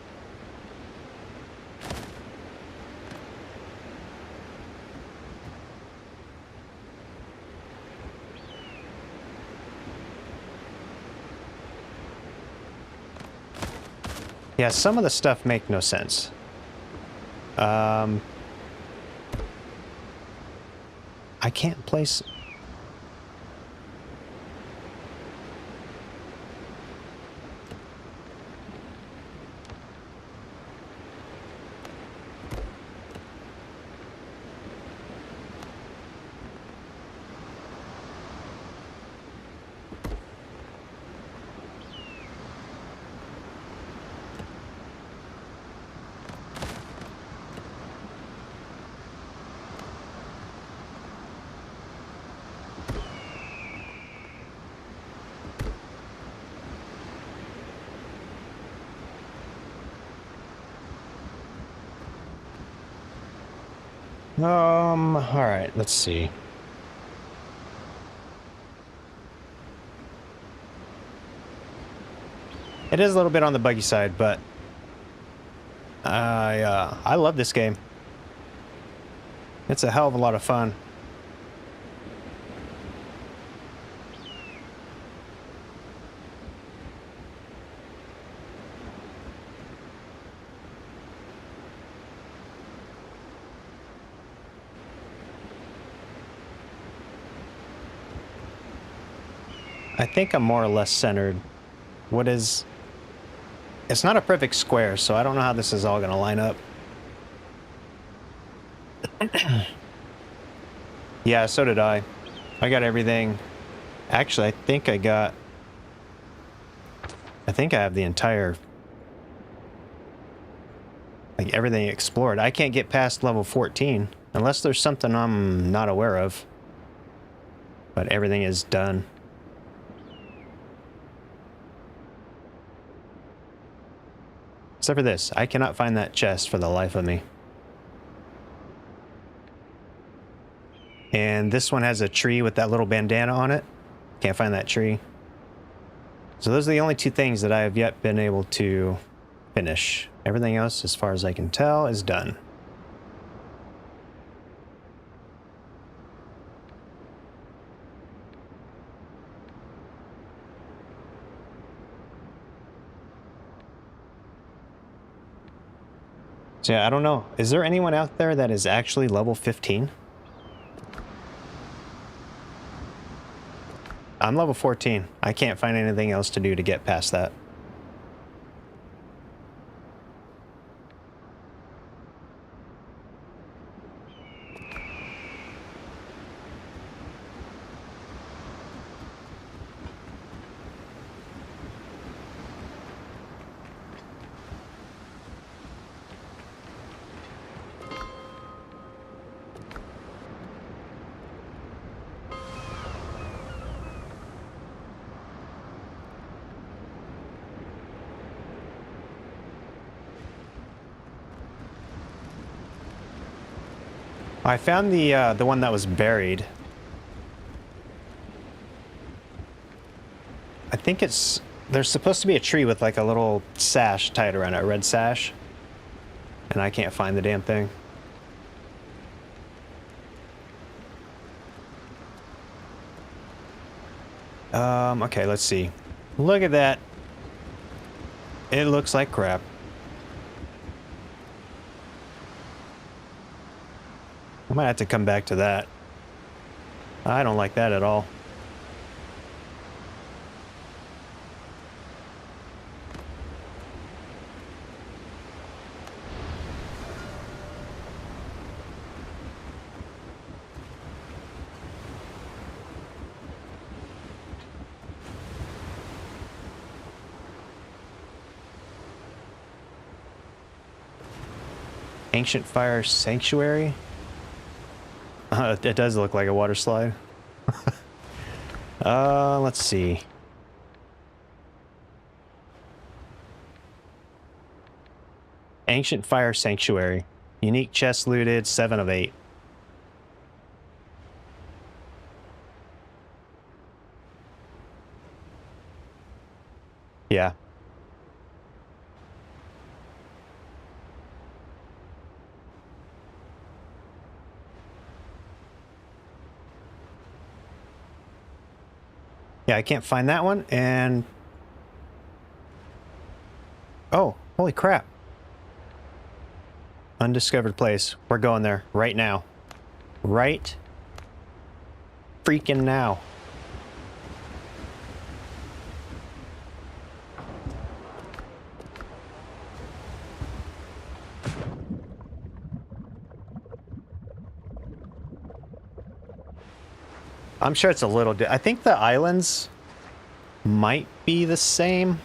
S1: Yeah, some of the stuff make no sense. I can't place... all right, let's see. It is a little bit on the buggy side, but I love this game. It's a hell of a lot of fun. I think I'm more or less centered. It's not a perfect square, so I don't know how this is all going to line up. Yeah, so did I. I got everything. Actually, I think I have the entire, like, everything explored. I can't get past level 14 unless there's something I'm not aware of. But everything is done. Except for this. I cannot find that chest for the life of me. And this one has a tree with that little bandana on it. Can't find that tree. So those are the only two things that I have yet been able to finish. Everything else, as far as I can tell, is done. So yeah, I don't know. Is there anyone out there that is actually level 15? I'm level 14. I can't find anything else to do to get past that. I found the one that was buried. I think there's supposed to be a tree with like a little sash tied around it, a red sash. And I can't find the damn thing. Okay, let's see. Look at that. It looks like crap. I might have to come back to that. I don't like that at all. Ancient Fire Sanctuary. It does look like a water slide. Let's see. Ancient Fire Sanctuary. Unique chest looted, 7 of 8. Yeah. Yeah, I can't find that one, and... Oh, holy crap. Undiscovered place. We're going there right now. Right freaking now. I'm sure it's a little... I think the islands might be the same,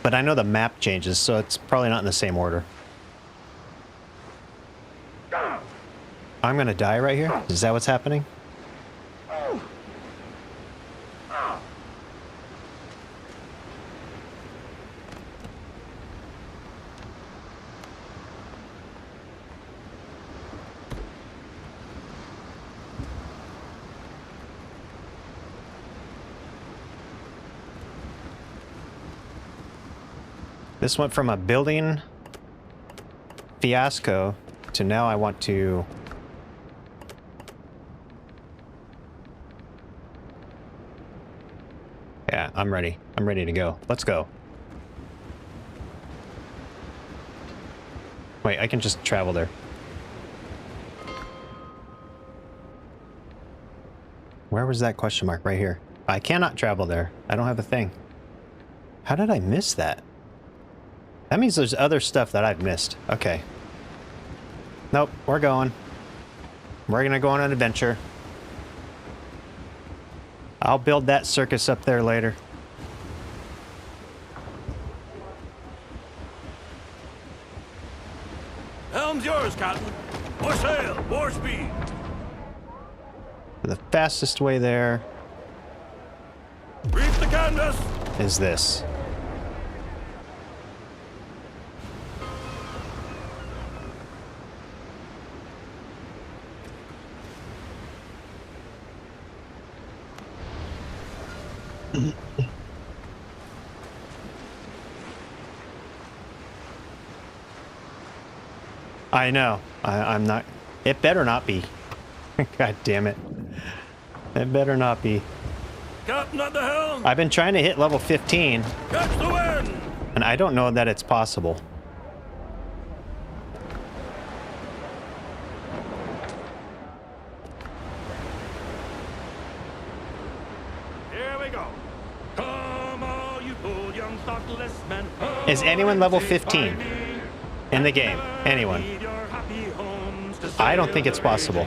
S1: but I know the map changes, so it's probably not in the same order. I'm gonna die right here? Is that what's happening? This went from a building fiasco to now I want to... Yeah, I'm ready. I'm ready to go. Let's go. Wait, I can just travel there. Where was that question mark? Right here. I cannot travel there. I don't have a thing. How did I miss that? That means there's other stuff that I've missed. Okay. Nope, we're going. We're gonna go on an adventure. I'll build that circus up there later.
S2: Helm's yours, Captain. More sail, more speed.
S1: The fastest way there
S2: Reef the canvas.
S1: is this. I know. I'm not... It better not be. God damn it. It better not be.
S2: Captain at the helm.
S1: I've been trying to hit level 15,
S2: Catch the wind.
S1: and I don't know that it's possible.
S2: Here we go. Come all you bold young thoughtless men.
S1: Is anyone level 15 in the game? Anyone? I don't think it's possible.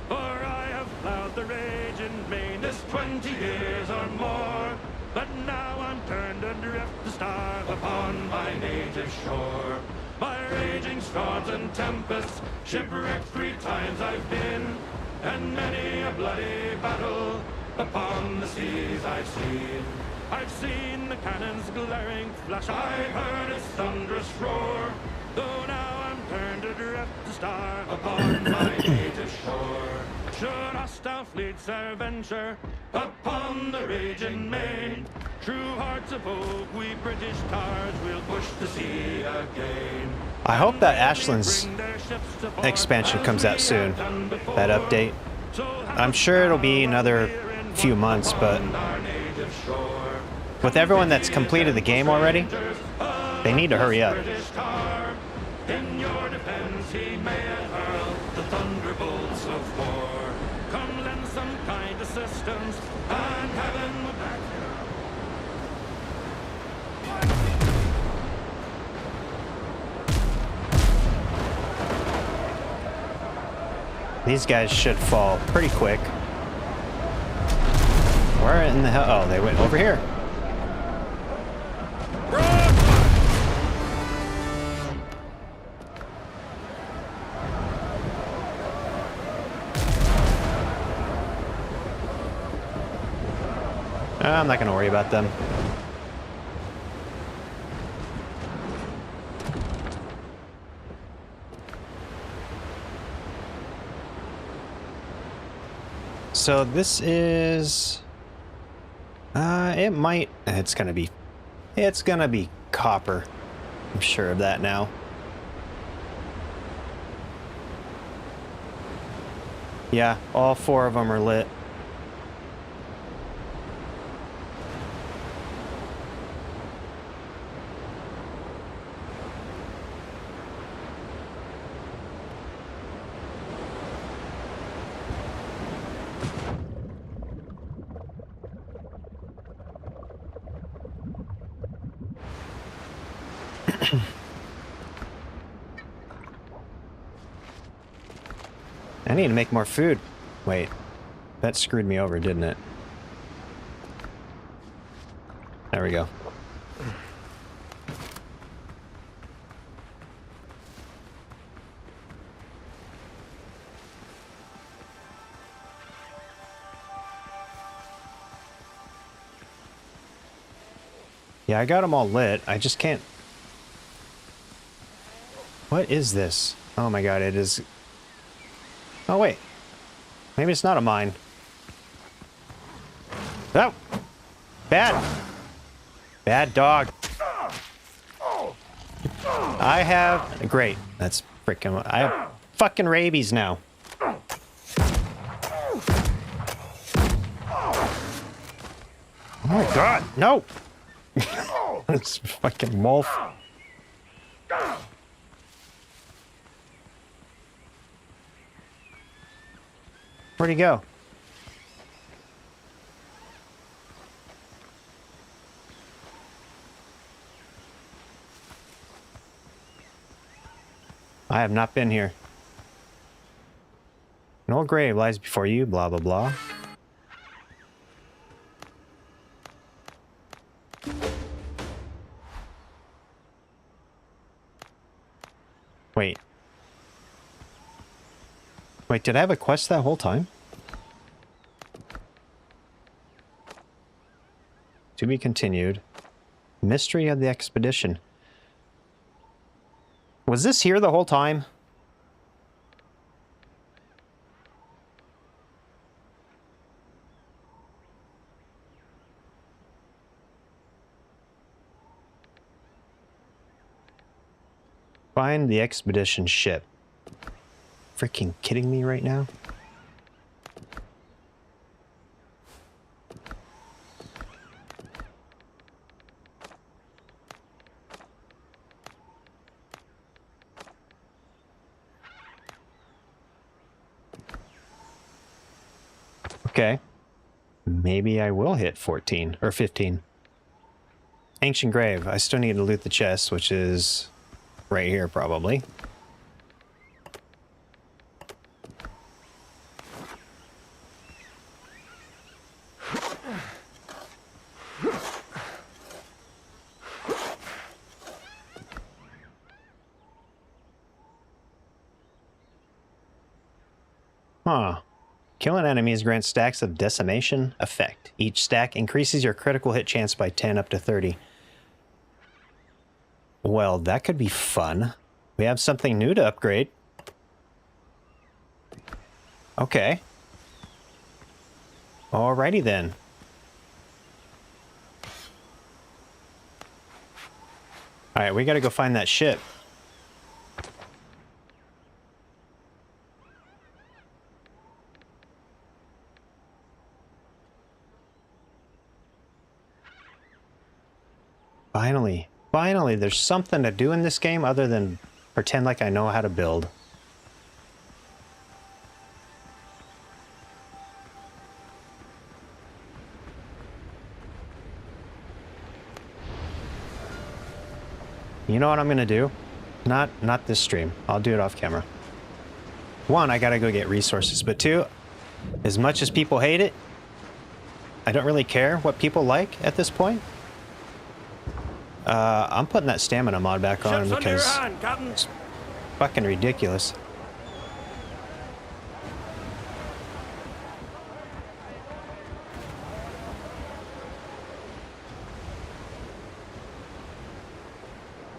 S2: For I have plowed the raging main this 20 years or more, but now I'm turned adrift to starve upon my native shore. By raging storms and tempests, shipwrecked 3 times I've been, and many a bloody battle upon the seas I've seen. I've seen the cannon's glaring flash, I've heard its thunderous roar, though now I'm turned adrift to starve upon my native shore. Should hostile fleets e'er venture upon the raging main, true hearts of oak, we British tars will push the sea again.
S1: I hope that Ashland's expansion comes out soon. That update. I'm sure it'll be another few months, but with everyone that's completed the game already, they need to hurry up.
S2: In your defense he may hurl the thunderbolts of war. Come lend some kind assistance, and heaven will back you.
S1: These guys should fall pretty quick. Where in the hell? Oh, they went over here. I'm not going to worry about them. So this is... it's gonna be copper. I'm sure of that now. Yeah, all 4 of them are lit. I need to make more food. Wait, that screwed me over, didn't it? There we go. Yeah, I got them all lit. I just can't... What is this? Oh my god, it is... Oh, wait. Maybe it's not a mine. Oh! Bad! Bad dog. I have... Great. That's freaking... I have fucking rabies now. Oh my god, no! This fucking wolf. Where'd he go? I have not been here. An old grave lies before you, blah, blah, blah. Wait. Wait, did I have a quest that whole time? To be continued. Mystery of the expedition. Was this here the whole time? Find the expedition ship. Freaking kidding me right now? Okay. Maybe I will hit 14 or 15. Ancient grave. I still need to loot the chest, which is right here probably. Huh. Killing enemies grants stacks of decimation effect. Each stack increases your critical hit chance by 10 up to 30. Well, that could be fun. We have something new to upgrade. Okay. Alrighty then. Alright, we gotta go find that ship. Finally, there's something to do in this game other than pretend like I know how to build. You know what I'm gonna do? Not this stream. I'll do it off camera. One, I gotta go get resources, but two, as much as people hate it, I don't really care what people like at this point. I'm putting that stamina mod back on because it's fucking ridiculous.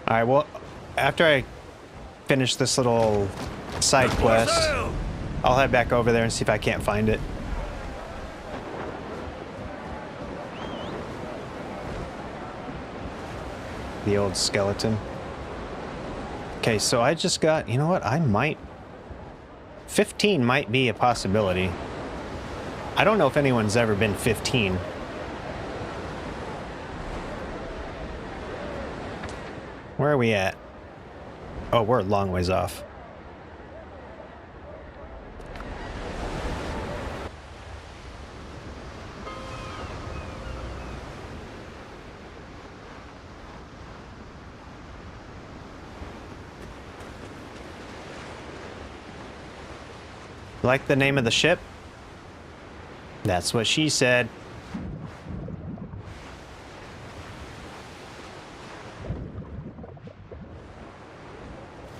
S1: All right, well, after I finish this little side quest, I'll head back over there and see if I can't find it. The old skeleton. Okay, so I just got, you know what, 15 might be a possibility. I don't know if anyone's ever been 15. Where are we at? Oh, we're a long ways off. Like the name of the ship? That's what she said.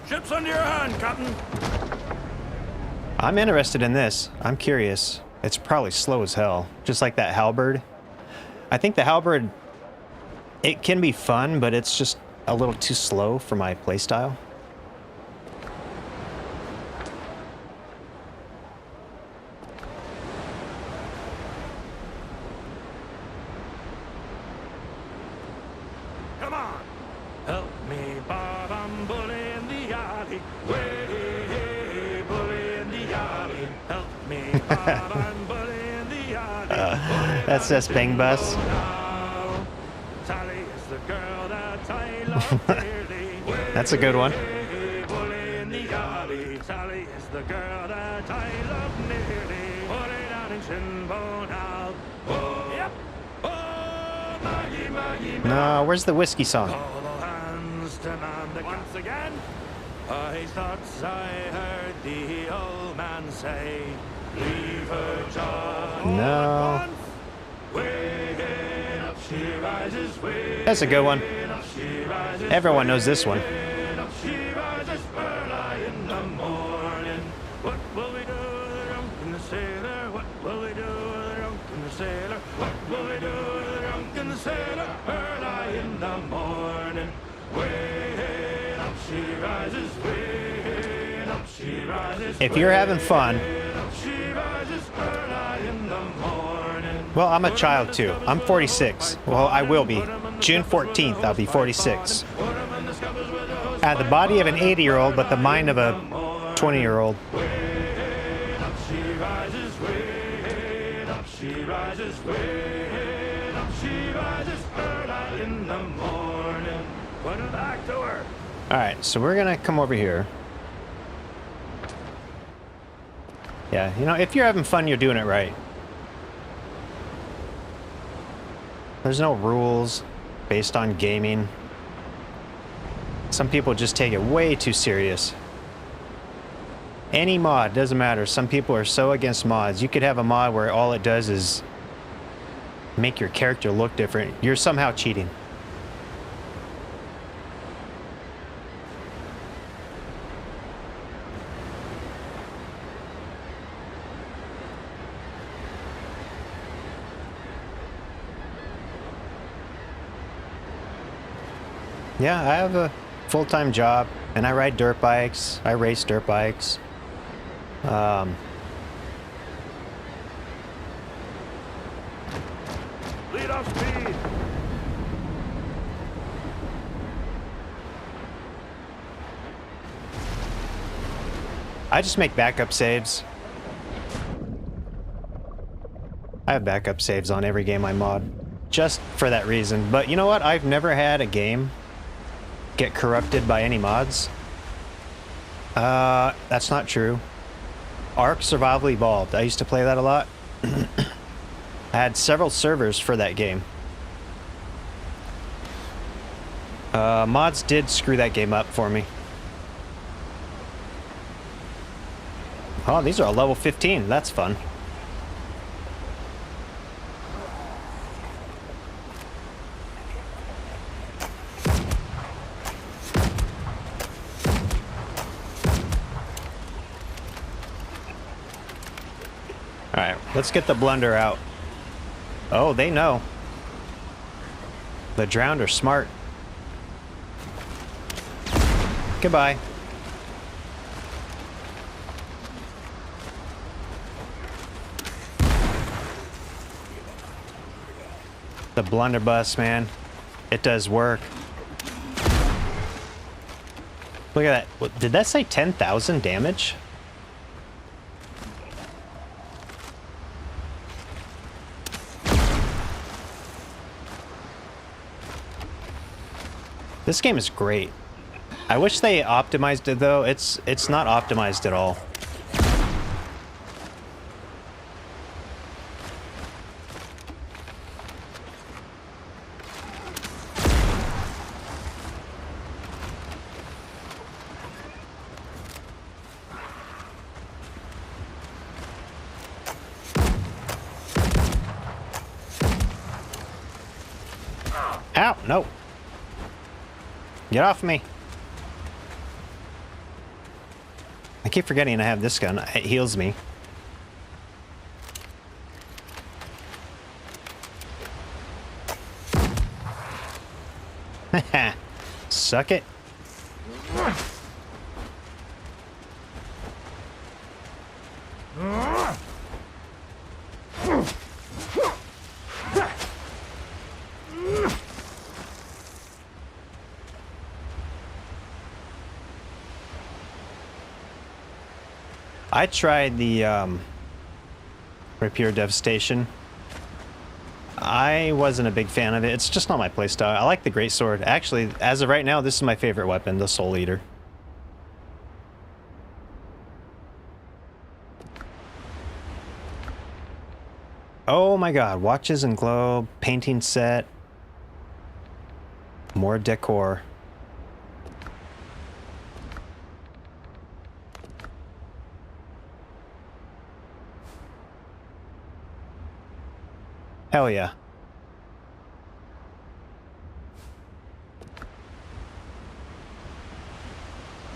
S2: Ship's under your hand, Captain.
S1: I'm interested in this. I'm curious. It's probably slow as hell. Just like that halberd. I think the halberd, it can be fun, but it's just a little too slow for my playstyle.
S2: Come on. Help me, Bob, I'm bully in the alley. Way, bully in the alley. Help me, Bob, I'm bully in the alley.
S1: That's just Bang Bus.
S2: Sally is the girl that I love dearly.
S1: That's a good one.
S2: Bully in the alley. Sally is the girl that I love nearly. Bully down in Shinbone out. Oh, yep. Oh, Maggie, Maggie,
S1: No, where's the whiskey song?
S2: all hands demand that once again. I thought I heard the old man say, leave her John.
S1: No.
S2: Way up she rises, way
S1: That's a good one.
S2: up she rises.
S1: Everyone knows this one.
S2: Way up she rises early in the morning. What will we do with the drunk and the sailor? What will we do with the drunk and the sailor? What will we do with the drunk and the sailor? Early in the morning. Way up she rises, way up she rises.
S1: If you're having fun,
S2: Way up she rises early in the morning.
S1: well, I'm a child too. I'm 46. Well, I will be. June 14th, I'll be 46. I have the body of an 80-year-old, but the mind of a 20-year-old.
S2: Way up she rises, way up she rises, way up she rises early in the morning. Put it back to her.
S1: All right, so we're gonna come over here. Yeah, you know, if you're having fun, you're doing it right. There's no rules based on gaming. Some people just take it way too serious. Any mod, doesn't matter. Some people are so against mods. You could have a mod where all it does is make your character look different. You're somehow cheating. Yeah, I have a full-time job, and I ride dirt bikes. I race dirt bikes.
S2: Lead off speed.
S1: I just make backup saves. I have backup saves on every game I mod, just for that reason. But you know what? I've never had a game get corrupted by any mods. That's not true. Ark Survival Evolved. I used to play that a lot. I had several servers for that game. Mods did screw that game up for me. Oh, these are all level 15. That's fun. Alright, let's get the blunder out. Oh, they know. The drowned are smart. Goodbye. The blunderbuss, man. It does work. Look at that. What, did that say 10,000 damage? This game is great. I wish they optimized it though. It's not optimized at all. Ow, no. Get off me. I keep forgetting I have this gun. It heals me. Haha. Suck it. I tried the Rapier Devastation. I wasn't a big fan of it. It's just not my playstyle. I like the Greatsword. Actually, as of right now, this is my favorite weapon, the Soul Eater. Oh my god, watches and globe, painting set, more decor. Hell yeah.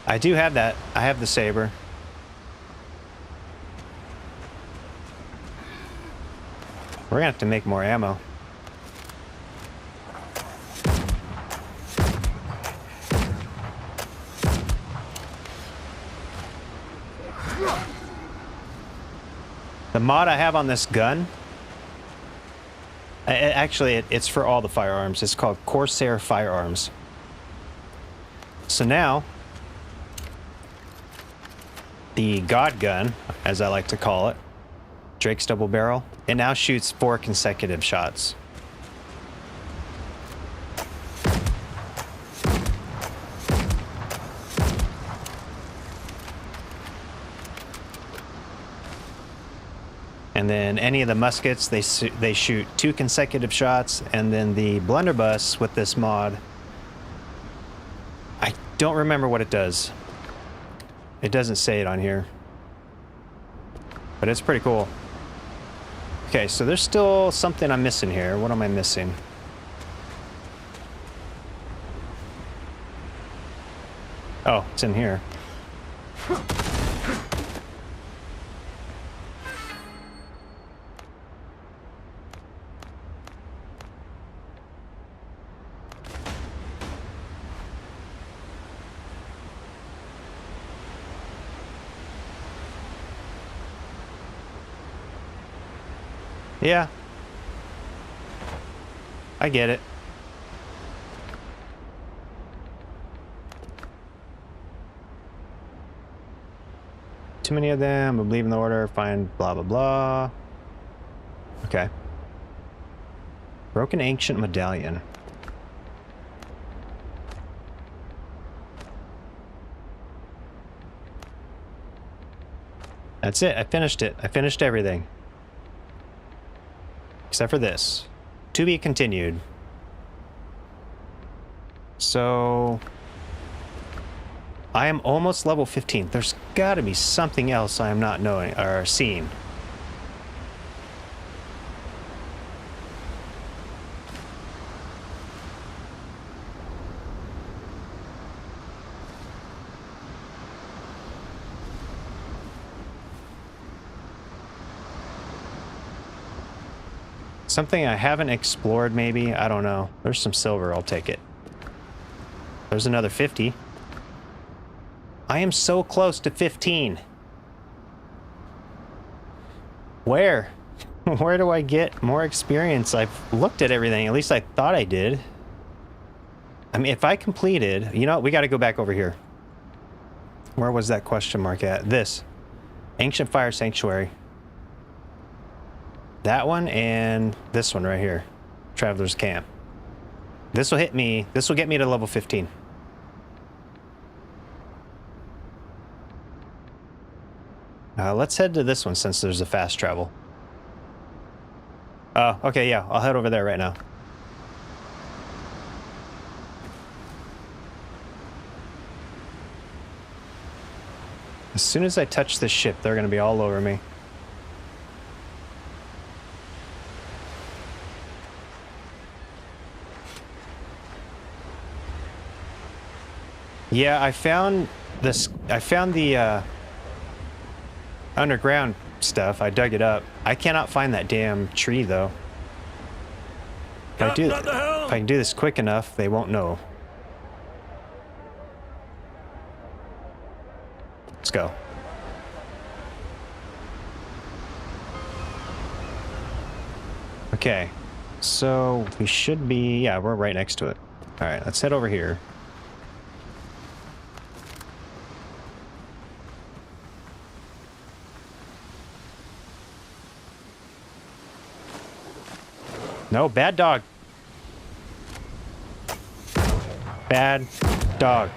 S1: I do have that. I have the saber. We're gonna have to make more ammo. The mod I have on this gun, actually, it's for all the firearms. It's called Corsair Firearms. So now, the God Gun, as I like to call it, Drake's double barrel, it now shoots 4 consecutive shots. And then any of the muskets, they shoot 2 consecutive shots, and then the blunderbuss with this mod, I don't remember what it does. It doesn't say it on here, but it's pretty cool. Okay, so there's still something I'm missing here. What am I missing? Oh, it's in here. Yeah. I get it. Too many of them. I'm leaving the order. Find blah, blah, blah. Okay. Broken ancient medallion. That's it. I finished it. I finished everything. Except for this. To be continued. So I am almost level 15. There's got to be something else I am not knowing or seeing. Something I haven't explored, maybe? I don't know. There's some silver. I'll take it. There's another 50. I am so close to 15. Where? Where do I get more experience? I've looked at everything. At least I thought I did. I mean, if I completed... You know what? We got to go back over here. Where was that question mark at? This. Ancient Fire Sanctuary. That one and this one right here. Traveler's Camp. This will hit me. This will get me to level 15. Let's head to this one since there's a fast travel. Oh, okay, yeah. I'll head over there right now. As soon as I touch this ship, they're going to be all over me. Yeah, I found this. I found the underground stuff. I dug it up. I cannot find that damn tree though. If I can do this quick enough, they won't know. Let's go. Okay, so we should be. Yeah, we're right next to it. All right, let's head over here. No, bad dog. Bad dog.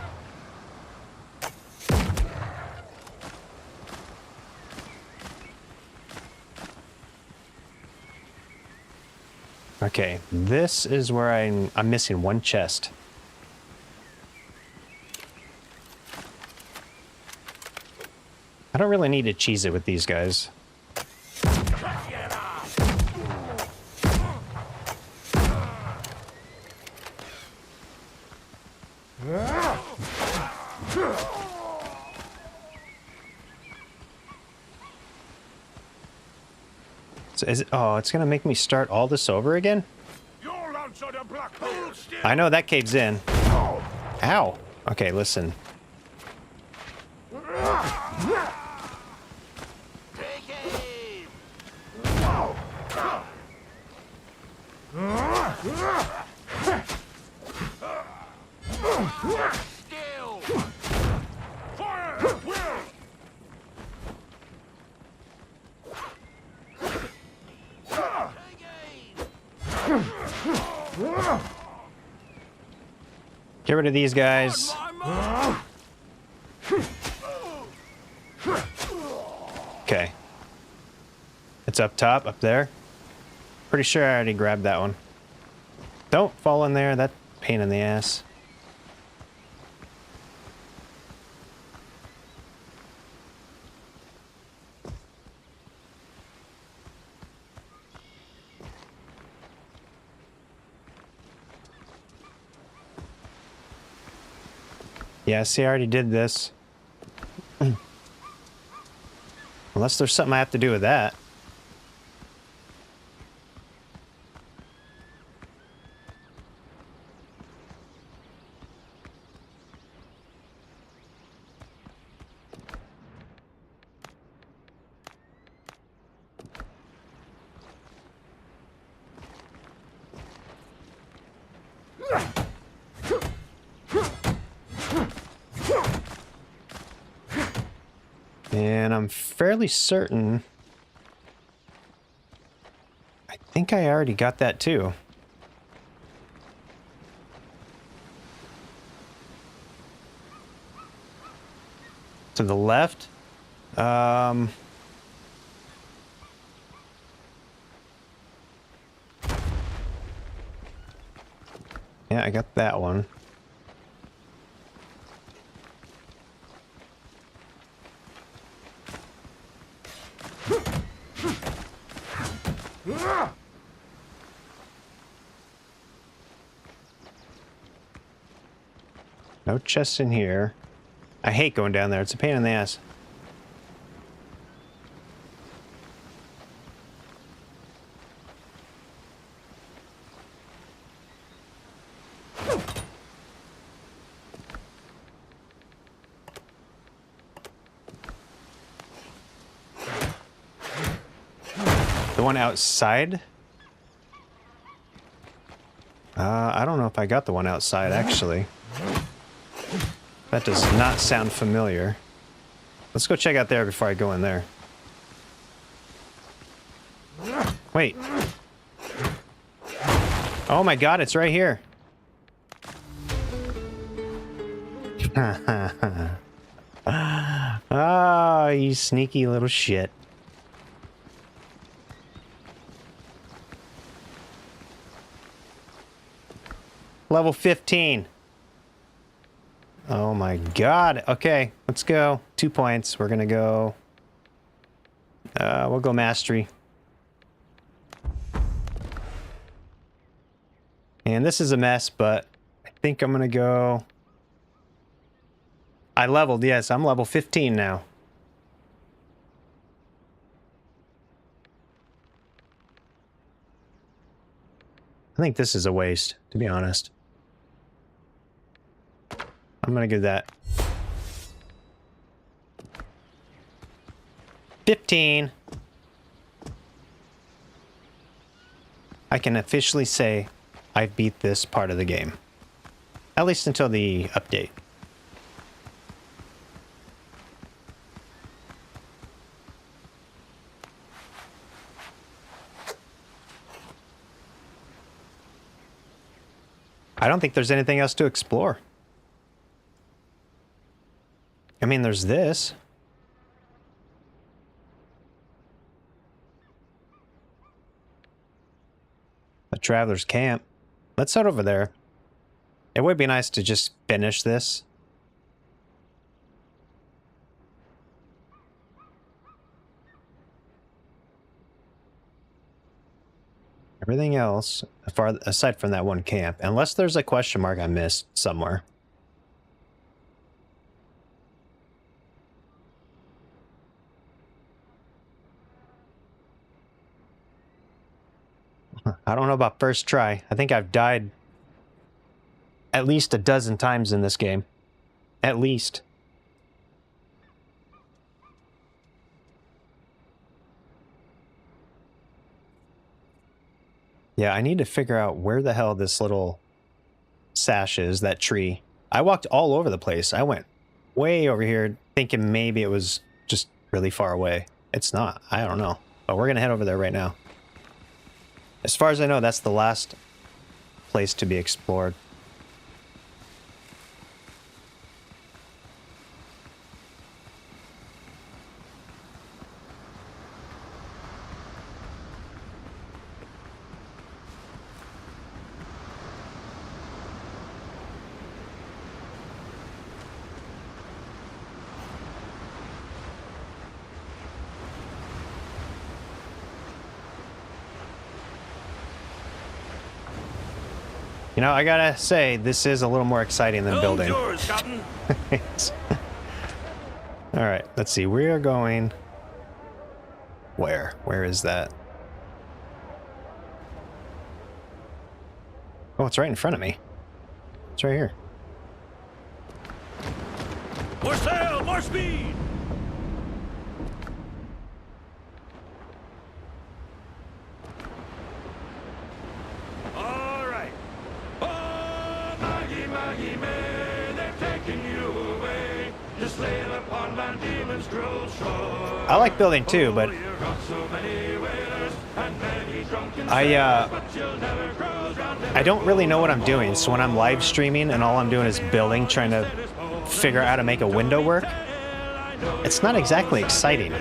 S1: Okay, this is where I'm missing one chest. I don't really need to cheese it with these guys. So is it, oh, it's gonna make me start all this over again? I know that caves in. Ow. Okay, listen. Get rid of these guys. Okay. It's up top, up there. Pretty sure I already grabbed that one. Don't fall in there, that's a pain in the ass. Yeah, see, I already did this. Unless there's something I have to do with that. And I'm fairly certain... I think I already got that too. To the left? Yeah, I got that one. No chests in here. I hate going down there. It's a pain in the ass. one outside? I don't know if I got the one outside, actually. That does not sound familiar. Let's go check out there before I go in there. Wait. Oh my god, it's right here. Ah, you sneaky little shit. Level 15. Oh my god. Okay, let's go. 2 points. We're gonna go... we'll go mastery. And this is a mess, but I think I'm gonna go... I leveled, yes, I'm level 15 now. I think this is a waste, to be honest. I'm gonna give that 15. I can officially say I beat this part of the game. At least until the update. I don't think there's anything else to explore. I mean, there's this. A traveler's camp. Let's head over there. It would be nice to just finish this. Everything else, aside from that one camp, unless there's a question mark I missed somewhere. I don't know about first try. I think I've died at least a dozen times in this game. At least. Yeah, I need to figure out where the hell this little sash is, that tree. I walked all over the place. I went way over here thinking maybe it was just really far away. It's not. I don't know. But we're going to head over there right now. As far as I know, that's the last place to be explored. You know, I gotta say, this is a little more exciting than building.
S2: Yours,
S1: Alright, let's see. We are going... Where? Where is that? Oh, it's right in front of me. It's right here.
S2: More sail, more speed!
S1: I like building too, but I don't really know what I'm doing. So when I'm live streaming and all I'm doing is building, trying to figure out how to make a window work, it's not exactly exciting.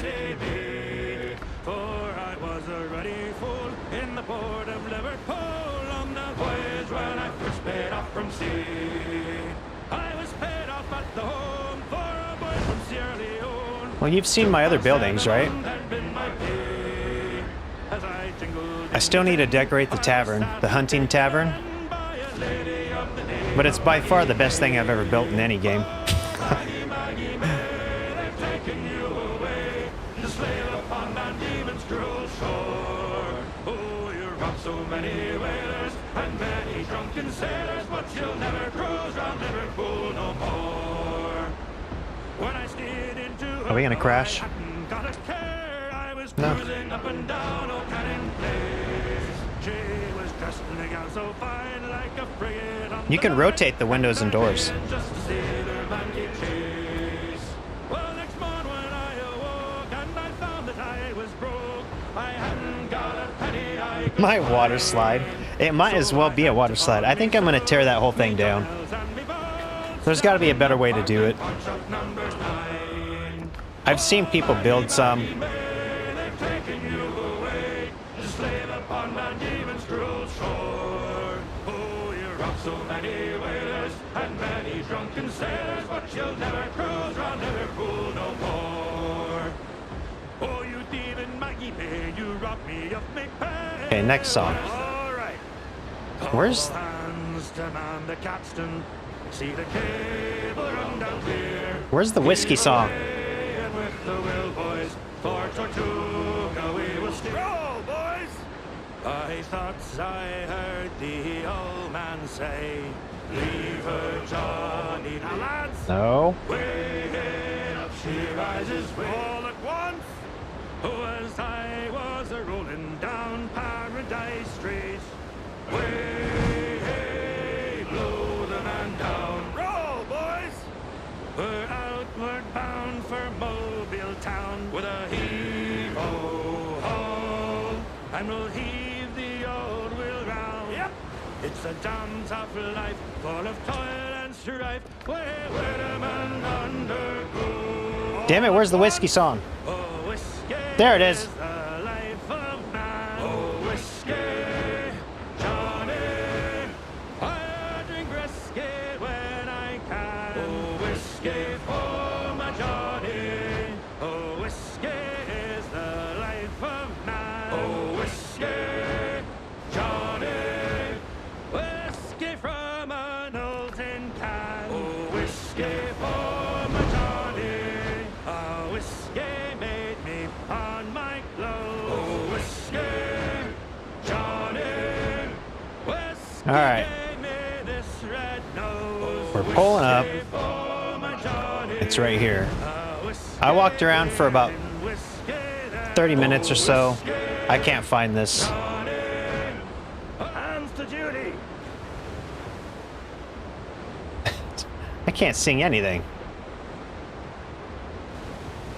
S1: Well, you've seen my other buildings, right? I still need to decorate the tavern, the hunting tavern. But it's by far the best thing I've ever built in any game. Are we gonna crash? No.
S2: so fine like a frigate on
S1: You
S2: the
S1: can
S2: line,
S1: rotate the windows and doors.
S2: just to see their man give chase. Well, next morning when I awoke and I found that I was broke, I hadn't got a penny. I could
S1: My
S2: buy
S1: water slide. It might as well be a water slide. I think I'm going to tear that whole thing down. There's got to be a better way to do it. I've seen people build some.
S2: They've taken you away to slave upon that demon's cruel shore. Oh, you robbed so many whalers and many drunken sailors, but you'll never cruise round Liverpool no more. Oh, you thieving Maggie Bay, you robbed me of me pay.
S1: Okay, next song.
S2: All right.
S1: Where's...
S2: All hands to man the capstan. See the cable run down clear.
S1: Where's the whiskey song?
S2: And with the Will boys for Tortuga we will steer. Roll, boys! I thought I heard the old man say, leave her, Johnny. Now, lads,
S1: No.
S2: way up she rises all at once. As I was a-rolling down Paradise Street, way blow the man down. Roll, boys! We're outward bound for Mobile town with a heave-ho-ho, and we'll heave the old wheel round. Yep, it's a damn tough life, full of toil and strife, where the man undergo.
S1: Damn it, where's the whiskey song?
S2: Oh, whiskey
S1: There it is.
S2: the life of man. Oh, whiskey, Johnny, I drink whiskey when I can. Oh, whiskey for my Johnny. Oh, whiskey is the life of man. Oh, whiskey, Johnny, whiskey from an old tin can. Oh, whiskey for my Johnny. Oh, whiskey made me pawn my clothes. Oh, whiskey, Johnny, whiskey
S1: All right.
S2: gave me this red nose.
S1: We're pulling up.
S2: Whiskey for my Johnny.
S1: It's right here.
S2: Whiskey
S1: I walked around for about
S2: whiskey there.
S1: 30 minutes or so. I can't find this.
S2: Johnny, hands to duty.
S1: I can't sing anything.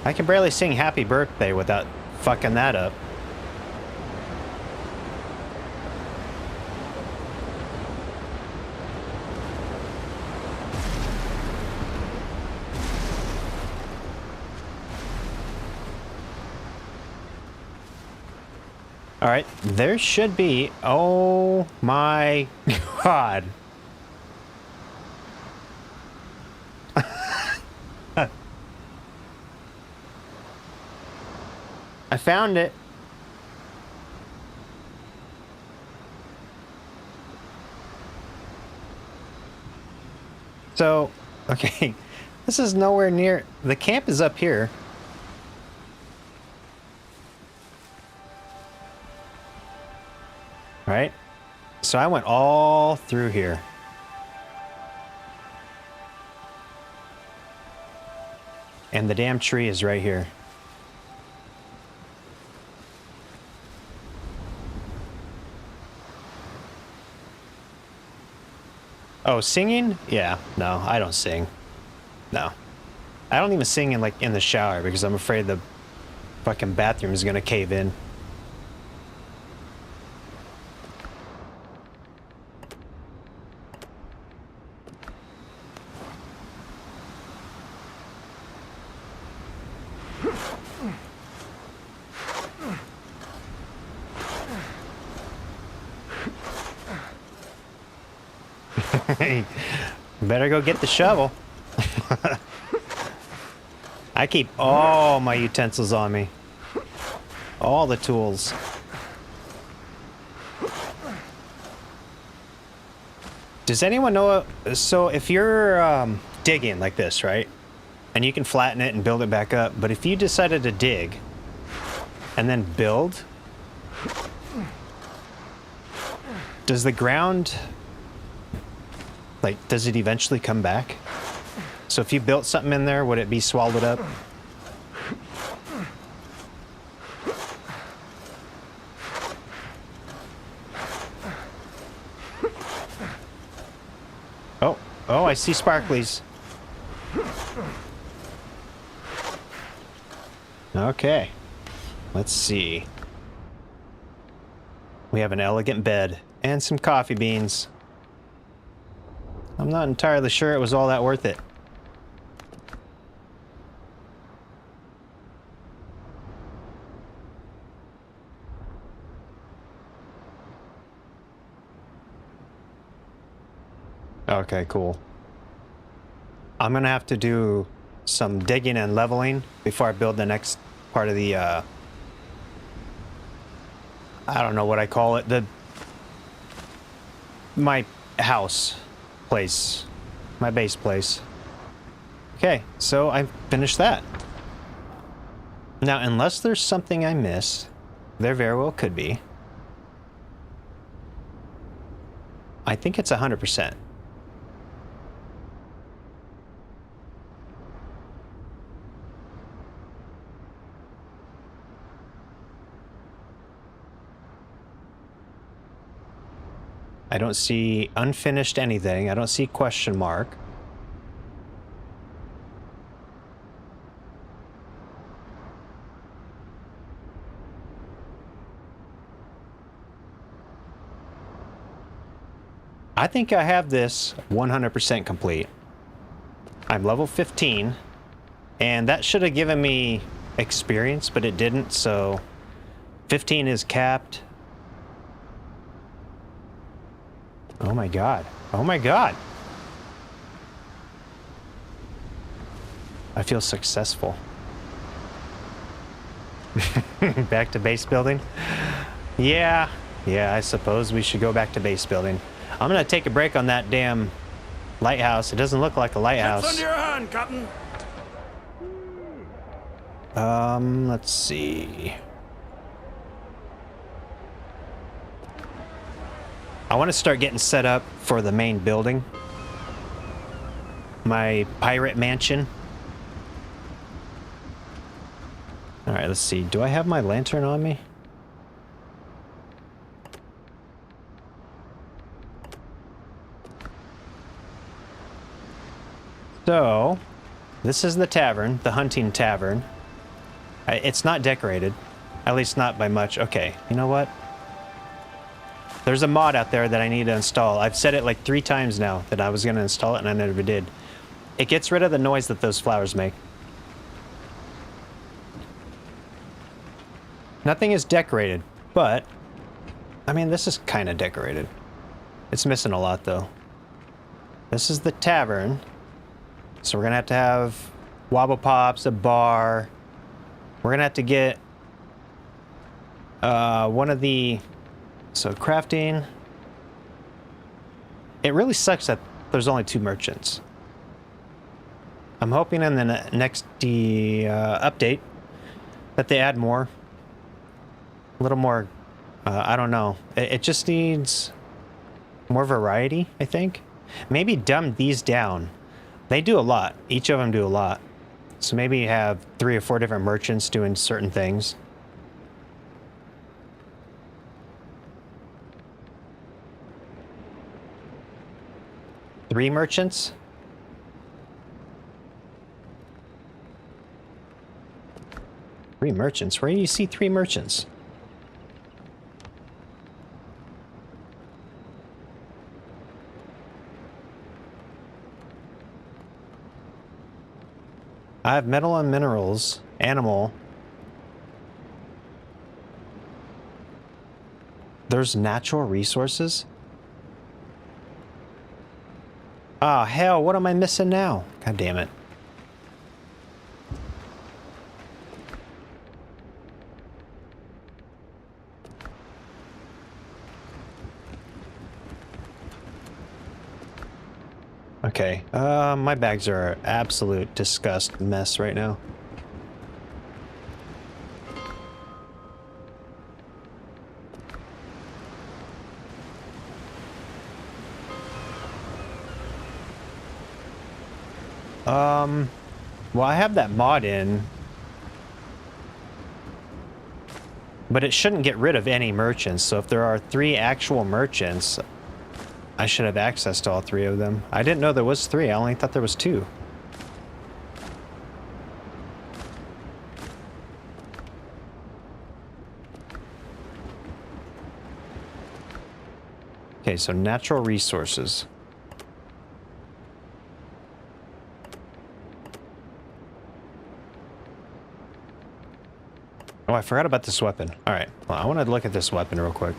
S1: I can barely sing Happy Birthday without fucking that up. All right, there should be... Oh my God. I found it. So, okay, this is nowhere near... The camp is up here. Right? So I went all through here. And the damn tree is right here. Oh, singing? Yeah, no, I don't sing. No. I don't even sing in like in the shower because I'm afraid the fucking bathroom is gonna cave in. Better go get the shovel. I keep all my utensils on me. All the tools. Does anyone know? So if you're digging like this, right? And you can flatten it and build it back up. But if you decided to dig and then build, does the ground... Like, does it eventually come back? So if you built something in there, would it be swallowed up? Oh, I see sparklies. Okay. Let's see. We have an elegant bed and some coffee beans. I'm not entirely sure it was all that worth it. Okay, cool. I'm gonna have to do some digging and leveling before I build the next part of the, I don't know what I call it, my house place, my base place. Okay, so I finished that. Now, unless there's something I missed, there very well could be. I think it's 100%. I don't see unfinished anything. I don't see question mark. I think I have this 100% complete. I'm level 15, and that should have given me experience, but it didn't, so 15 is capped. Oh my god. Oh my god. I feel successful. Back to base building? Yeah, I suppose we should go back to base building. I'm gonna take a break on that damn lighthouse. It doesn't look like a lighthouse.
S2: It's under your hand, Captain.
S1: Let's see. I want to start getting set up for the main building. My pirate mansion. Alright, let's see. Do I have my lantern on me? So, this is the tavern, the hunting tavern. It's not decorated. At least not by much. Okay, you know what? There's a mod out there that I need to install. I've said it like 3 times now that I was going to install it and I never did. It gets rid of the noise that those flowers make. Nothing is decorated, but I mean, this is kind of decorated. It's missing a lot though. This is the tavern. So we're going to have wobble pops, a bar. We're going to have to get one of the... So crafting. It really sucks that there's only 2 merchants. I'm hoping in the next update that they add more. A little more, I don't know. It just needs more variety, I think. Maybe dumb these down. They do a lot. Each of them do a lot. So maybe you have 3 or 4 different merchants doing certain things. Three merchants? Three merchants? Where do you see 3 merchants? I have metal and minerals, animal. There's natural resources? Oh, hell, what am I missing now? God damn it. Okay, my bags are an absolute disgust mess right now. Well, I have that mod in, but it shouldn't get rid of any merchants. So if there are 3 actual merchants, I should have access to all three of them. I didn't know there was three. I only thought there was two. Okay, so natural resources. Oh, I forgot about this weapon. All right, well, I want to look at this weapon real quick.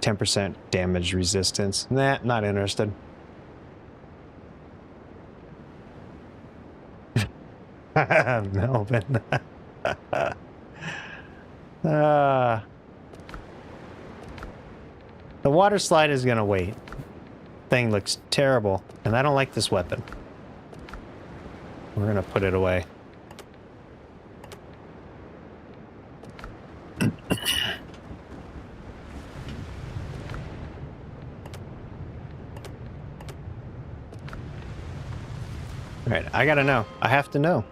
S1: %, damage resistance. Nah, not interested. Melvin. The water slide is gonna wait. Thing looks terrible, and I don't like this weapon. We're gonna put it away. All right, I gotta know. I have to know.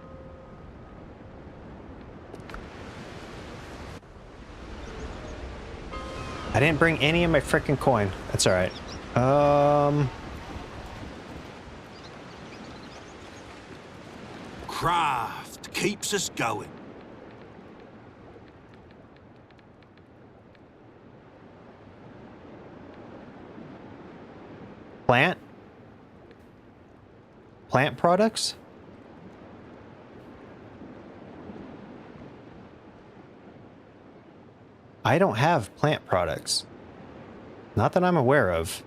S1: I didn't bring any of my frickin' coin. That's all right.
S3: Craft keeps us going.
S1: Plant? Plant products? I don't have plant products. Not that I'm aware of.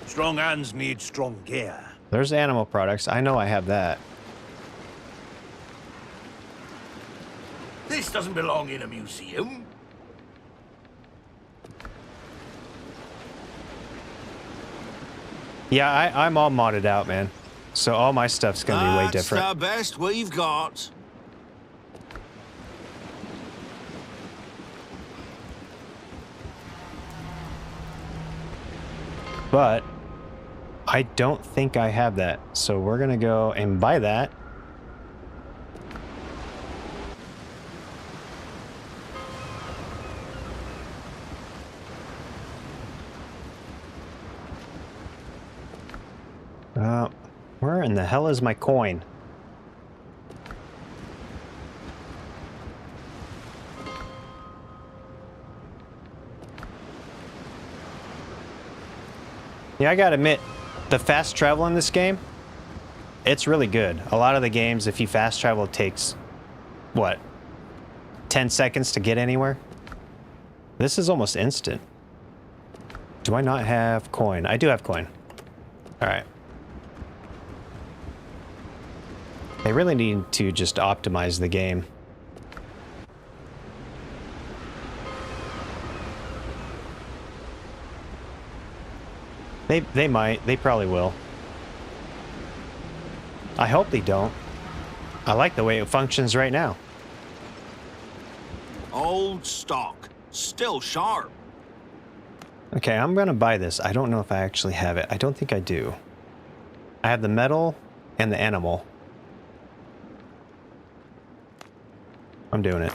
S3: Strong hands need strong gear.
S1: There's animal products. I know I have that.
S3: This doesn't belong in a museum.
S1: Yeah, I'm all modded out, man. So all my stuff's gonna be way different.
S3: That's the best we've got.
S1: But I don't think I have that. So we're gonna go and buy that. Where in the hell is my coin? Yeah, I gotta admit, the fast travel in this game, it's really good. A lot of the games, if you fast travel, it takes, what, 10 seconds to get anywhere? This is almost instant. Do I not have coin? I do have coin. All right. They really need to just optimize the game. They might. They probably will. I hope they don't. I like the way it functions right now.
S3: Old stock, still sharp.
S1: Okay, I'm gonna buy this. I don't know if I actually have it. I don't think I do. I have the metal and the animal. I'm doing it.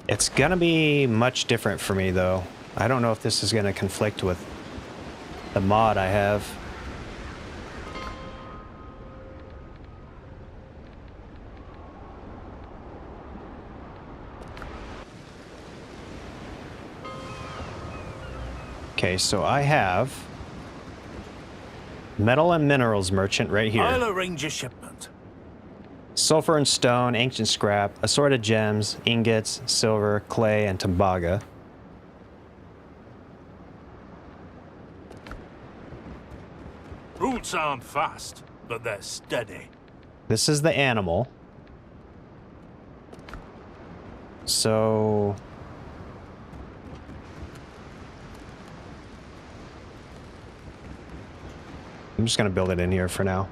S1: It's gonna be much different for me, though. I don't know if this is gonna conflict with the mod I have. Okay, so I have metal and minerals merchant right here.
S3: I'll arrange a shipment.
S1: Sulfur and stone, ancient scrap, assorted gems, ingots, silver, clay, and tembaga.
S3: Roots aren't fast, but they're steady.
S1: This is the animal. So I'm just going to build it in here for now.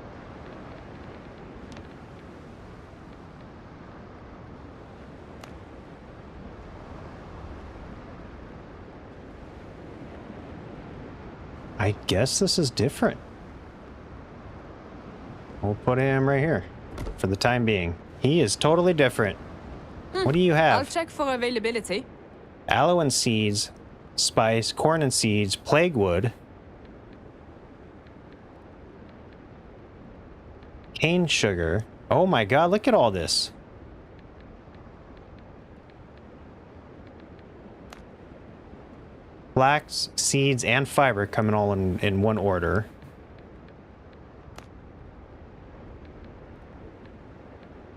S1: I guess this is different. We'll put him right here for the time being. He is totally different. What do you
S4: I'll
S1: have?
S4: check for availability.
S1: Aloe and seeds, spice, corn and seeds, plague wood, cane sugar. Oh my god, look at all this. Flax, seeds, and fiber coming all in one order.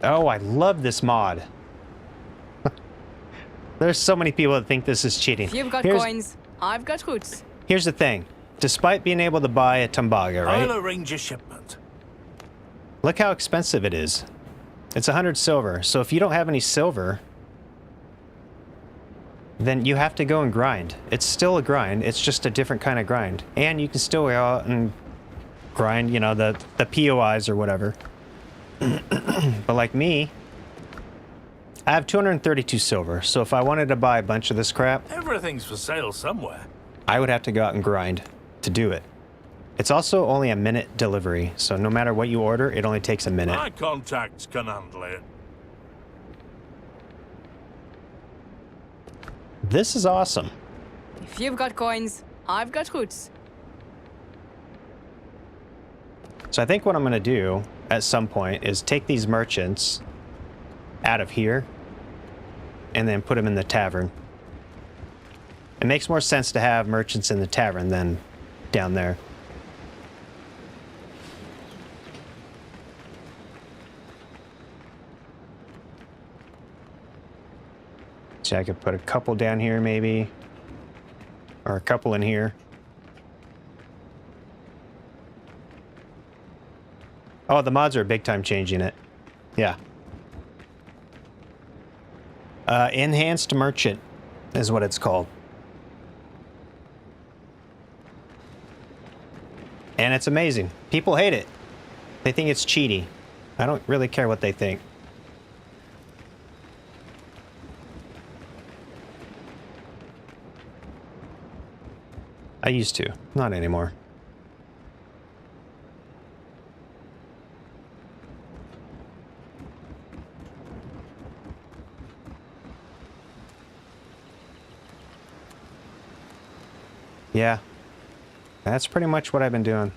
S1: Oh, I love this mod. There's so many people that think this is cheating.
S4: If you've got coins, I've got roots.
S1: Here's the thing. Despite being able to buy a Tumbaga, right?
S3: I'll arrange a shipment.
S1: Look how expensive it is. It's 100 silver. So if you don't have any silver, then you have to go and grind. It's still a grind. It's just a different kind of grind. And you can still go out and grind, you know, the POIs or whatever. But like me, I have 232 silver. So if I wanted to buy a bunch of this crap,
S3: Everything's for sale somewhere.
S1: I would have to go out and grind to do it. It's also only a minute delivery. So no matter what you order, it only takes a minute.
S3: My contacts can handle it.
S1: This is awesome.
S4: If you've got coins, I've got roots.
S1: So I think what I'm going to do at some point is take these merchants out of here and then put them in the tavern. It makes more sense to have merchants in the tavern than down there. So I could put a couple down here maybe, or a couple in here. Oh, the mods are big time changing it. Yeah. Enhanced Merchant is what it's called. And it's amazing. People hate it. They think it's cheaty. I don't really care what they think. I used to. Not anymore. Yeah. That's pretty much what I've been doing.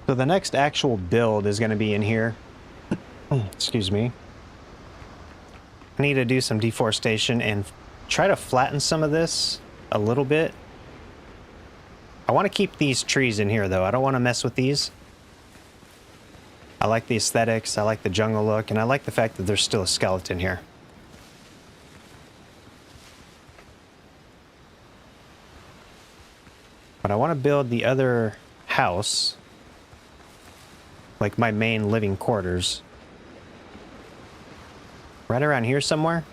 S1: So the next actual build is going to be in here. Excuse me. I need to do some deforestation and try to flatten some of this a little bit. I want to keep these trees in here, though. I don't want to mess with these. I like the aesthetics, I like the jungle look, and I like the fact that there's still a skeleton here. But I want to build the other house, like my main living quarters, right around here somewhere.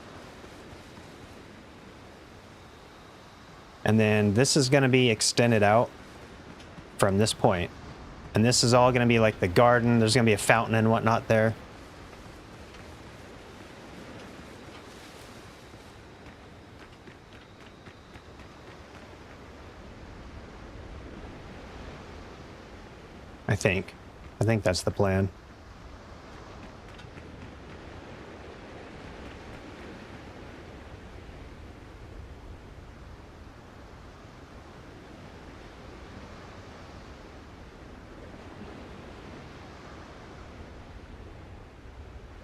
S1: And then this is going to be extended out from this point. And this is all going to be like the garden. There's going to be a fountain and whatnot there. I think that's the plan.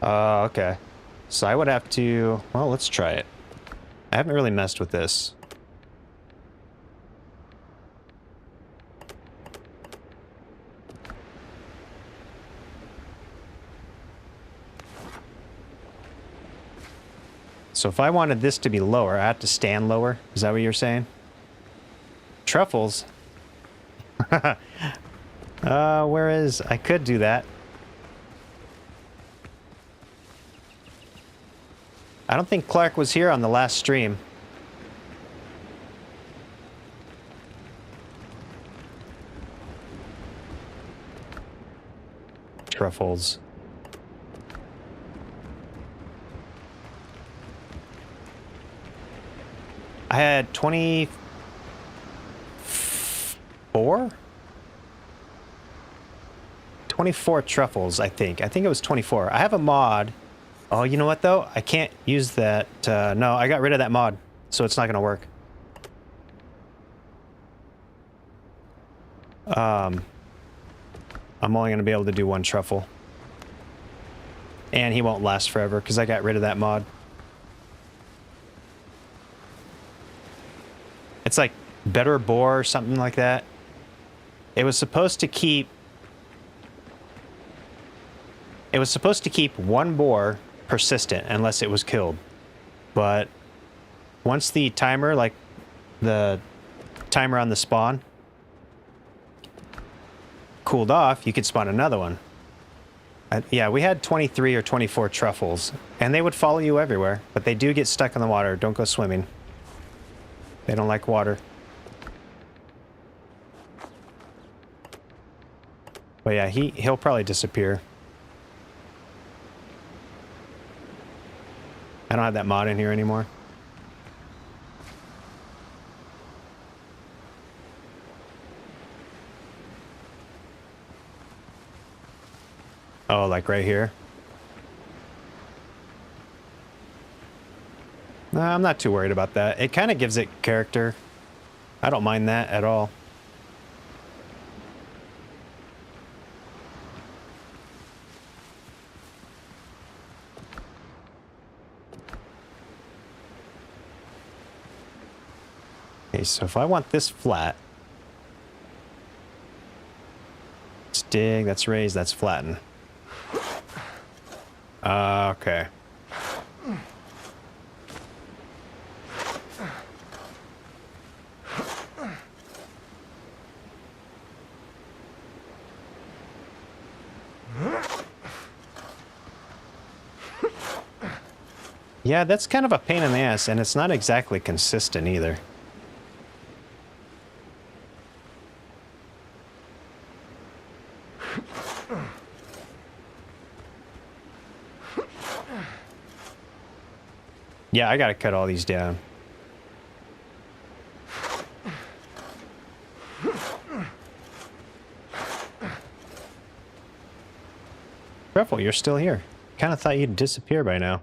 S1: Okay. So I would have to... Well, let's try it. I haven't really messed with this. So if I wanted this to be lower, I have to stand lower. Is that what you're saying? Truffles. Where is... I could do that. I don't think Clark was here on the last stream. Truffles. I had 24? 24 truffles, I think. I think it was 24. I have a mod. Oh, you know what, though? I can't use that. No, I got rid of that mod, so it's not going to work. I'm only going to be able to do one truffle. And he won't last forever, because I got rid of that mod. It's like better boar or something like that. It was supposed to keep... It was supposed to keep one boar persistent unless it was killed. But once the timer, like the timer on the spawn, cooled off, you could spawn another one. Yeah, we had 23 or 24 truffles, and they would follow you everywhere, but they do get stuck in the water. Don't go swimming. They don't like water. But yeah, he'll probably disappear. I don't have that mod in here anymore. Oh, like right here? No, I'm not too worried about that. It kind of gives it character. I don't mind that at all. Okay, so if I want this flat, let's dig, that's raise, that's flatten. Okay. Yeah, that's kind of a pain in the ass, and it's not exactly consistent either. Yeah, I gotta cut all these down. Truffle, you're still here. Kinda thought you'd disappear by now.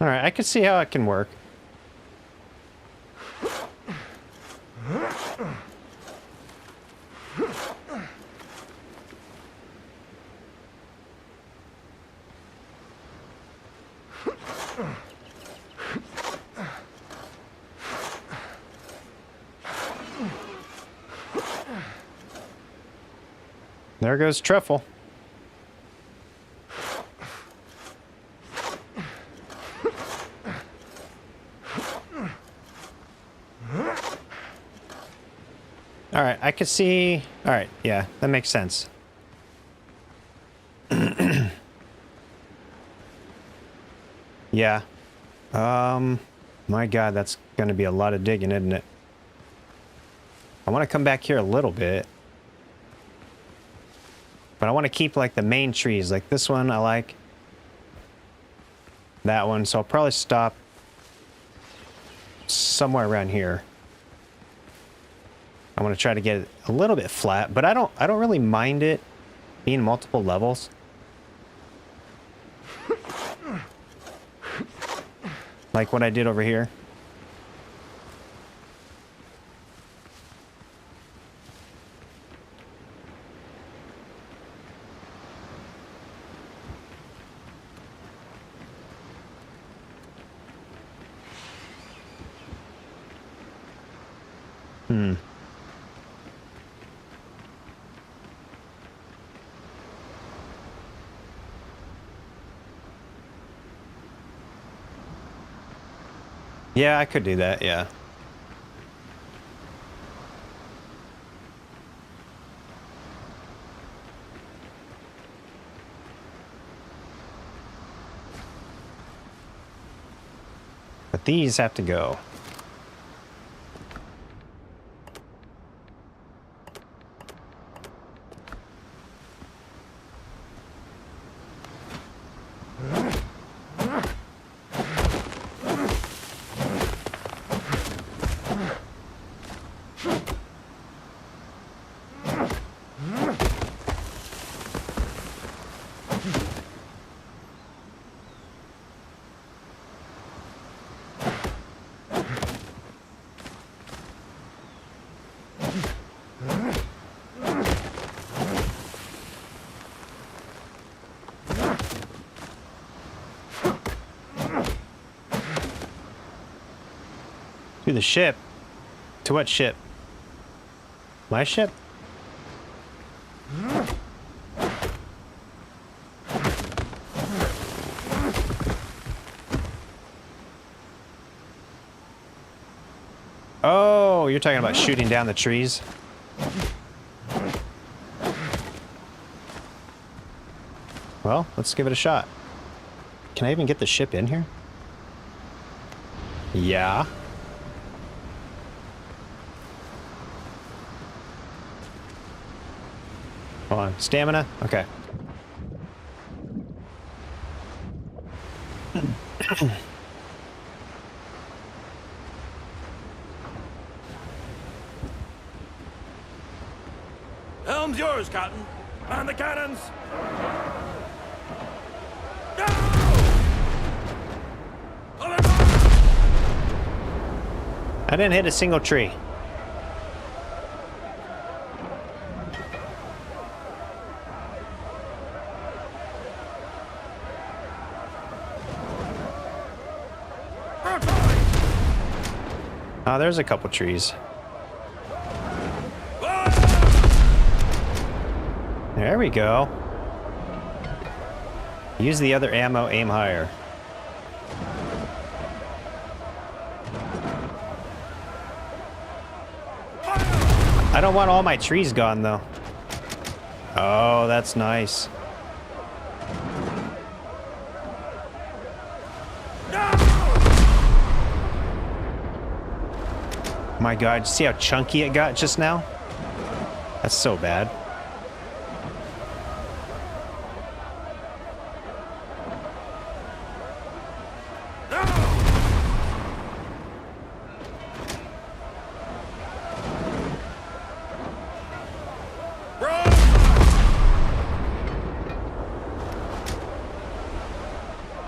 S1: Alright, I can see how it can work. There goes Truffle. Alright, I could see... Alright, yeah, that makes sense. Yeah. My god, that's gonna be a lot of digging, isn't it? I want to come back here a little bit. But I want to keep, like, the main trees. Like, this one I like. That one, so I'll probably stop somewhere around here. I want to try to get it a little bit flat, but I don't really mind it being multiple levels. Like what I did over here. Yeah, I could do that, yeah. But these have to go. To the ship? To what ship? My ship? Oh, you're talking about shooting down the trees? Well, let's give it a shot. Can I even get the ship in here? Yeah. Hold on. Stamina? Okay.
S2: Helm's yours, Captain. Man the cannons. No!
S1: I didn't hit a single tree. Oh, there's a couple trees. There we go. Use the other ammo, aim higher. I don't want all my trees gone, though. Oh, that's nice. My God, see how chunky it got just now? That's so bad.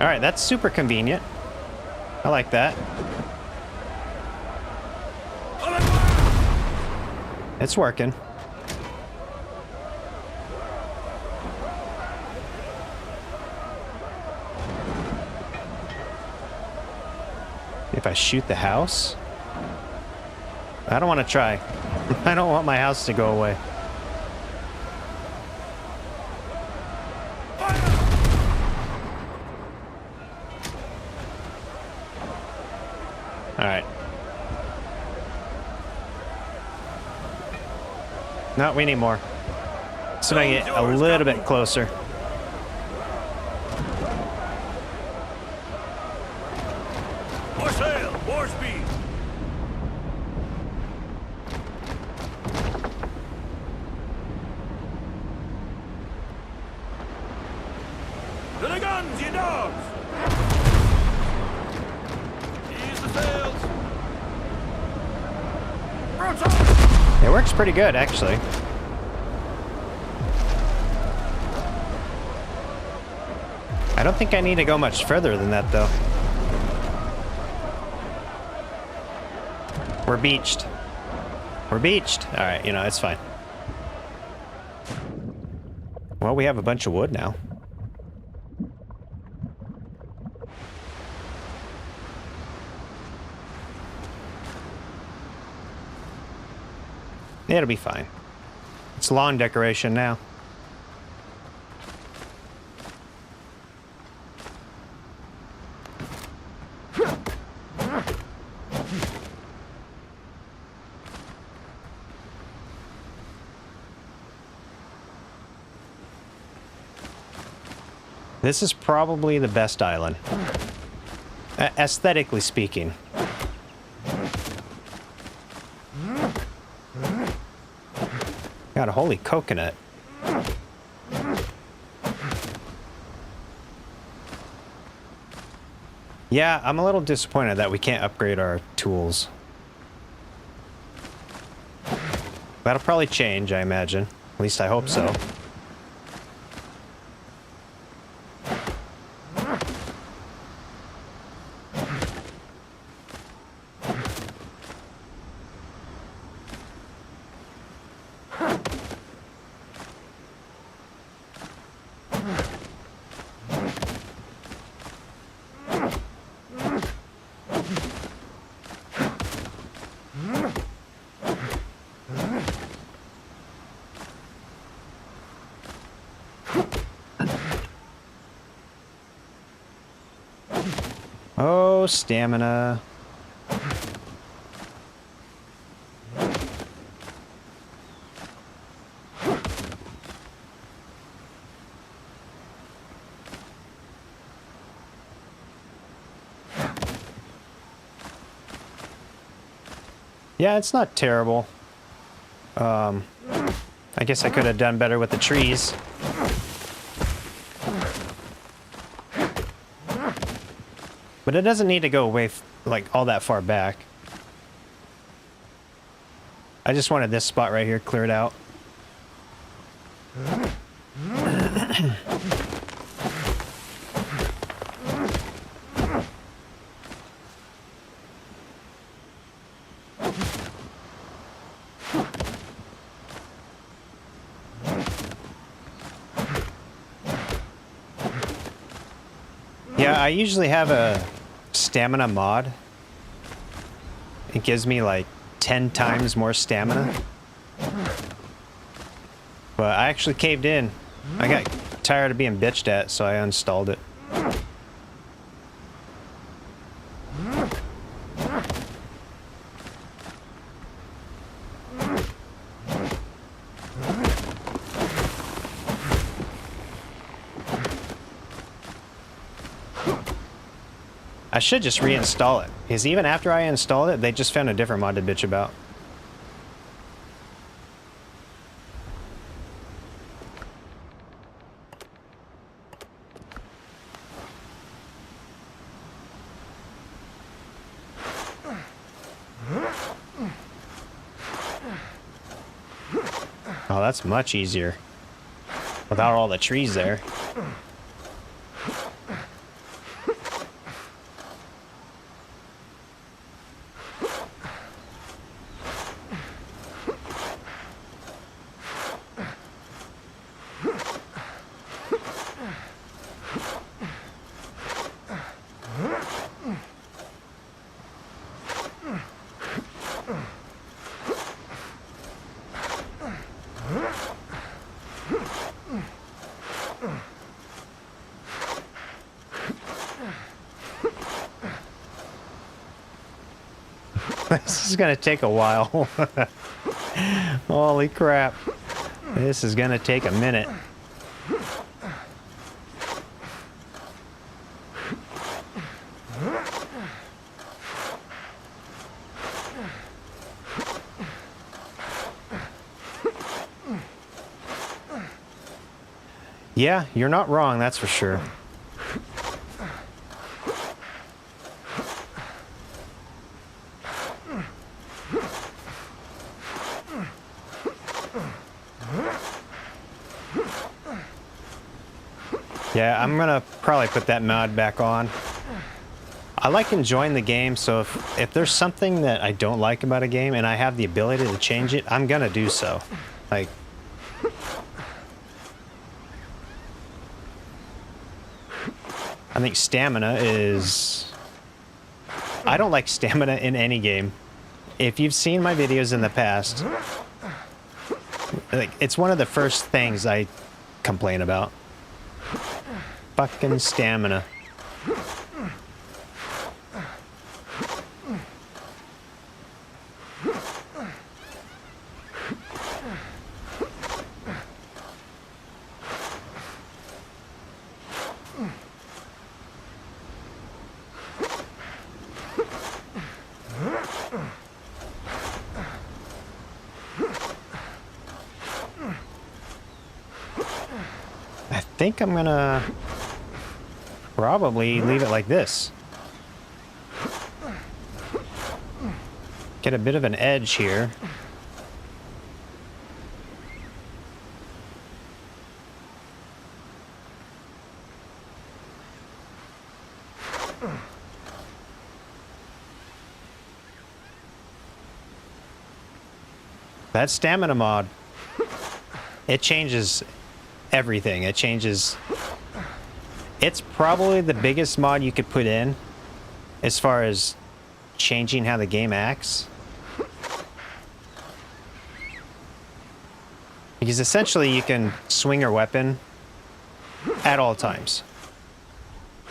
S1: All right, that's super convenient. I like that. It's working. If I shoot the house? I don't want to try. I don't want my house to go away. All right. No, we need more. So I get a little bit closer.
S2: More sail, more speed. To the guns, you dogs! Ease the sails.
S1: It works pretty good, actually. I don't think I need to go much further than that, though. We're beached. We're beached. All right, you know, it's fine. Well, we have a bunch of wood now. It'll be fine. It's lawn decoration now. This is probably the best island, aesthetically speaking. God, a holy coconut. Yeah, I'm a little disappointed that we can't upgrade our tools. That'll probably change, I imagine. At least I hope so. Oh, stamina. Yeah, it's not terrible. I guess I could have done better with the trees. But it doesn't need to go away, like, all that far back. I just wanted this spot right here cleared out. Yeah, I usually have a stamina mod. It gives me like 10 times more stamina. But I actually caved in. I got tired of being bitched at, so I uninstalled it. I should just reinstall it, because even after I installed it, they just found a different mod to bitch about. Oh, that's much easier without all the trees there. This is gonna take a while. Holy crap. This is gonna take a minute. Yeah, you're not wrong, that's for sure. Yeah, I'm gonna probably put that mod back on. I like enjoying the game, so if there's something that I don't like about a game and I have the ability to change it, I'm gonna do so. Like, I think stamina is... I don't like stamina in any game. If you've seen my videos in the past, Like, it's one of the first things I complain about. Fucking stamina. I think I'm gonna probably leave it like this. Get a bit of an edge here. That stamina mod, it changes everything. It changes. It's probably the biggest mod you could put in as far as changing how the game acts. Because essentially you can swing your weapon at all times.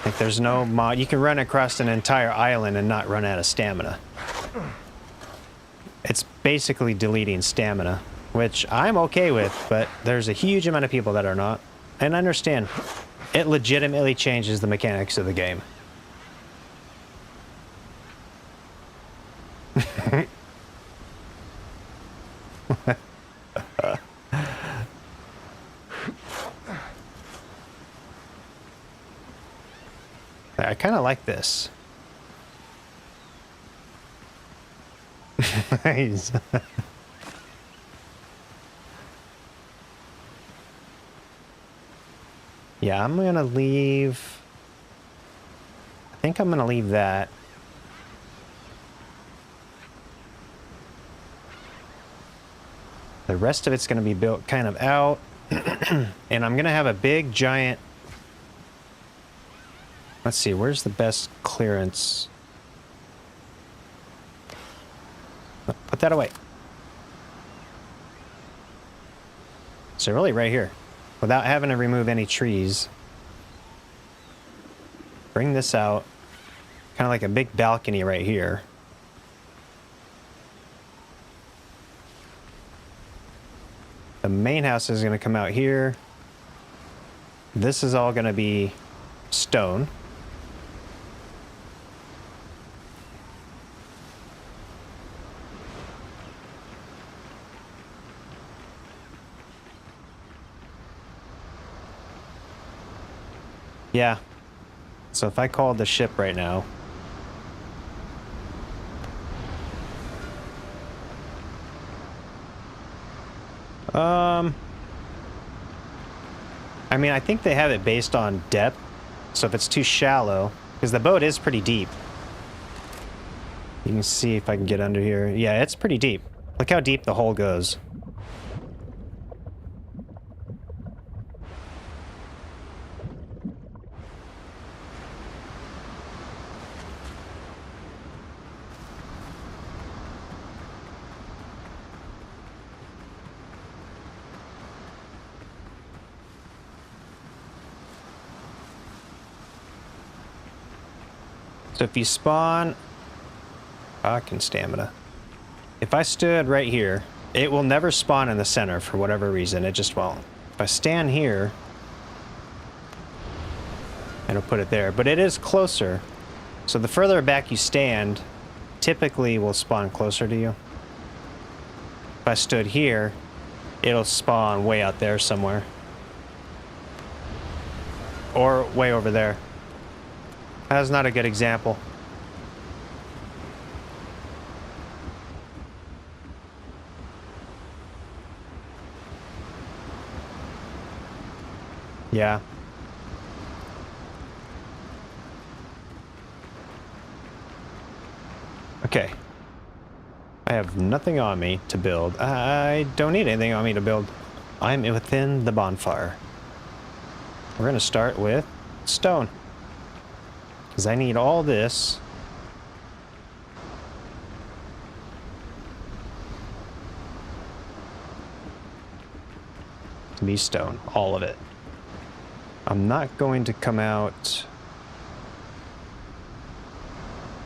S1: Like, there's no mod. You can run across an entire island and not run out of stamina. It's basically deleting stamina, which I'm okay with, but there's a huge amount of people that are not. And understand, it legitimately changes the mechanics of the game. I kind of like this. Nice. Yeah, I'm gonna leave. I think I'm gonna leave that. The rest of it's gonna be built kind of out. And I'm gonna have a big giant. Let's see, where's the best clearance? Put that away. So really right here, without having to remove any trees. Bring this out, kind of like a big balcony right here. The main house is going to come out here. This is all going to be stone. Yeah. So if I called the ship right now. I mean, I think they have it based on depth. So if it's too shallow, because the boat is pretty deep. You can see if I can get under here. Yeah, it's pretty deep. Look how deep the hole goes. So if you spawn, fucking stamina. If I stood right here, it will never spawn in the center for whatever reason. It just won't. If I stand here, it'll put it there. But it is closer. So the further back you stand, typically will spawn closer to you. If I stood here, it'll spawn way out there somewhere. Or way over there. That's not a good example. Yeah. Okay. I have nothing on me to build. I don't need anything on me to build. I'm within the bonfire. We're going to start with stone. Because I need all this. to be stone, all of it. I'm not going to come out...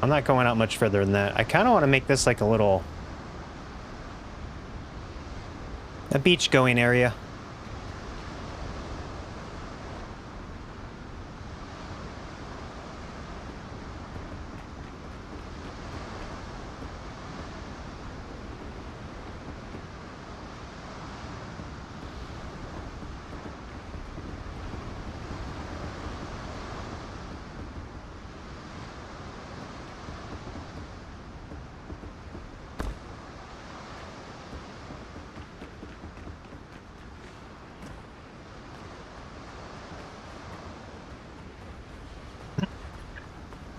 S1: I'm not going out much further than that. I kind of want to make this like a little... a beach going area.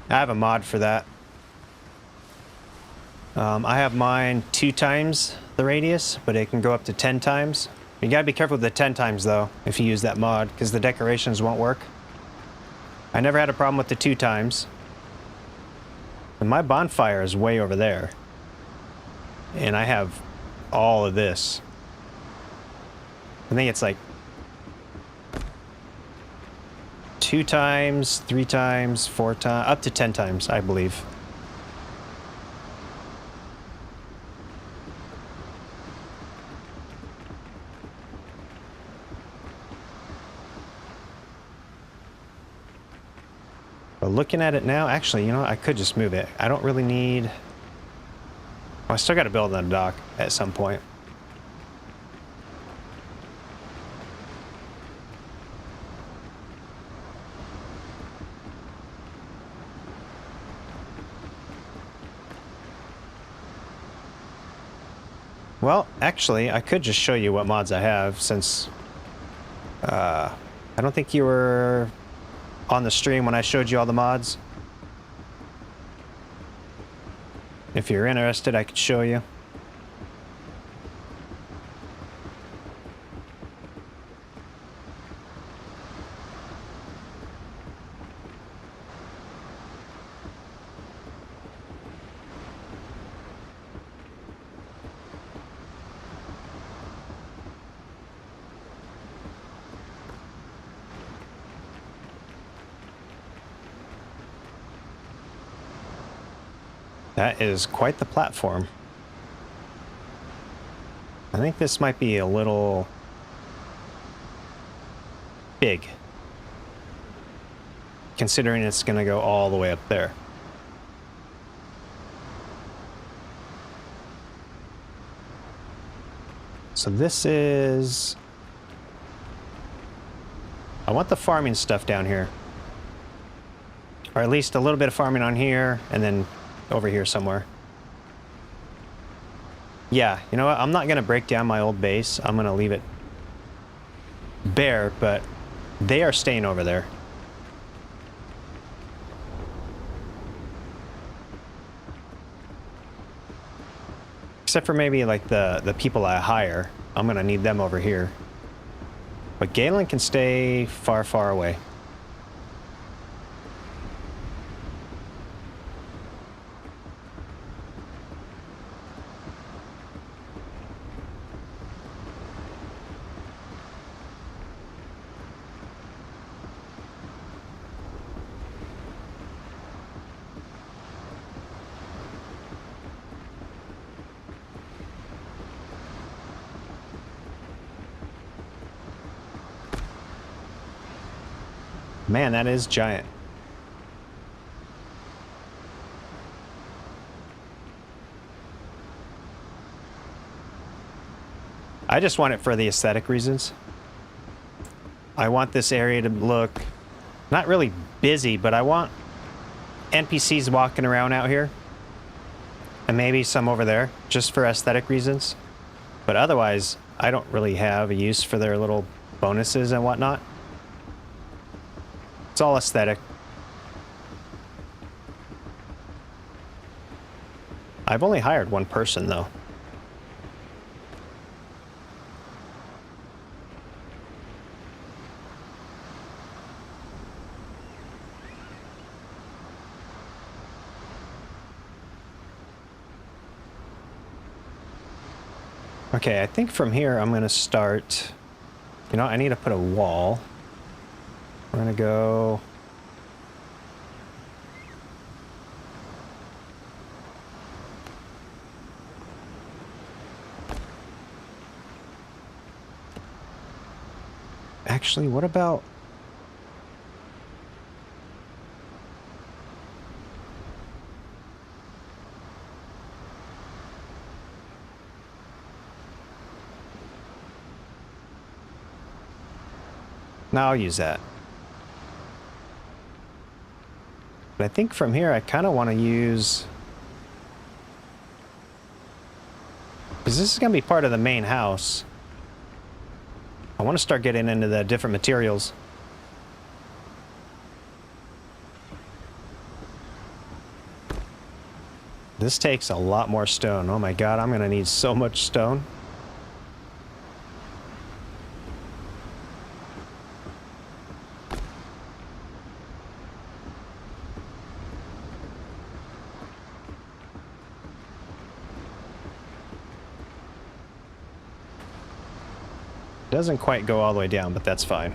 S1: I have a mod for that. I have mine 2 times the radius, but it can go up to 10 times. You gotta be careful with the 10 times though, if you use that mod, because the decorations won't work. I never had a problem with the 2 times. And my bonfire is way over there. And I have all of this. I think it's like 2 times, 3 times, 4 times, up to 10 times, I believe. But looking at it now, actually, you know, I could just move it. I don't really need... Well, I still got to build on a dock at some point. Well, actually, I could just show you what mods I have, since I don't think you were on the stream when I showed you all the mods. If you're interested, I could show you. That is quite the platform. I think this might be a little big, considering it's going to go all the way up there. So this is... I want the farming stuff down here. Or at least a little bit of farming on here, and then over here somewhere. Yeah, you know what? I'm not going to break down my old base. I'm going to leave it bare, but they are staying over there. Except for maybe like the people I hire. I'm going to need them over here. But Galen can stay far, far away. Man, that is giant. I just want it for the aesthetic reasons. I want this area to look not really busy, but I want NPCs walking around out here. And maybe some over there, just for aesthetic reasons. But otherwise, I don't really have a use for their little bonuses and whatnot. It's all aesthetic. I've only hired one person, though. Okay, I think from here I'm going to start You know, I need to put a wall. We're gonna go... Actually, what about... No, I'll use that. But I think from here I kind of want to use... Because this is going to be part of the main house. I want to start getting into the different materials. This takes a lot more stone. Oh my god, I'm going to need so much stone. Doesn't quite go all the way down, but that's fine.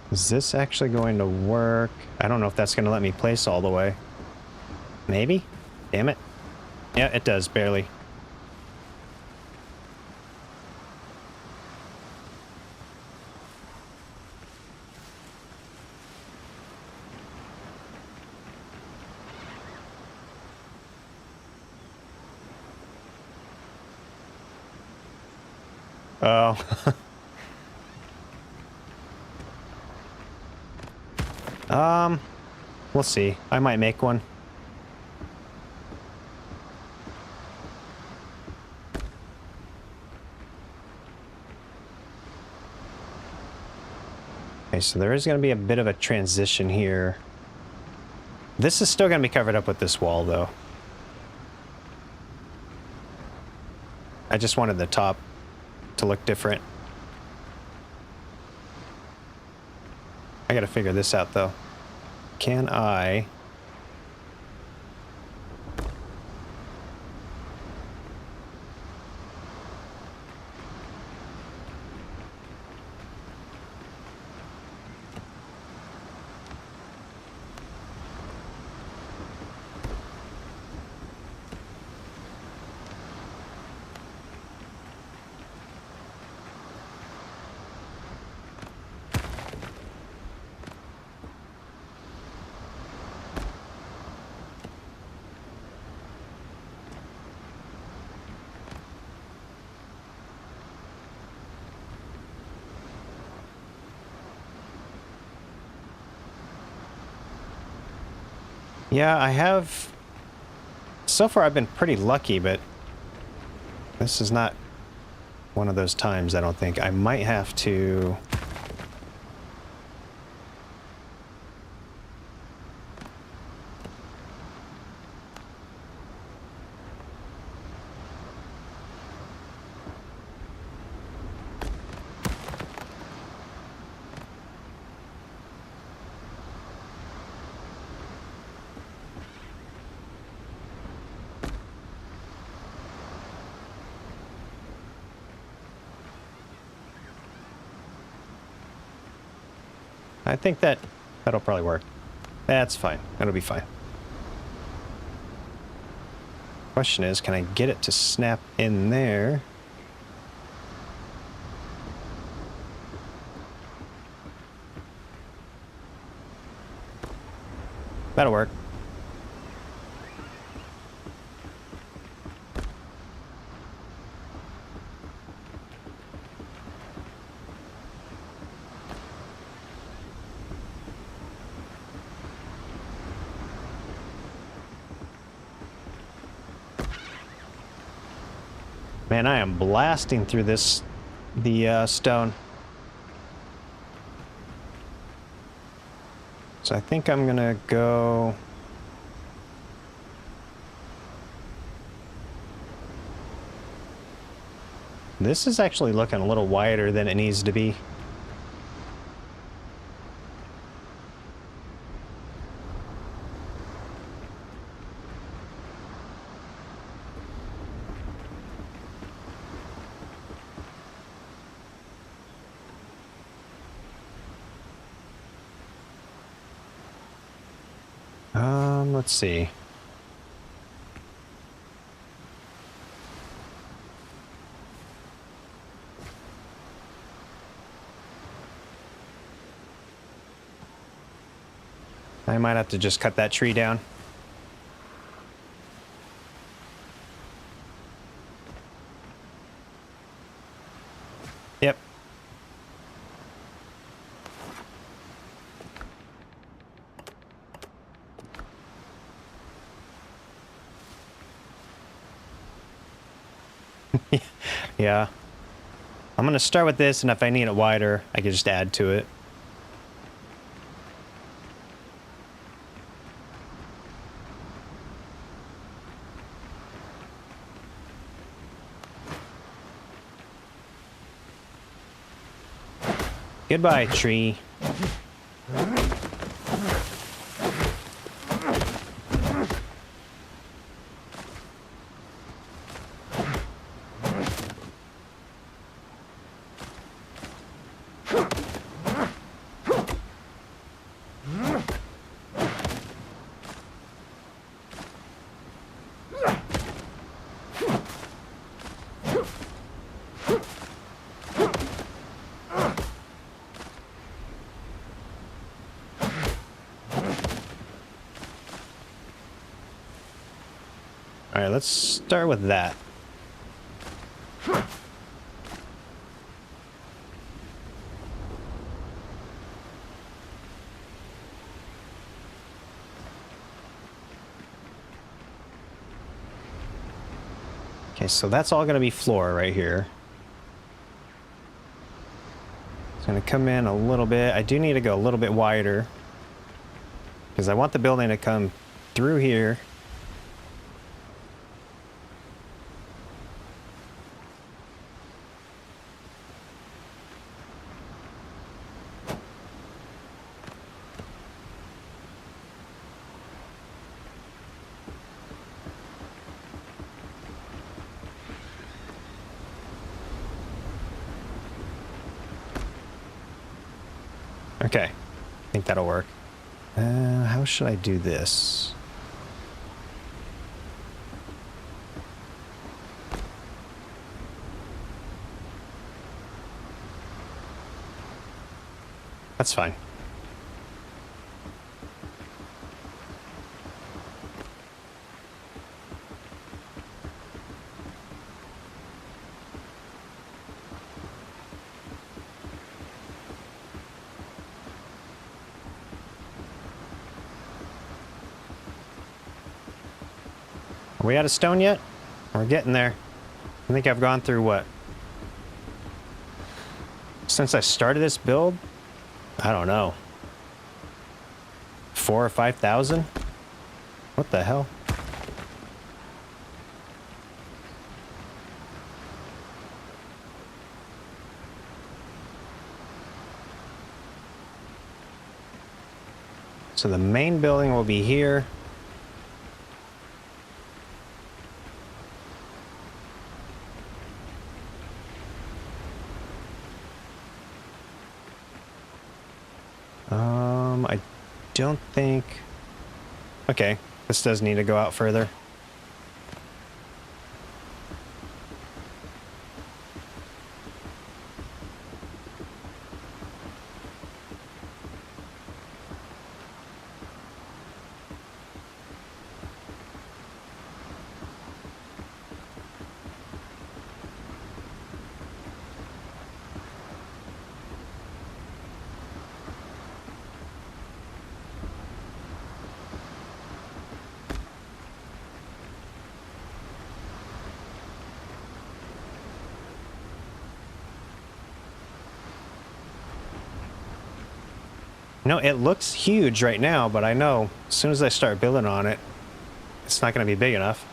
S1: Is this actually going to work? I don't know if that's going to let me place all the way. Maybe? Damn it. Yeah, it does, barely. Oh. We'll see. I might make one. Okay, so there is going to be a bit of a transition here. This is still going to be covered up with this wall, though. I just wanted the top to look different. I got to figure this out, though. Can I... Yeah, I have... So far I've been pretty lucky, but this is not one of those times, I don't think. I might have to... I think that'll probably work. That's fine. That'll be fine. Question is, can I get it to snap in there? That'll work. Man, I am blasting through the stone. So I think I'm gonna go... This is actually looking a little wider than it needs to be. Let's see. I might have to just cut that tree down. Yep. Yeah. I'm gonna start with this, and if I need it wider, I can just add to it. Goodbye, tree. All right, let's start with that. Okay, so that's all going to be floor right here. It's going to come in a little bit. I do need to go a little bit wider because I want the building to come through here. Okay, I think that'll work. How should I do this? That's fine. Are we out of stone yet? We're getting there. I think I've gone through what? Since I started this build? I don't know. 4,000 or 5,000? What the hell? So the main building will be here. I don't think... Okay, this does need to go out further. You know, it looks huge right now, but I know as soon as I start building on it, it's not going to be big enough.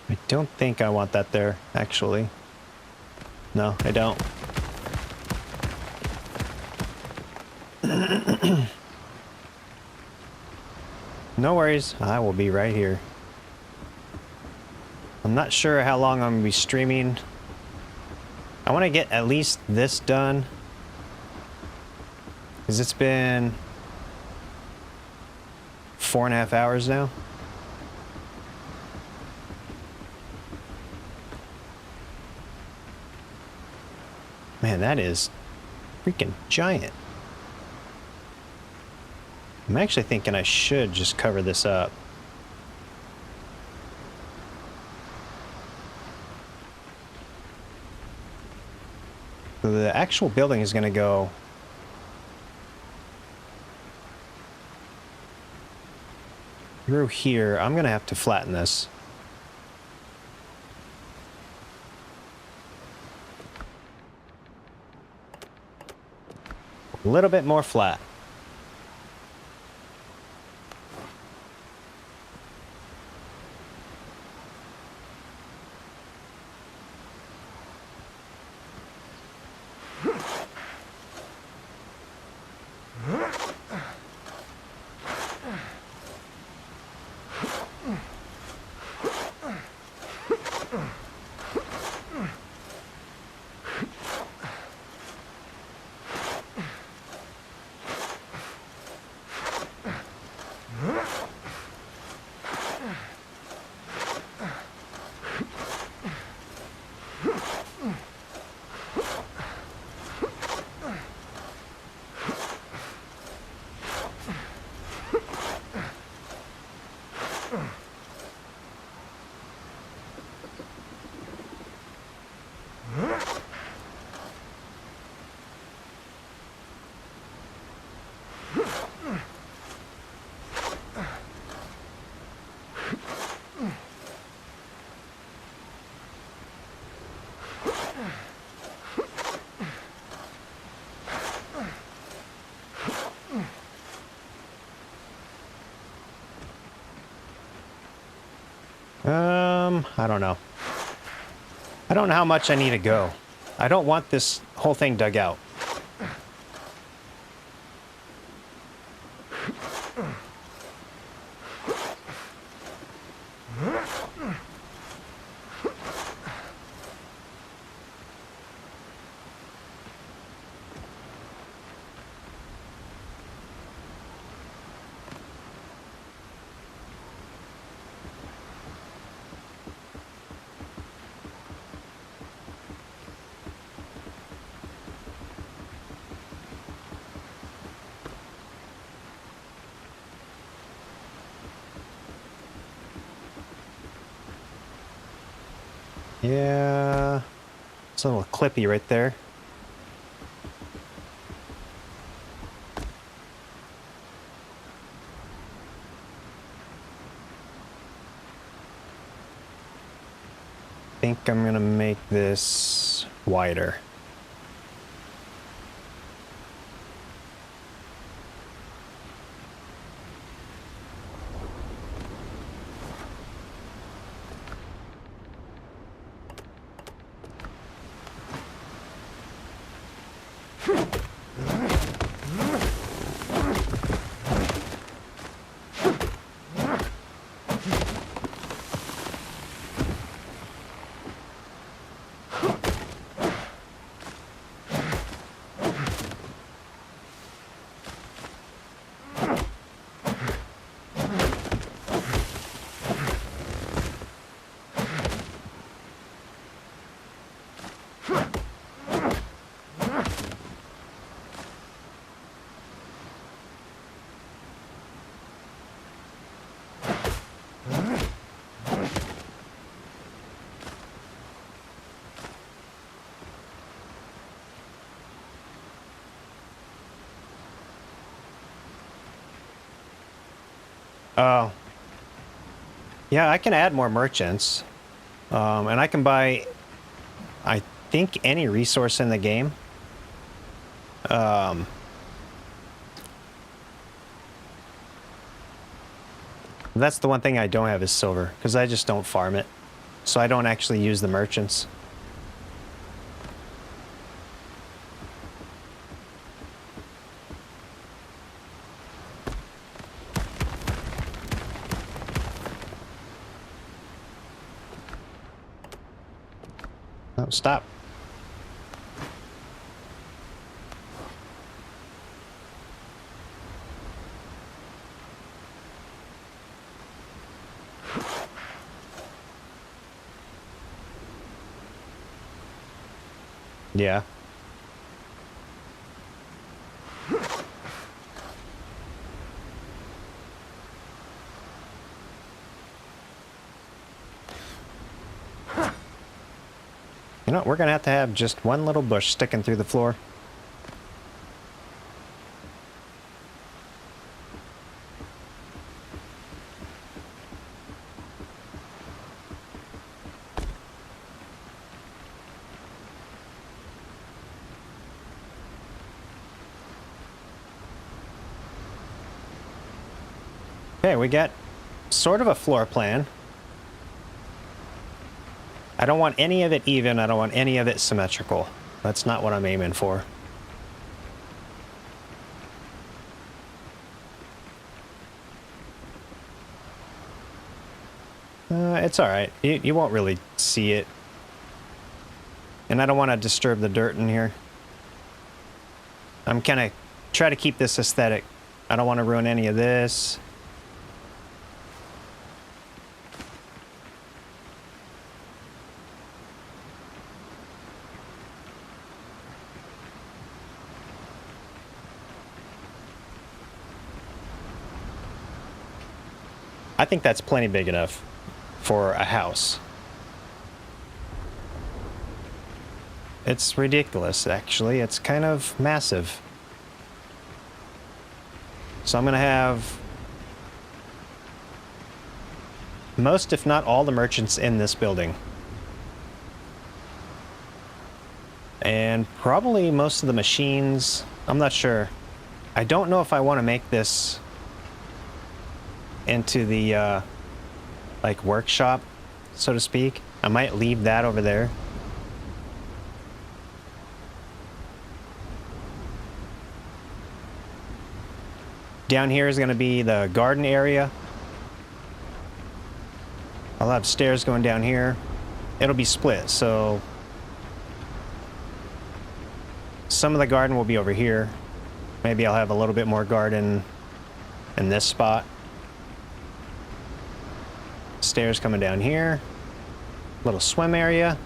S1: I don't think I want that there, actually. No, I don't. No worries, I will be right here. I'm not sure how long I'm going to be streaming. I want to get at least this done, because it's been 4.5 hours now. Man, that is freaking giant. I'm actually thinking I should just cover this up. So the actual building is going to go through here. I'm going to have to flatten this. A little bit more flat. I don't know. I don't know how much I need to go. I don't want this whole thing dug out. Yeah, it's a little clippy right there. I think I'm gonna make this wider. Oh. Yeah, I can add more merchants. And I can buy, I think, any resource in the game. That's the one thing I don't have is silver, because I just don't farm it. So I don't actually use the merchants. Oh, stop. Yeah. You know, we're gonna have just one little bush sticking through the floor. Okay, we got sort of a floor plan. I don't want any of it even, I don't want any of it symmetrical. That's not what I'm aiming for. It's alright. You won't really see it. And I don't want to disturb the dirt in here. I'm kind of try to keep this aesthetic. I don't want to ruin any of this. I think that's plenty big enough for a house. It's ridiculous, actually. It's kind of massive. So I'm going to have most, if not all, the merchants in this building. And probably most of the machines. I'm not sure. I don't know if I want to make this into the like workshop, so to speak. I might leave that over there. Down here is going to be the garden area. I'll have stairs going down here. It'll be split, so some of the garden will be over here. Maybe I'll have a little bit more garden in this spot. Stairs coming down here. Little swim area.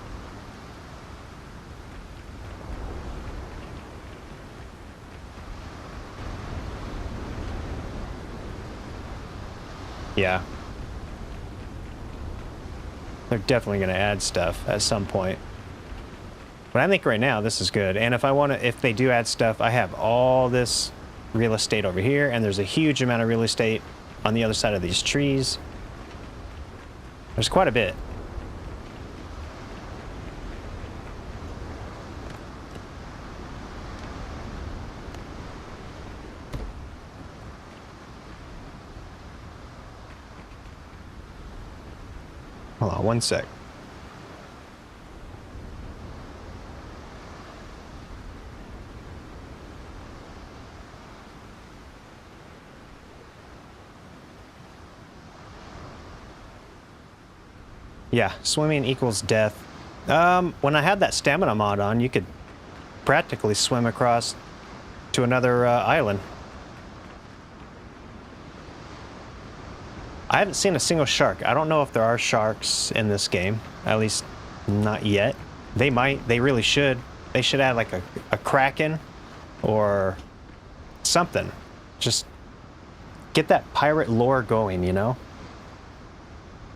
S1: Yeah. They're definitely going to add stuff at some point. But I think right now this is good. And if I want to, if they do add stuff, I have all this real estate over here, and there's a huge amount of real estate on the other side of these trees. There's quite a bit. Hold on one sec. Yeah, swimming equals death. When I had that stamina mod on, you could practically swim across to another island. I haven't seen a single shark. I don't know if there are sharks in this game. At least not yet. They might. They really should. They should add like a kraken or something. Just get that pirate lore going, you know?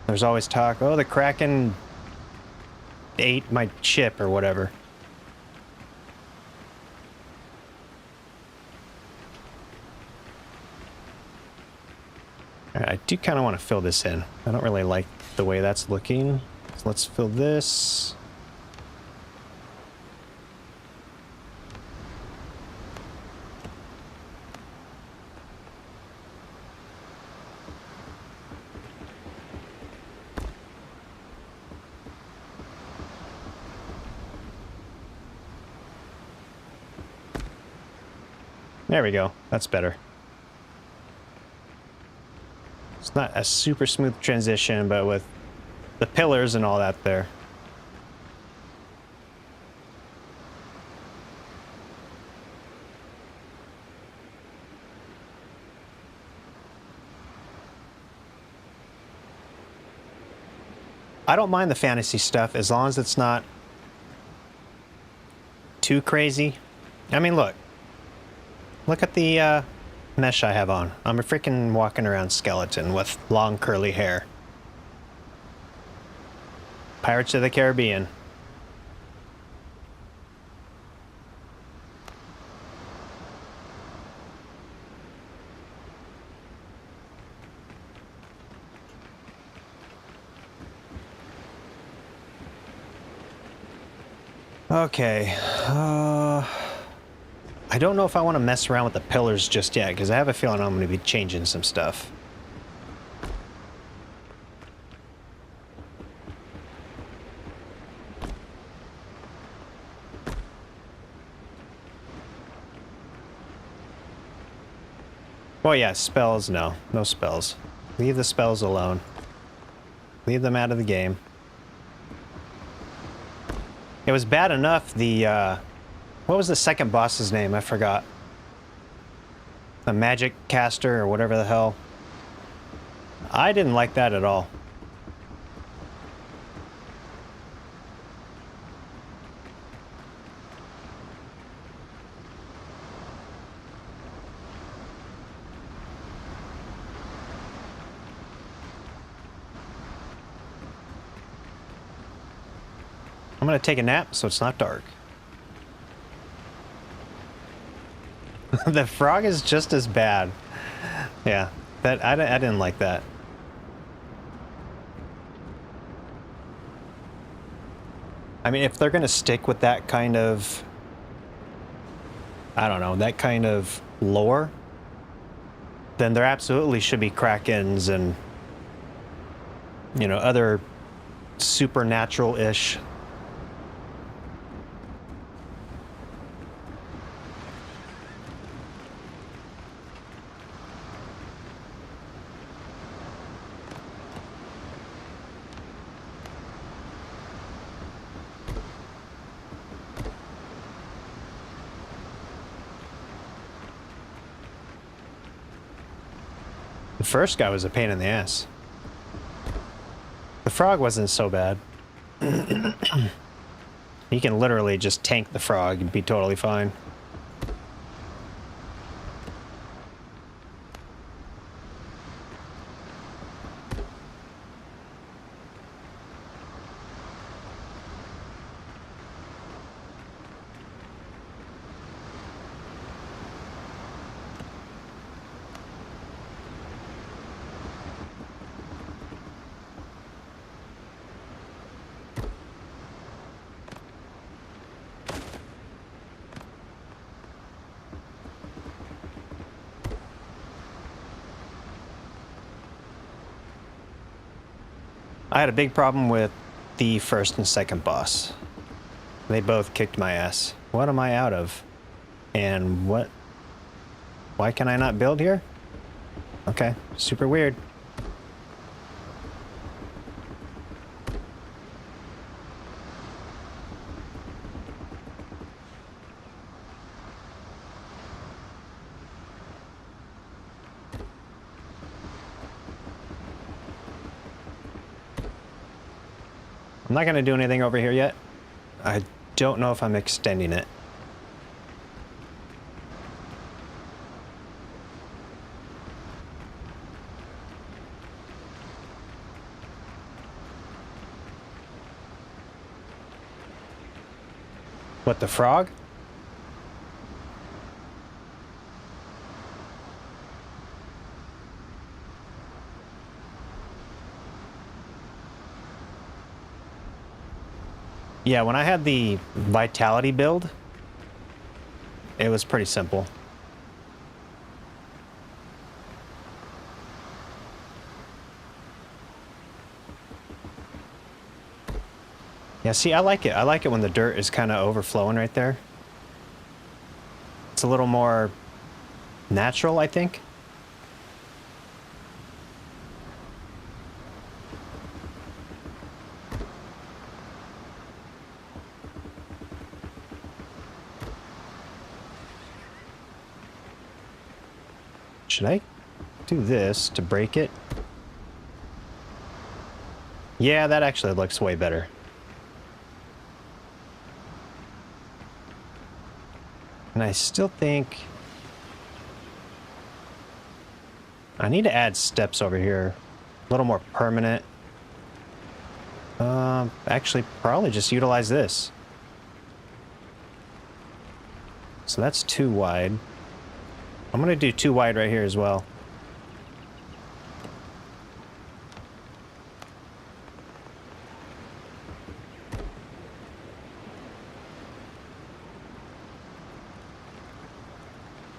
S1: There's always talk, oh, the kraken ate my ship or whatever. I do kind of want to fill this in. I don't really like the way that's looking. So let's fill this. There we go. That's better. It's not a super smooth transition, but with the pillars and all that there. I don't mind the fantasy stuff as long as it's not too crazy. I mean, look at the mesh I have on. I'm a freaking walking around skeleton with long curly hair. Pirates of the Caribbean. Okay. I don't know if I want to mess around with the pillars just yet, because I have a feeling I'm going to be changing some stuff. Oh yeah, spells, no spells. Leave the spells alone. Leave them out of the game. It was bad enough the, what was the second boss's name? I forgot. The magic caster or whatever the hell. I didn't like that at all. I'm gonna take a nap so it's not dark. The frog is just as bad. Yeah, that I didn't like that. I mean, if they're gonna stick with that kind of, I don't know, that kind of lore, then there absolutely should be krakens and, you know, other supernatural-ish . The first guy was a pain in the ass. The frog wasn't so bad. You can literally just tank the frog and be totally fine. I had a big problem with the first and second boss. They both kicked my ass. What am I out of? And what? Why can I not build here? Okay, super weird. I'm not going to do anything over here yet. I don't know if I'm extending it. What, the frog? Yeah, when I had the Vitality build, it was pretty simple. Yeah, see, I like it. I like it when the dirt is kind of overflowing right there. It's a little more natural, I think. Should I do this to break it? Yeah, that actually looks way better. And I still think I need to add steps over here. A little more permanent. Actually, probably just utilize this. So that's too wide. I'm gonna do too wide right here as well.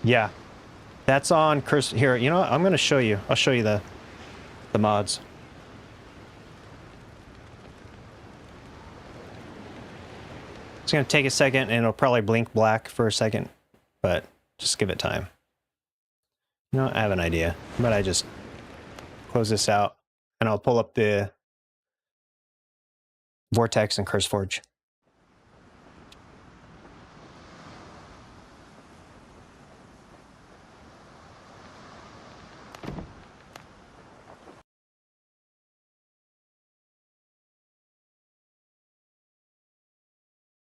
S1: Yeah, that's on Cursor. Here, you know what? I'm gonna show you. I'll show you the mods. It's gonna take a second, and it'll probably blink black for a second, but just give it time. You know, I have an idea, but I just close this out, and I'll pull up the Vortex and CurseForge.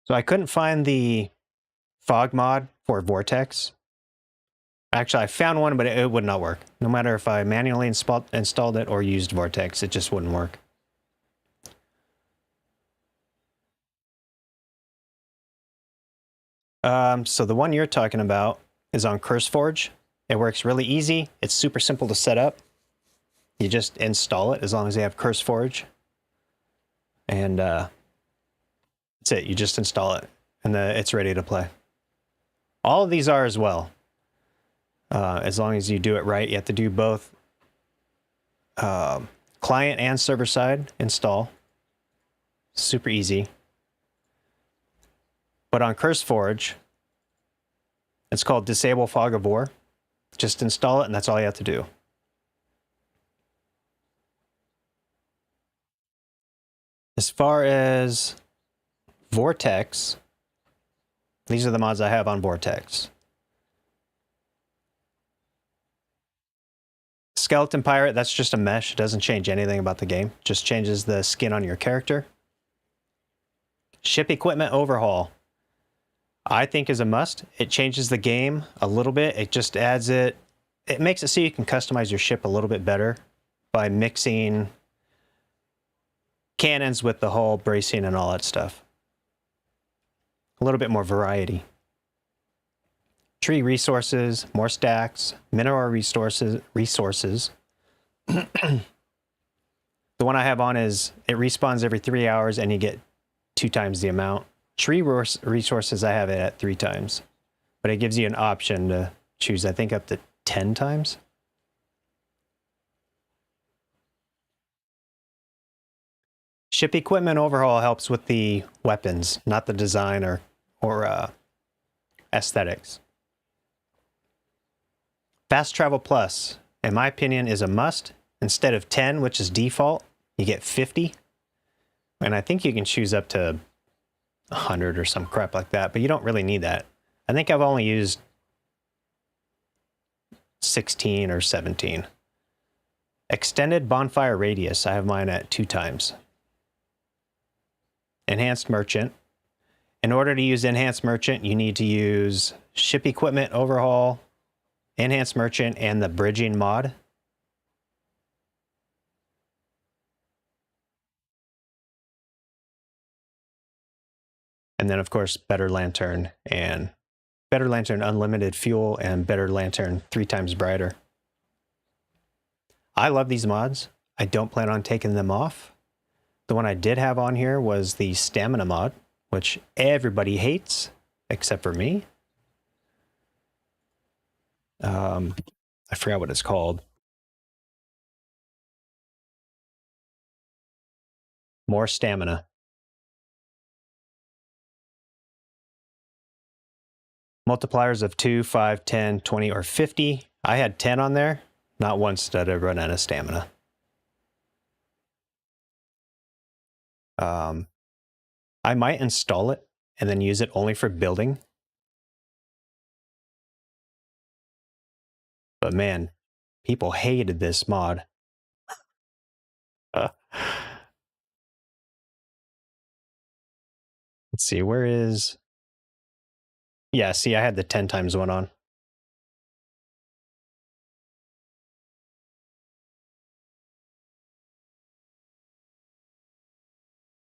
S1: So I couldn't find the fog mod for Vortex. Actually, I found one, but it would not work. No matter if I manually installed it or used Vortex, it just wouldn't work. So the one you're talking about is on CurseForge. It works really easy. It's super simple to set up. You just install it as long as you have CurseForge. And that's it. You just install it, and it's ready to play. All of these are as well. As long as you do it right, you have to do both client and server side install. Super easy. But on CurseForge, it's called Disable Fog of War. Just install it, and that's all you have to do. As far as Vortex, these are the mods I have on Vortex. Skeleton Pirate, that's just a mesh. It doesn't change anything about the game. Just changes the skin on your character. Ship Equipment Overhaul, I think is a must. It changes the game a little bit. It just adds it. It makes it so you can customize your ship a little bit better by mixing cannons with the hull, bracing, and all that stuff. A little bit more variety. Tree resources, more stacks, mineral resources. The one I have on is it respawns every 3 hours and you get 2 times the amount. Tree resources, I have it at 3 times, but it gives you an option to choose, I think, up to 10 times. Ship Equipment Overhaul helps with the weapons, not the design or aesthetics. Fast Travel Plus, in my opinion, is a must. Instead of 10, which is default, you get 50. And I think you can choose up to 100 or some crap like that, but you don't really need that. I think I've only used 16 or 17. Extended Bonfire Radius, I have mine at 2 times. Enhanced Merchant. In order to use Enhanced Merchant, you need to use Ship Equipment Overhaul, Enhanced Merchant, and the Bridging mod. And then, of course, Better Lantern and Better Lantern Unlimited Fuel and Better Lantern 3 times brighter. I love these mods. I don't plan on taking them off. The one I did have on here was the Stamina mod. which everybody hates except for me. I forgot what it's called. More stamina. Multipliers of 2, 5, 10, 20, or 50. I had 10 on there. Not once did I run out of stamina. I might install it and then use it only for building. But man, people hated this mod. Let's see, where is... Yeah, see, I had the 10 times one on.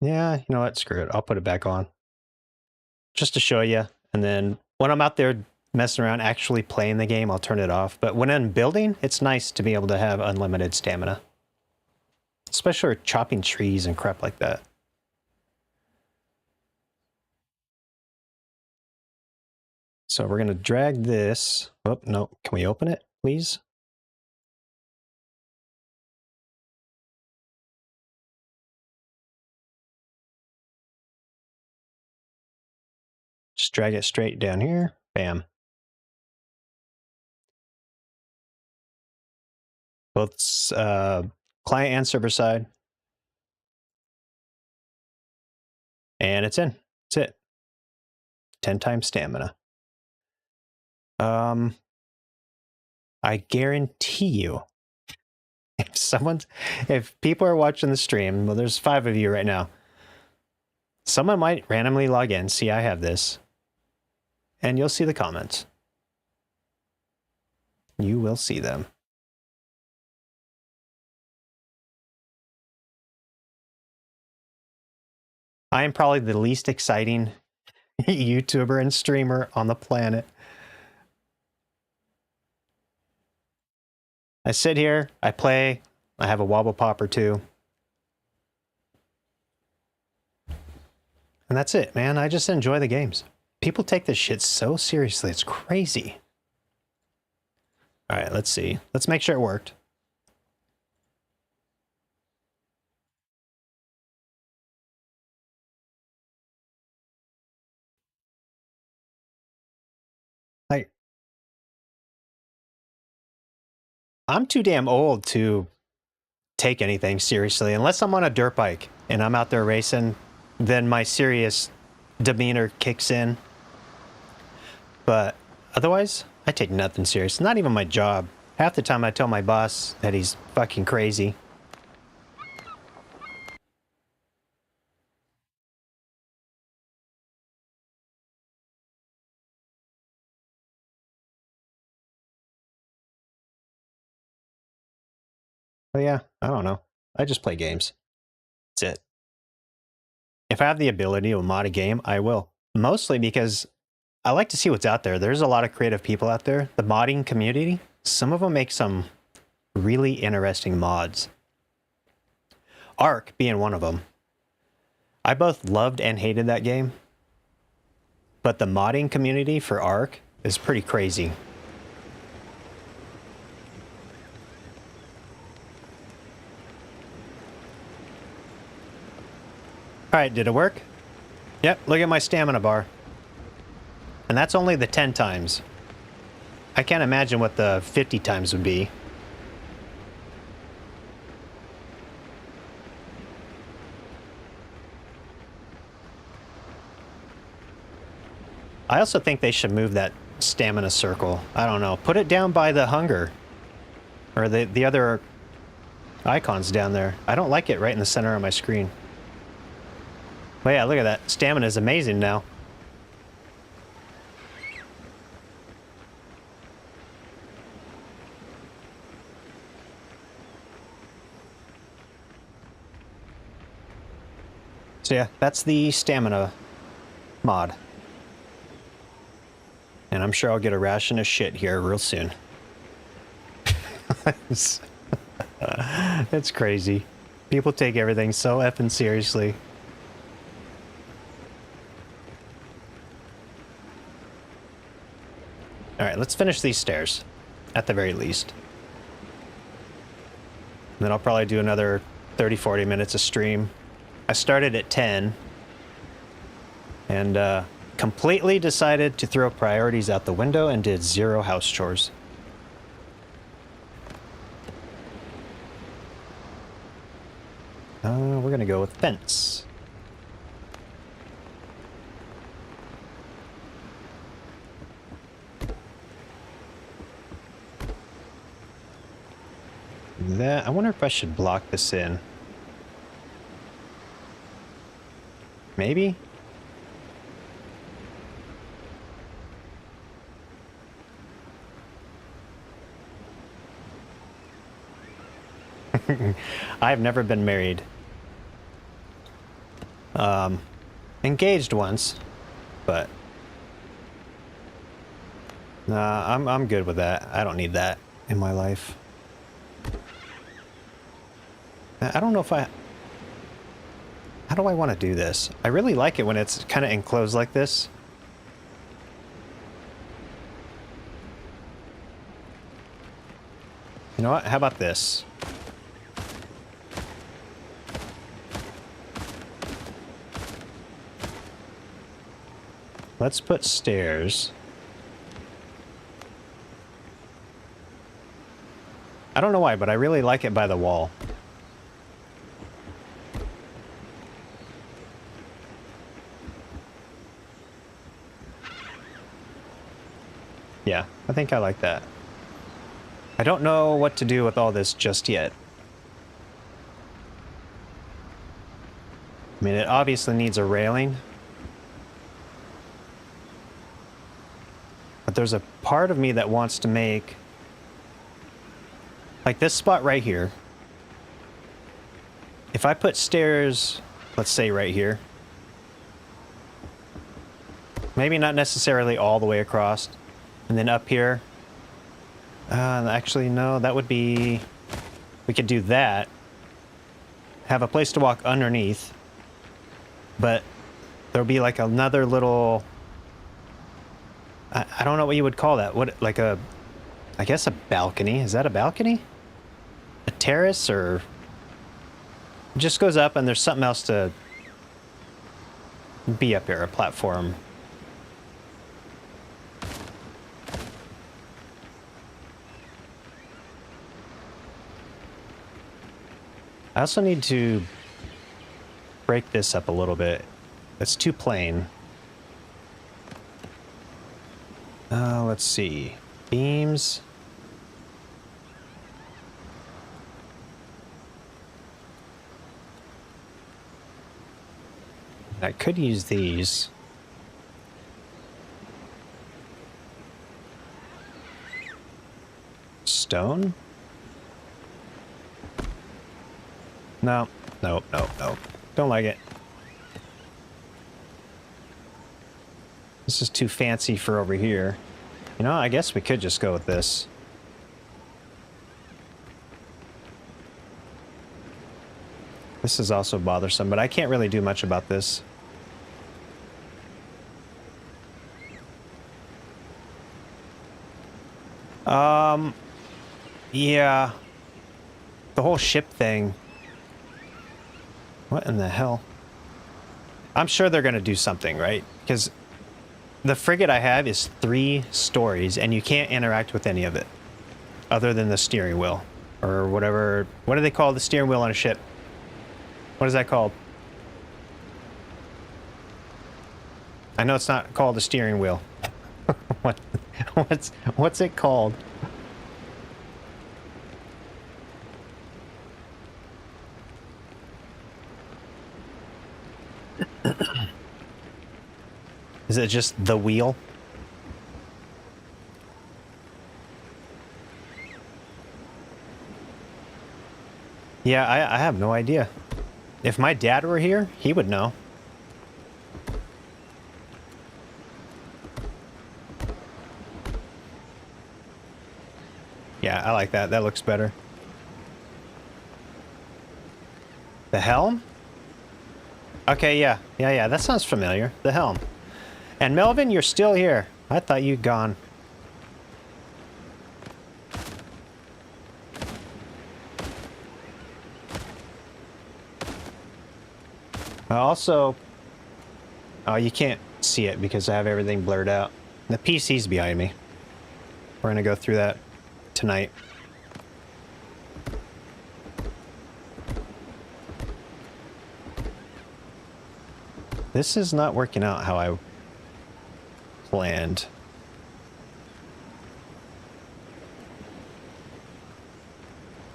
S1: Yeah, you know what? Screw it. I'll put it back on. Just to show you. And then when I'm out there messing around, actually playing the game, I'll turn it off. But when I'm building, it's nice to be able to have unlimited stamina. Especially chopping trees and crap like that. So we're going to drag this. Oh, no. Can we open it, please? Just drag it straight down here. Bam. Both client and server side. And it's in. That's it. 10 times stamina. I guarantee you, if people are watching the stream, well, there's 5 of you right now. Someone might randomly log in, see I have this, and you'll see the comments. You will see them. I am probably the least exciting YouTuber and streamer on the planet. I sit here, I play, I have a wobble pop or two. And that's it, man. I just enjoy the games. People take this shit so seriously. It's crazy. All right, let's see. Let's make sure it worked. I'm too damn old to take anything seriously. Unless I'm on a dirt bike and I'm out there racing, then my serious demeanor kicks in. But otherwise, I take nothing serious. Not even my job. Half the time I tell my boss that he's fucking crazy. But yeah, I don't know. I just play games. That's it. If I have the ability to mod a game, I will. Mostly because I like to see what's out there. There's a lot of creative people out there. The modding community, some of them make some really interesting mods. Ark being one of them. I both loved and hated that game. But the modding community for Ark is pretty crazy. All right, did it work? Yep, look at my stamina bar. And that's only the 10 times. I can't imagine what the 50 times would be. I also think they should move that stamina circle. I don't know. Put it down by the hunger. Or the other icons down there. I don't like it right in the center of my screen. But yeah, look at that. Stamina is amazing now. So yeah, that's the stamina mod. And I'm sure I'll get a ration of shit here real soon. It's crazy. People take everything so effing seriously. All right, let's finish these stairs, at the very least. And then I'll probably do another 30, 40 minutes of stream. I started at 10 and completely decided to throw priorities out the window and did 0 house chores. We're gonna go with fence. I wonder if I should block this in. Maybe? I've never been married. Engaged once, but nah, I'm good with that. I don't need that in my life. I don't know if how do I want to do this? I really like it when it's kind of enclosed like this. You know what? How about this? Let's put stairs. I don't know why, but I really like it by the wall. Yeah, I think I like that. I don't know what to do with all this just yet. I mean, it obviously needs a railing. But there's a part of me that wants to make... like this spot right here. If I put stairs, let's say right here. Maybe not necessarily all the way across. And then up here. Actually, no, that would be... we could do that. Have a place to walk underneath. But there'll be like another little... I don't know what you would call that. What, like a... I guess a balcony. Is that a balcony? A terrace, or... it just goes up and there's something else to be up here, a platform. I also need to break this up a little bit. It's too plain. Let's see. Beams. I could use these. Stone? No, no, no, no. Don't like it. This is too fancy for over here. You know, I guess we could just go with this. This is also bothersome, but I can't really do much about this. Yeah. The whole ship thing. What in the hell? I'm sure they're going to do something, right? Because the frigate I have is 3 stories, and you can't interact with any of it. Other than the steering wheel. Or whatever. What do they call the steering wheel on a ship? What is that called? I know it's not called the steering wheel. What's it called? Is it just the wheel? Yeah, I have no idea. If my dad were here, he would know. Yeah, I like that. That looks better. The helm? Okay, yeah. Yeah, that sounds familiar. The helm. And Melvin, you're still here. I thought you'd gone. Also, oh, you can't see it because I have everything blurred out. The PC's behind me. We're gonna go through that tonight. This is not working out how I planned.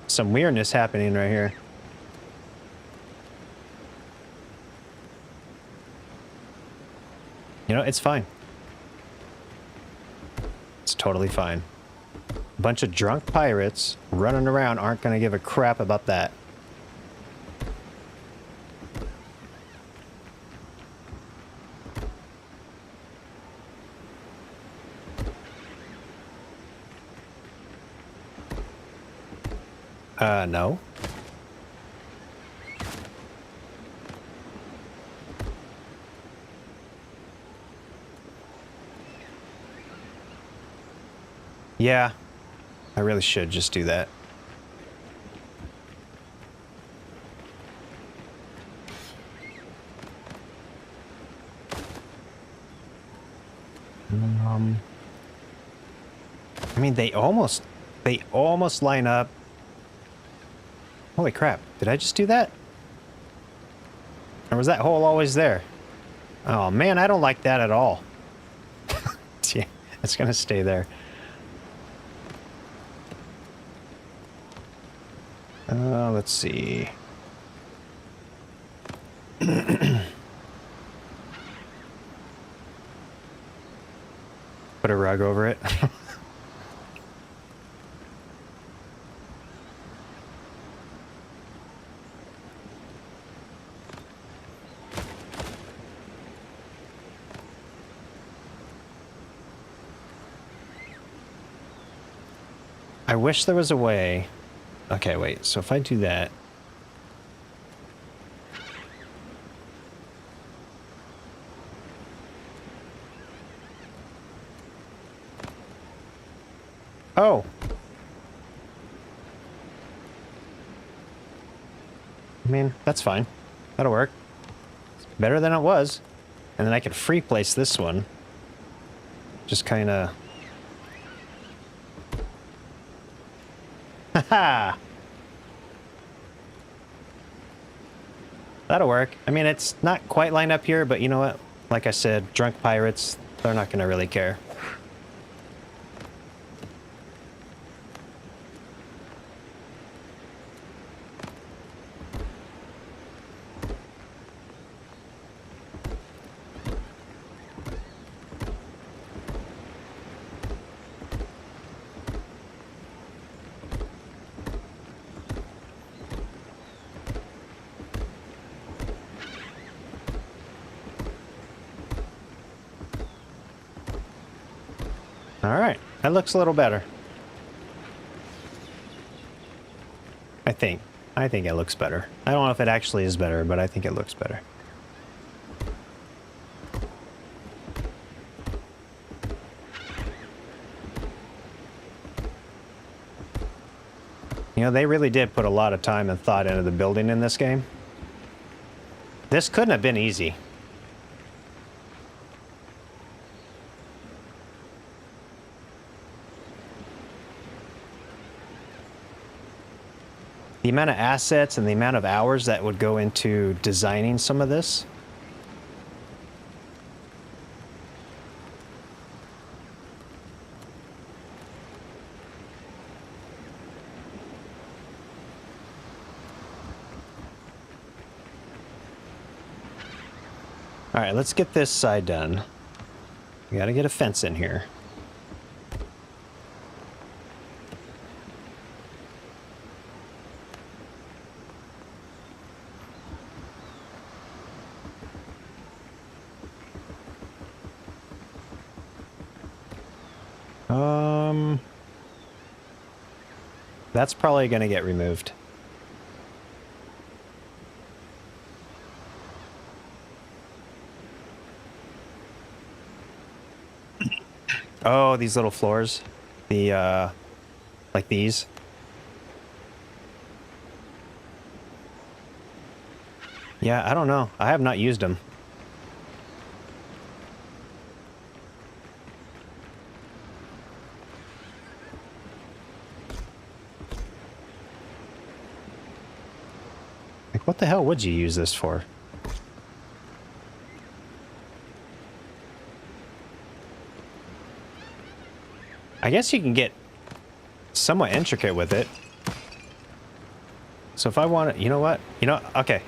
S1: Some weirdness happening right here. You know, it's fine. It's totally fine. A bunch of drunk pirates running around aren't going to give a crap about that. No. Yeah, I really should just do that. I mean, they almost line up. Holy crap, did I just do that? Or was that hole always there? Oh man, I don't like that at all. Yeah, it's gonna stay there. Let's see. Put a rug over it. I wish there was a way. Okay, wait. So if I do that. Oh. I mean, that's fine. That'll work. It's better than it was. And then I can free place this one. Just kind of... Haha! That'll work. I mean, it's not quite lined up here, but you know what? Like I said, drunk pirates, they're not going to really care. Alright, that looks a little better. I think it looks better. I don't know if it actually is better, but I think it looks better. You know, they really did put a lot of time and thought into the building in this game. This couldn't have been easy. The amount of assets and the amount of hours that would go into designing some of this. All right, let's get this side done. We got to get a fence in here. That's probably going to get removed. Oh, these little floors. The, like these. Yeah, I don't know. I have not used them. Like, what the hell would you use this for? I guess you can get somewhat intricate with it. So if I want to, you know what? You know, okay.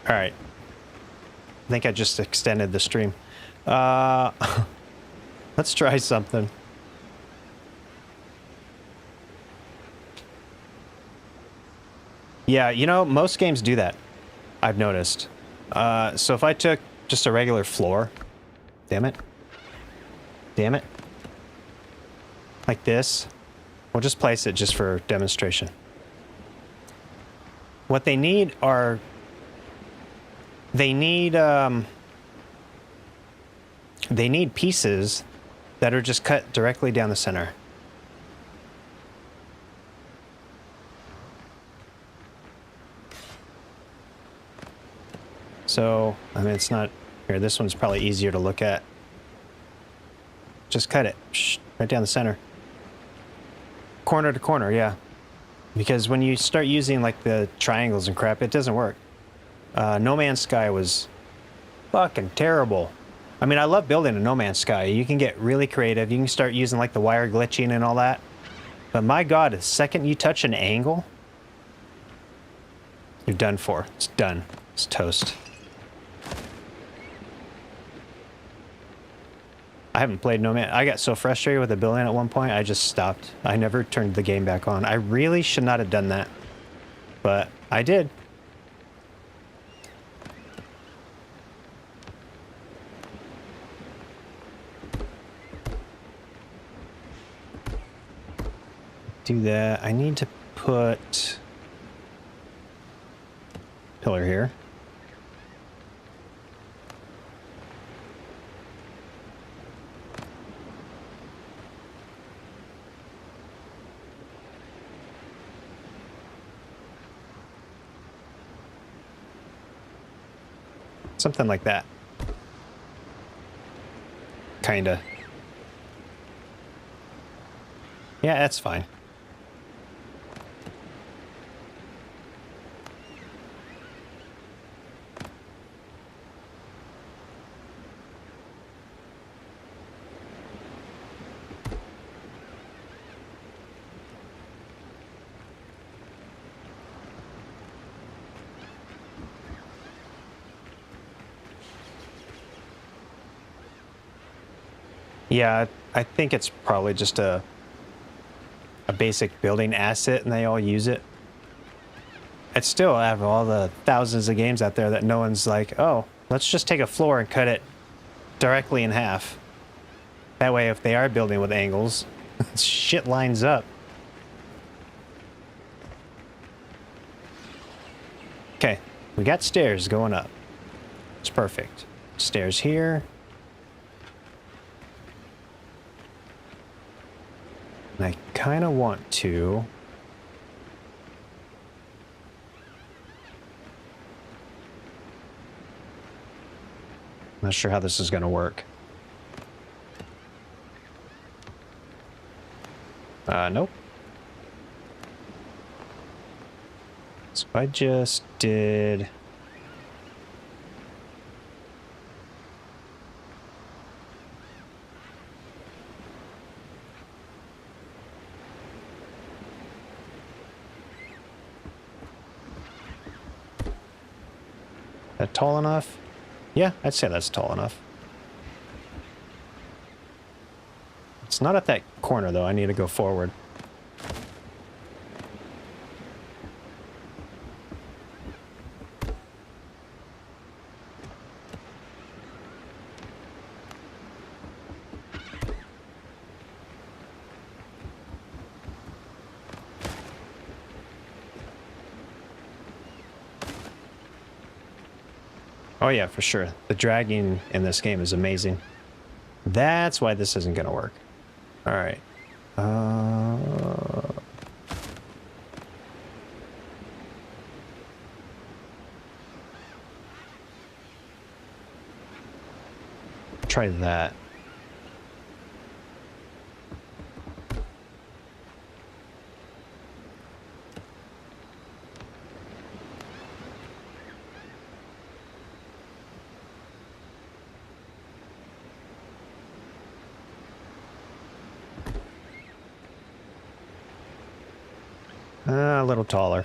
S1: All right. I think I just extended the stream. Let's try something. Yeah, you know, most games do that. I've noticed. So if I took just a regular floor, damn it. Damn it. Like this. We'll just place it just for demonstration. What they need are... They need pieces that are just cut directly down the center. So, I mean, it's not... Here, this one's probably easier to look at. Just cut it. Right down the center. Corner to corner, yeah. Because when you start using, like, the triangles and crap, it doesn't work. No Man's Sky was fucking terrible. I mean, I love building a No Man's Sky. You can get really creative. You can start using, like, the wire glitching and all that. But my God, the second you touch an angle, you're done for. It's done. It's toast. I haven't played No Man. I got so frustrated with the building at one point, I just stopped. I never turned the game back on. I really should not have done that. But I did. Do that. I need to put pillar here. Something like that. Kinda. Yeah, that's fine. Yeah, I think it's probably just a basic building asset and they all use it. I'd still have all the thousands of games out there that no one's like, oh, let's just take a floor and cut it directly in half. That way, if they are building with angles, shit lines up. Okay, we got stairs going up. It's perfect. Stairs here. And I kind of want to... Not sure how this is going to work. Nope. So I just did... That tall enough? Yeah, I'd say that's tall enough. It's not at that corner, though. I need to go forward. Oh yeah, for sure. The dragging in this game is amazing. That's why this isn't going to work. All right. try that. A little taller.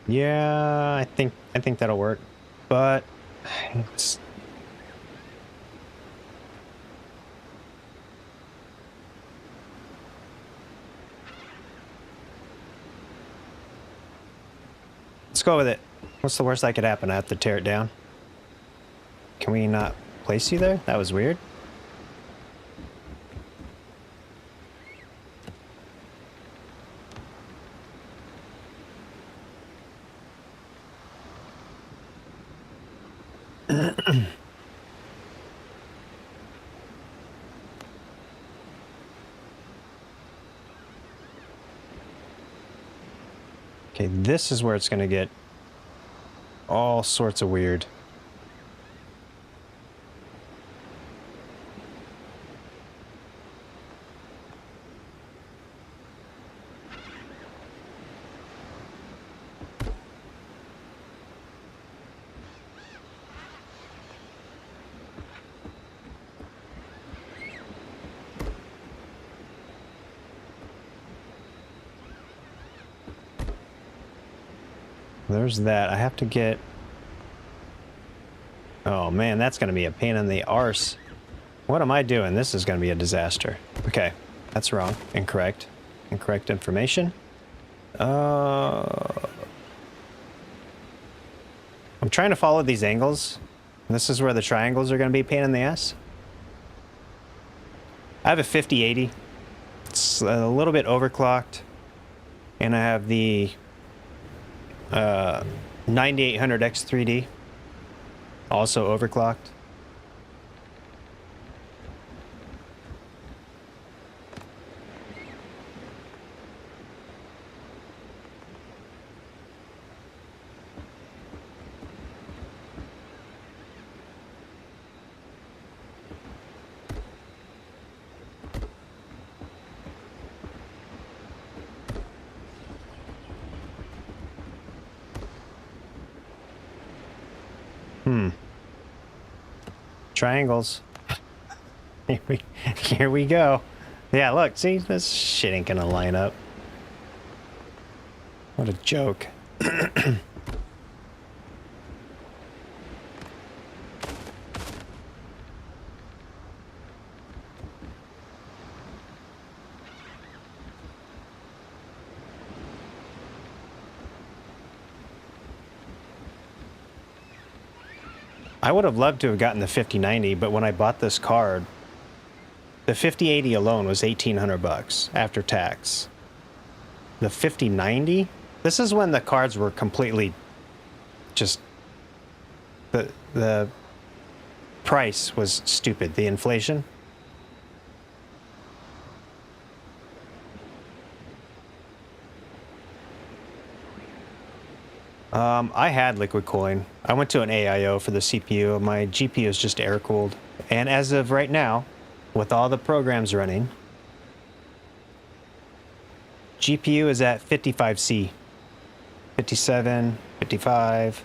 S1: Yeah, I think that'll work, but it's let's go with it. What's the worst that could happen? I have to tear it down. Can we not place you there? That was weird. Okay, this is where it's going to get all sorts of weird. There's that. I have to get... Oh man, that's going to be a pain in the arse. What am I doing? This is going to be a disaster. Okay, that's wrong. Incorrect. Incorrect information. I'm trying to follow these angles. This is where the triangles are going to be a pain in the ass. I have a 5080. It's a little bit overclocked. And I have the 9800X3D, also overclocked. Triangles. Here we go. Yeah, look, see, this shit ain't gonna line up. What a joke. I would have loved to have gotten the 5090, but when I bought this card, the 5080 alone was $1,800 after tax. The 5090, this is when the cards were completely just the price was stupid, the inflation. I had liquid cooling. I went to an AIO for the CPU. My GPU is just air cooled. And as of right now, with all the programs running, GPU is at 55C. 57, 55.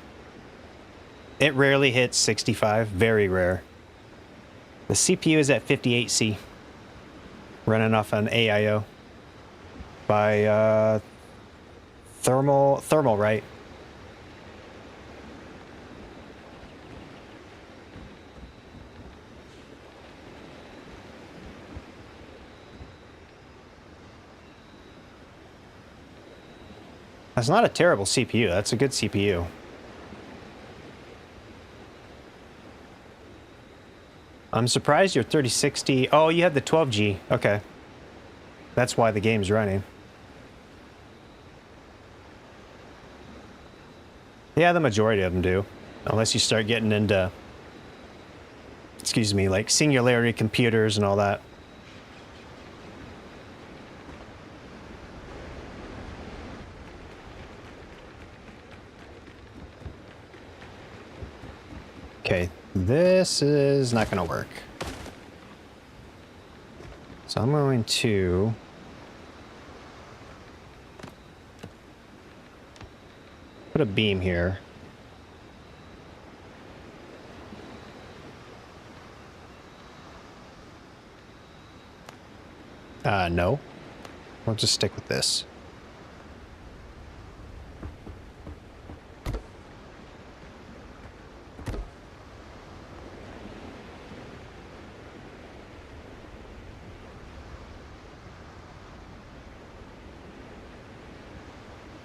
S1: It rarely hits 65, very rare. The CPU is at 58C, running off an AIO by thermal, right? That's not a terrible CPU. That's a good CPU. I'm surprised your 3060... Oh, you had the 12G. Okay. That's why the game's running. Yeah, the majority of them do. Unless you start getting into... Excuse me, like singularity computers and all that. this is not going to work. So I'm going to put a beam here. No. We'll just stick with this.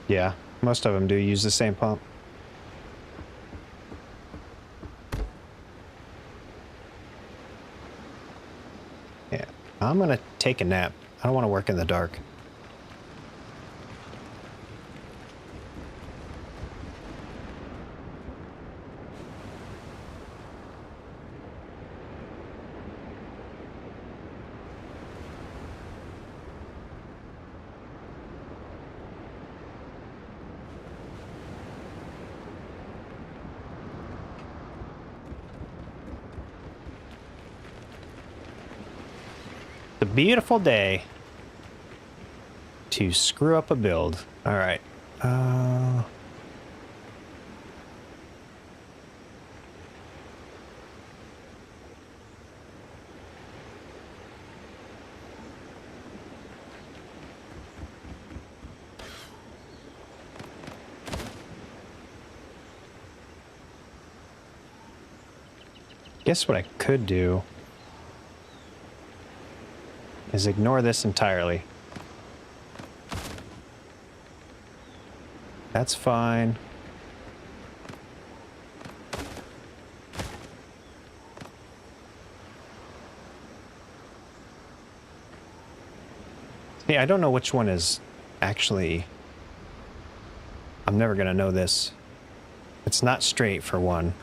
S1: Yeah, most of them do use the same pump. Yeah, I'm gonna take a nap. I don't want to work in the dark. A beautiful day to screw up a build. All right. Guess what I could do is ignore this entirely. That's fine. See, I don't know which one is actually... I'm never gonna know this. It's not straight for one.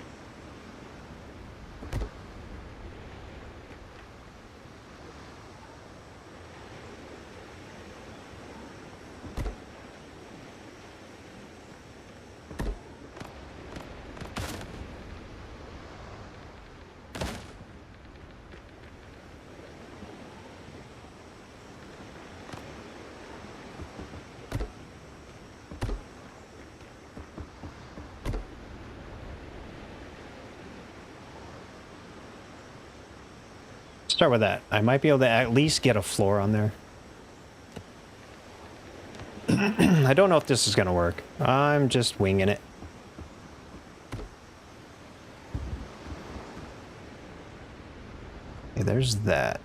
S1: Start with that. I might be able to at least get a floor on there. I don't know if this is going to work. I'm just winging it. Okay, there's that.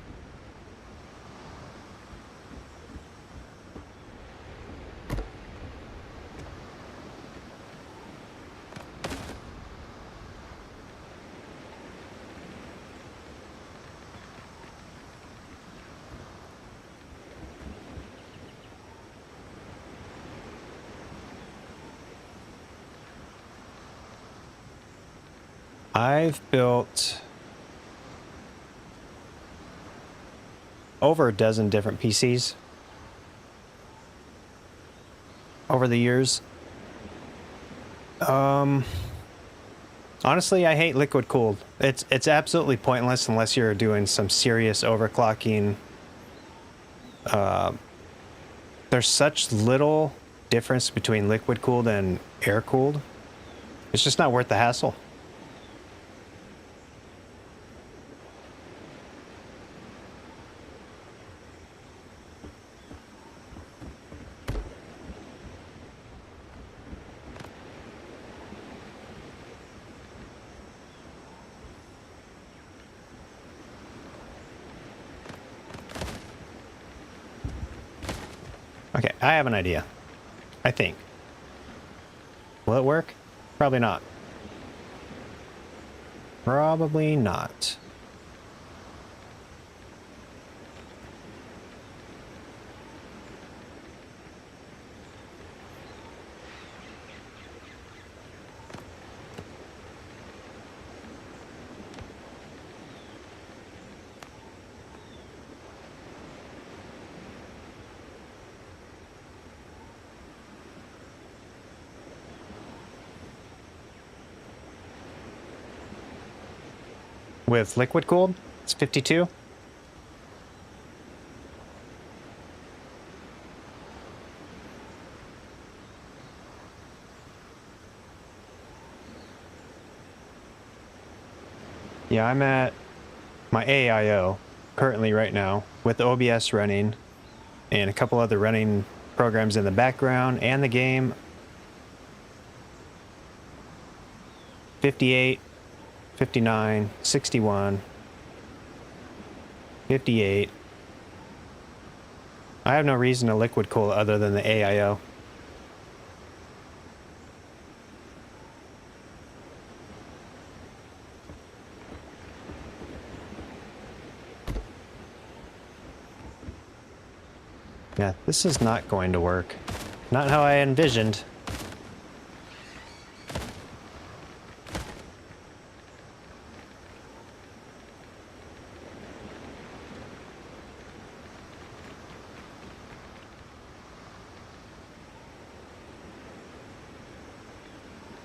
S1: I've built over a dozen different PCs over the years. Honestly, I hate liquid cooled. It's absolutely pointless unless you're doing some serious overclocking. There's such little difference between liquid cooled and air cooled. It's just not worth the hassle. Okay, I have an idea. I think. Will it work? Probably not. Probably not. with liquid cooled. It's 52. Yeah, I'm at my AIO currently right now with OBS running and a couple other running programs in the background and the game. 58, 59, 61, 58. I have no reason to liquid cool other than the AIO. Yeah, this is not going to work. Not how I envisioned.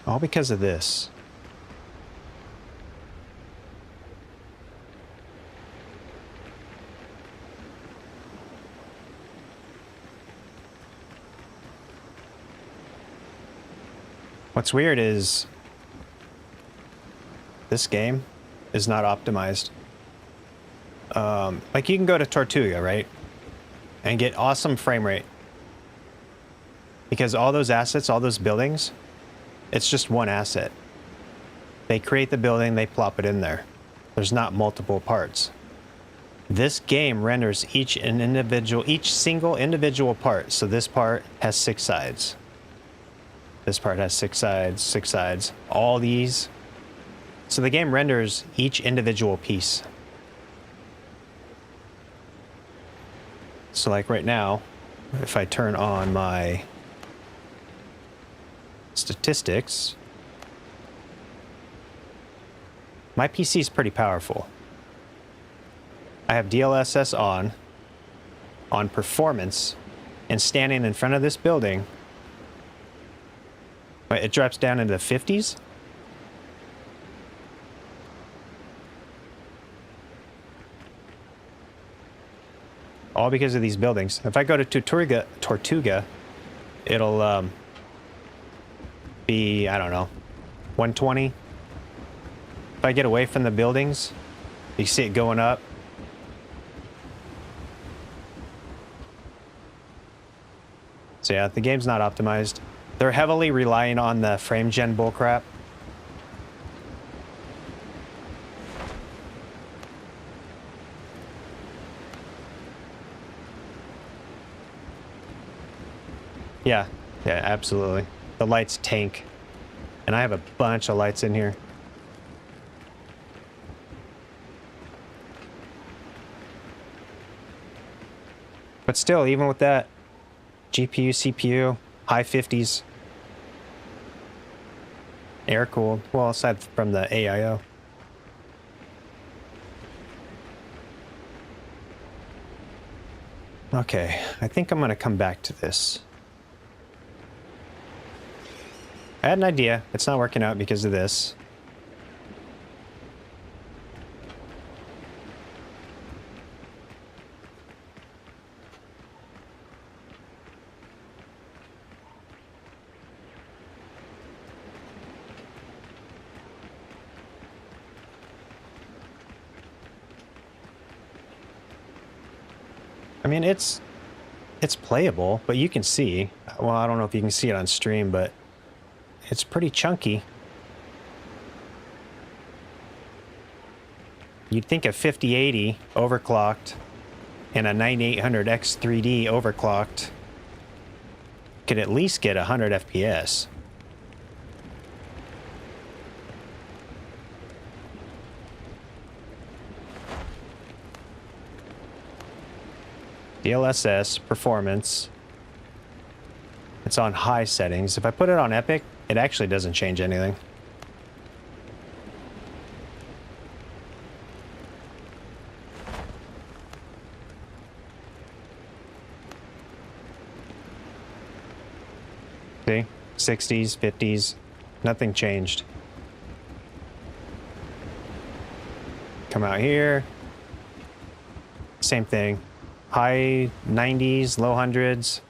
S1: All because of this. What's weird is this game is not optimized. Like you can go to Tortuga, right? And get awesome frame rate. Because all those assets, all those buildings, it's just one asset. They create the building, they plop it in there. There's not multiple parts. This game renders each single individual part. So this part has 6 sides. This part has 6 sides, all these. So the game renders each individual piece. So like right now, if I turn on my statistics, my PC is pretty powerful. I have DLSS on performance, and standing in front of this building, it drops down into the 50s. All because of these buildings. If I go to Tortuga, it'll be, I don't know, 120. If I get away from the buildings, you see it going up. So yeah, the game's not optimized. They're heavily relying on the frame gen bullcrap. Yeah, absolutely. The lights tank. And I have a bunch of lights in here. But still, even with that, GPU, CPU, high 50s. Air cooled. Well, aside from the AIO. Okay, I think I'm going to come back to this. I had an idea. It's not working out because of this. I mean, it's playable, but you can see. Well, I don't know if you can see it on stream, but it's pretty chunky. You'd think a 5080 overclocked and a 9800 X3D overclocked could at least get 100 FPS. DLSS performance. It's on high settings. If I put it on epic, it actually doesn't change anything. See? 60s, 50s, nothing changed. come out here. Same thing. High 90s, low hundreds.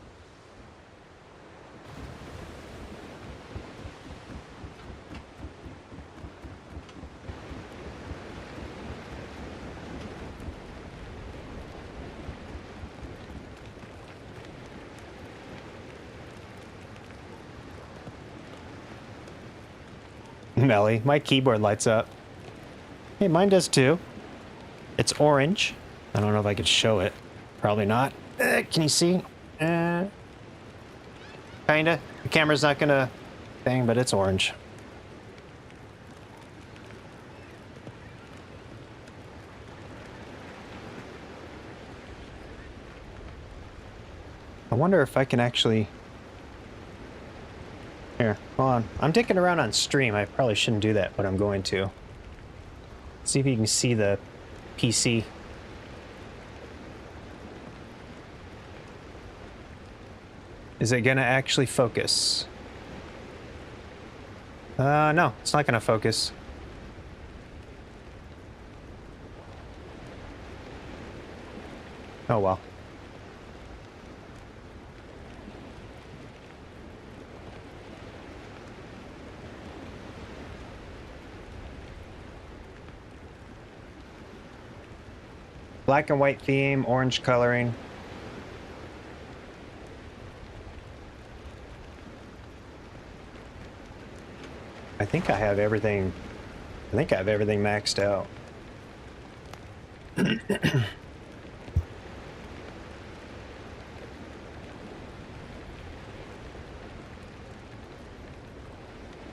S1: Melly, my keyboard lights up. Hey, mine does too. It's orange. I don't know if I could show it. Probably not. Can you see? Kinda. The camera's not gonna thing, but it's orange. I wonder if I can actually... Here, hold on. I'm taking around on stream. I probably shouldn't do that, but I'm going to. See if you can see the PC. Is it gonna actually focus? No, it's not gonna focus. Oh well. Black and white theme, orange coloring. I think I have everything. I think I have everything maxed out.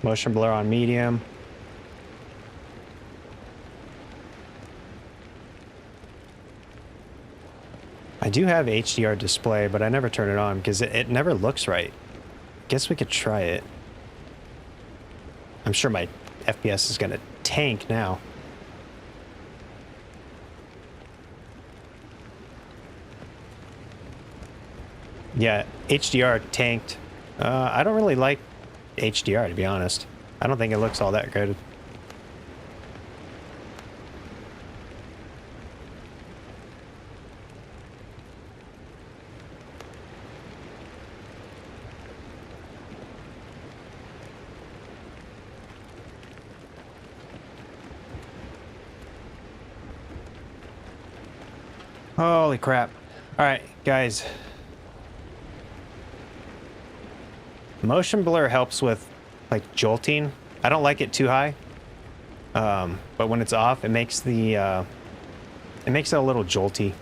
S1: Motion blur on medium. I do have HDR display, but I never turn it on because it never looks right. Guess we could try it. I'm sure my FPS is gonna tank now. Yeah, HDR tanked. I don't really like HDR, to be honest. I don't think it looks all that good. Holy crap. All right, guys. Motion blur helps with, like, jolting. I don't like it too high. But when it's off, it makes the, it makes it a little jolty.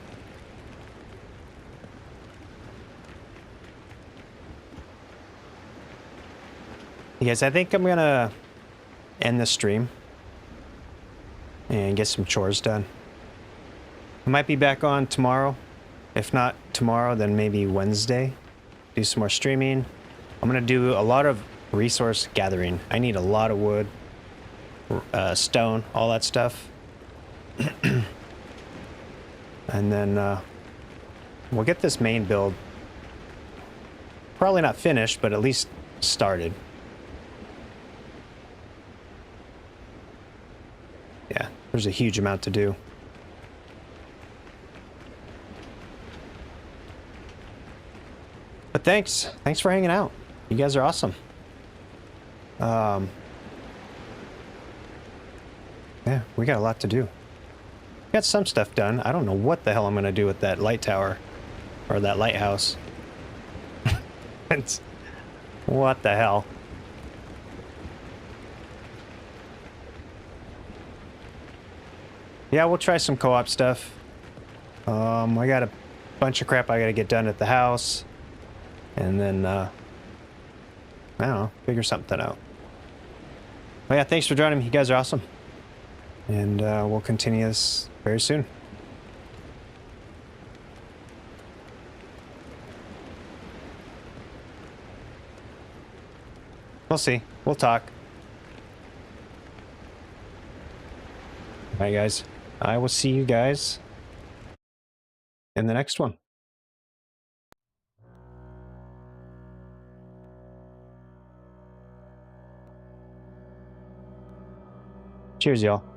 S1: You guys, I think I'm gonna end the stream and get some chores done. I might be back on tomorrow. If not tomorrow, then maybe Wednesday. Do some more streaming. I'm gonna do a lot of resource gathering. I need a lot of wood, stone, all that stuff. And then we'll get this main build probably not finished, but at least started. Yeah, there's a huge amount to do. But thanks for hanging out. You guys are awesome. Yeah, we got a lot to do. Got some stuff done. I don't know what the hell I'm gonna do with that light tower or that lighthouse. What the hell? Yeah, we'll try some co-op stuff. I got a bunch of crap I gotta get done at the house. And then, I don't know, figure something out. But yeah, thanks for joining me. You guys are awesome. And we'll continue this very soon. We'll see. We'll talk. Bye, guys. I will see you guys in the next one. Cheers, y'all.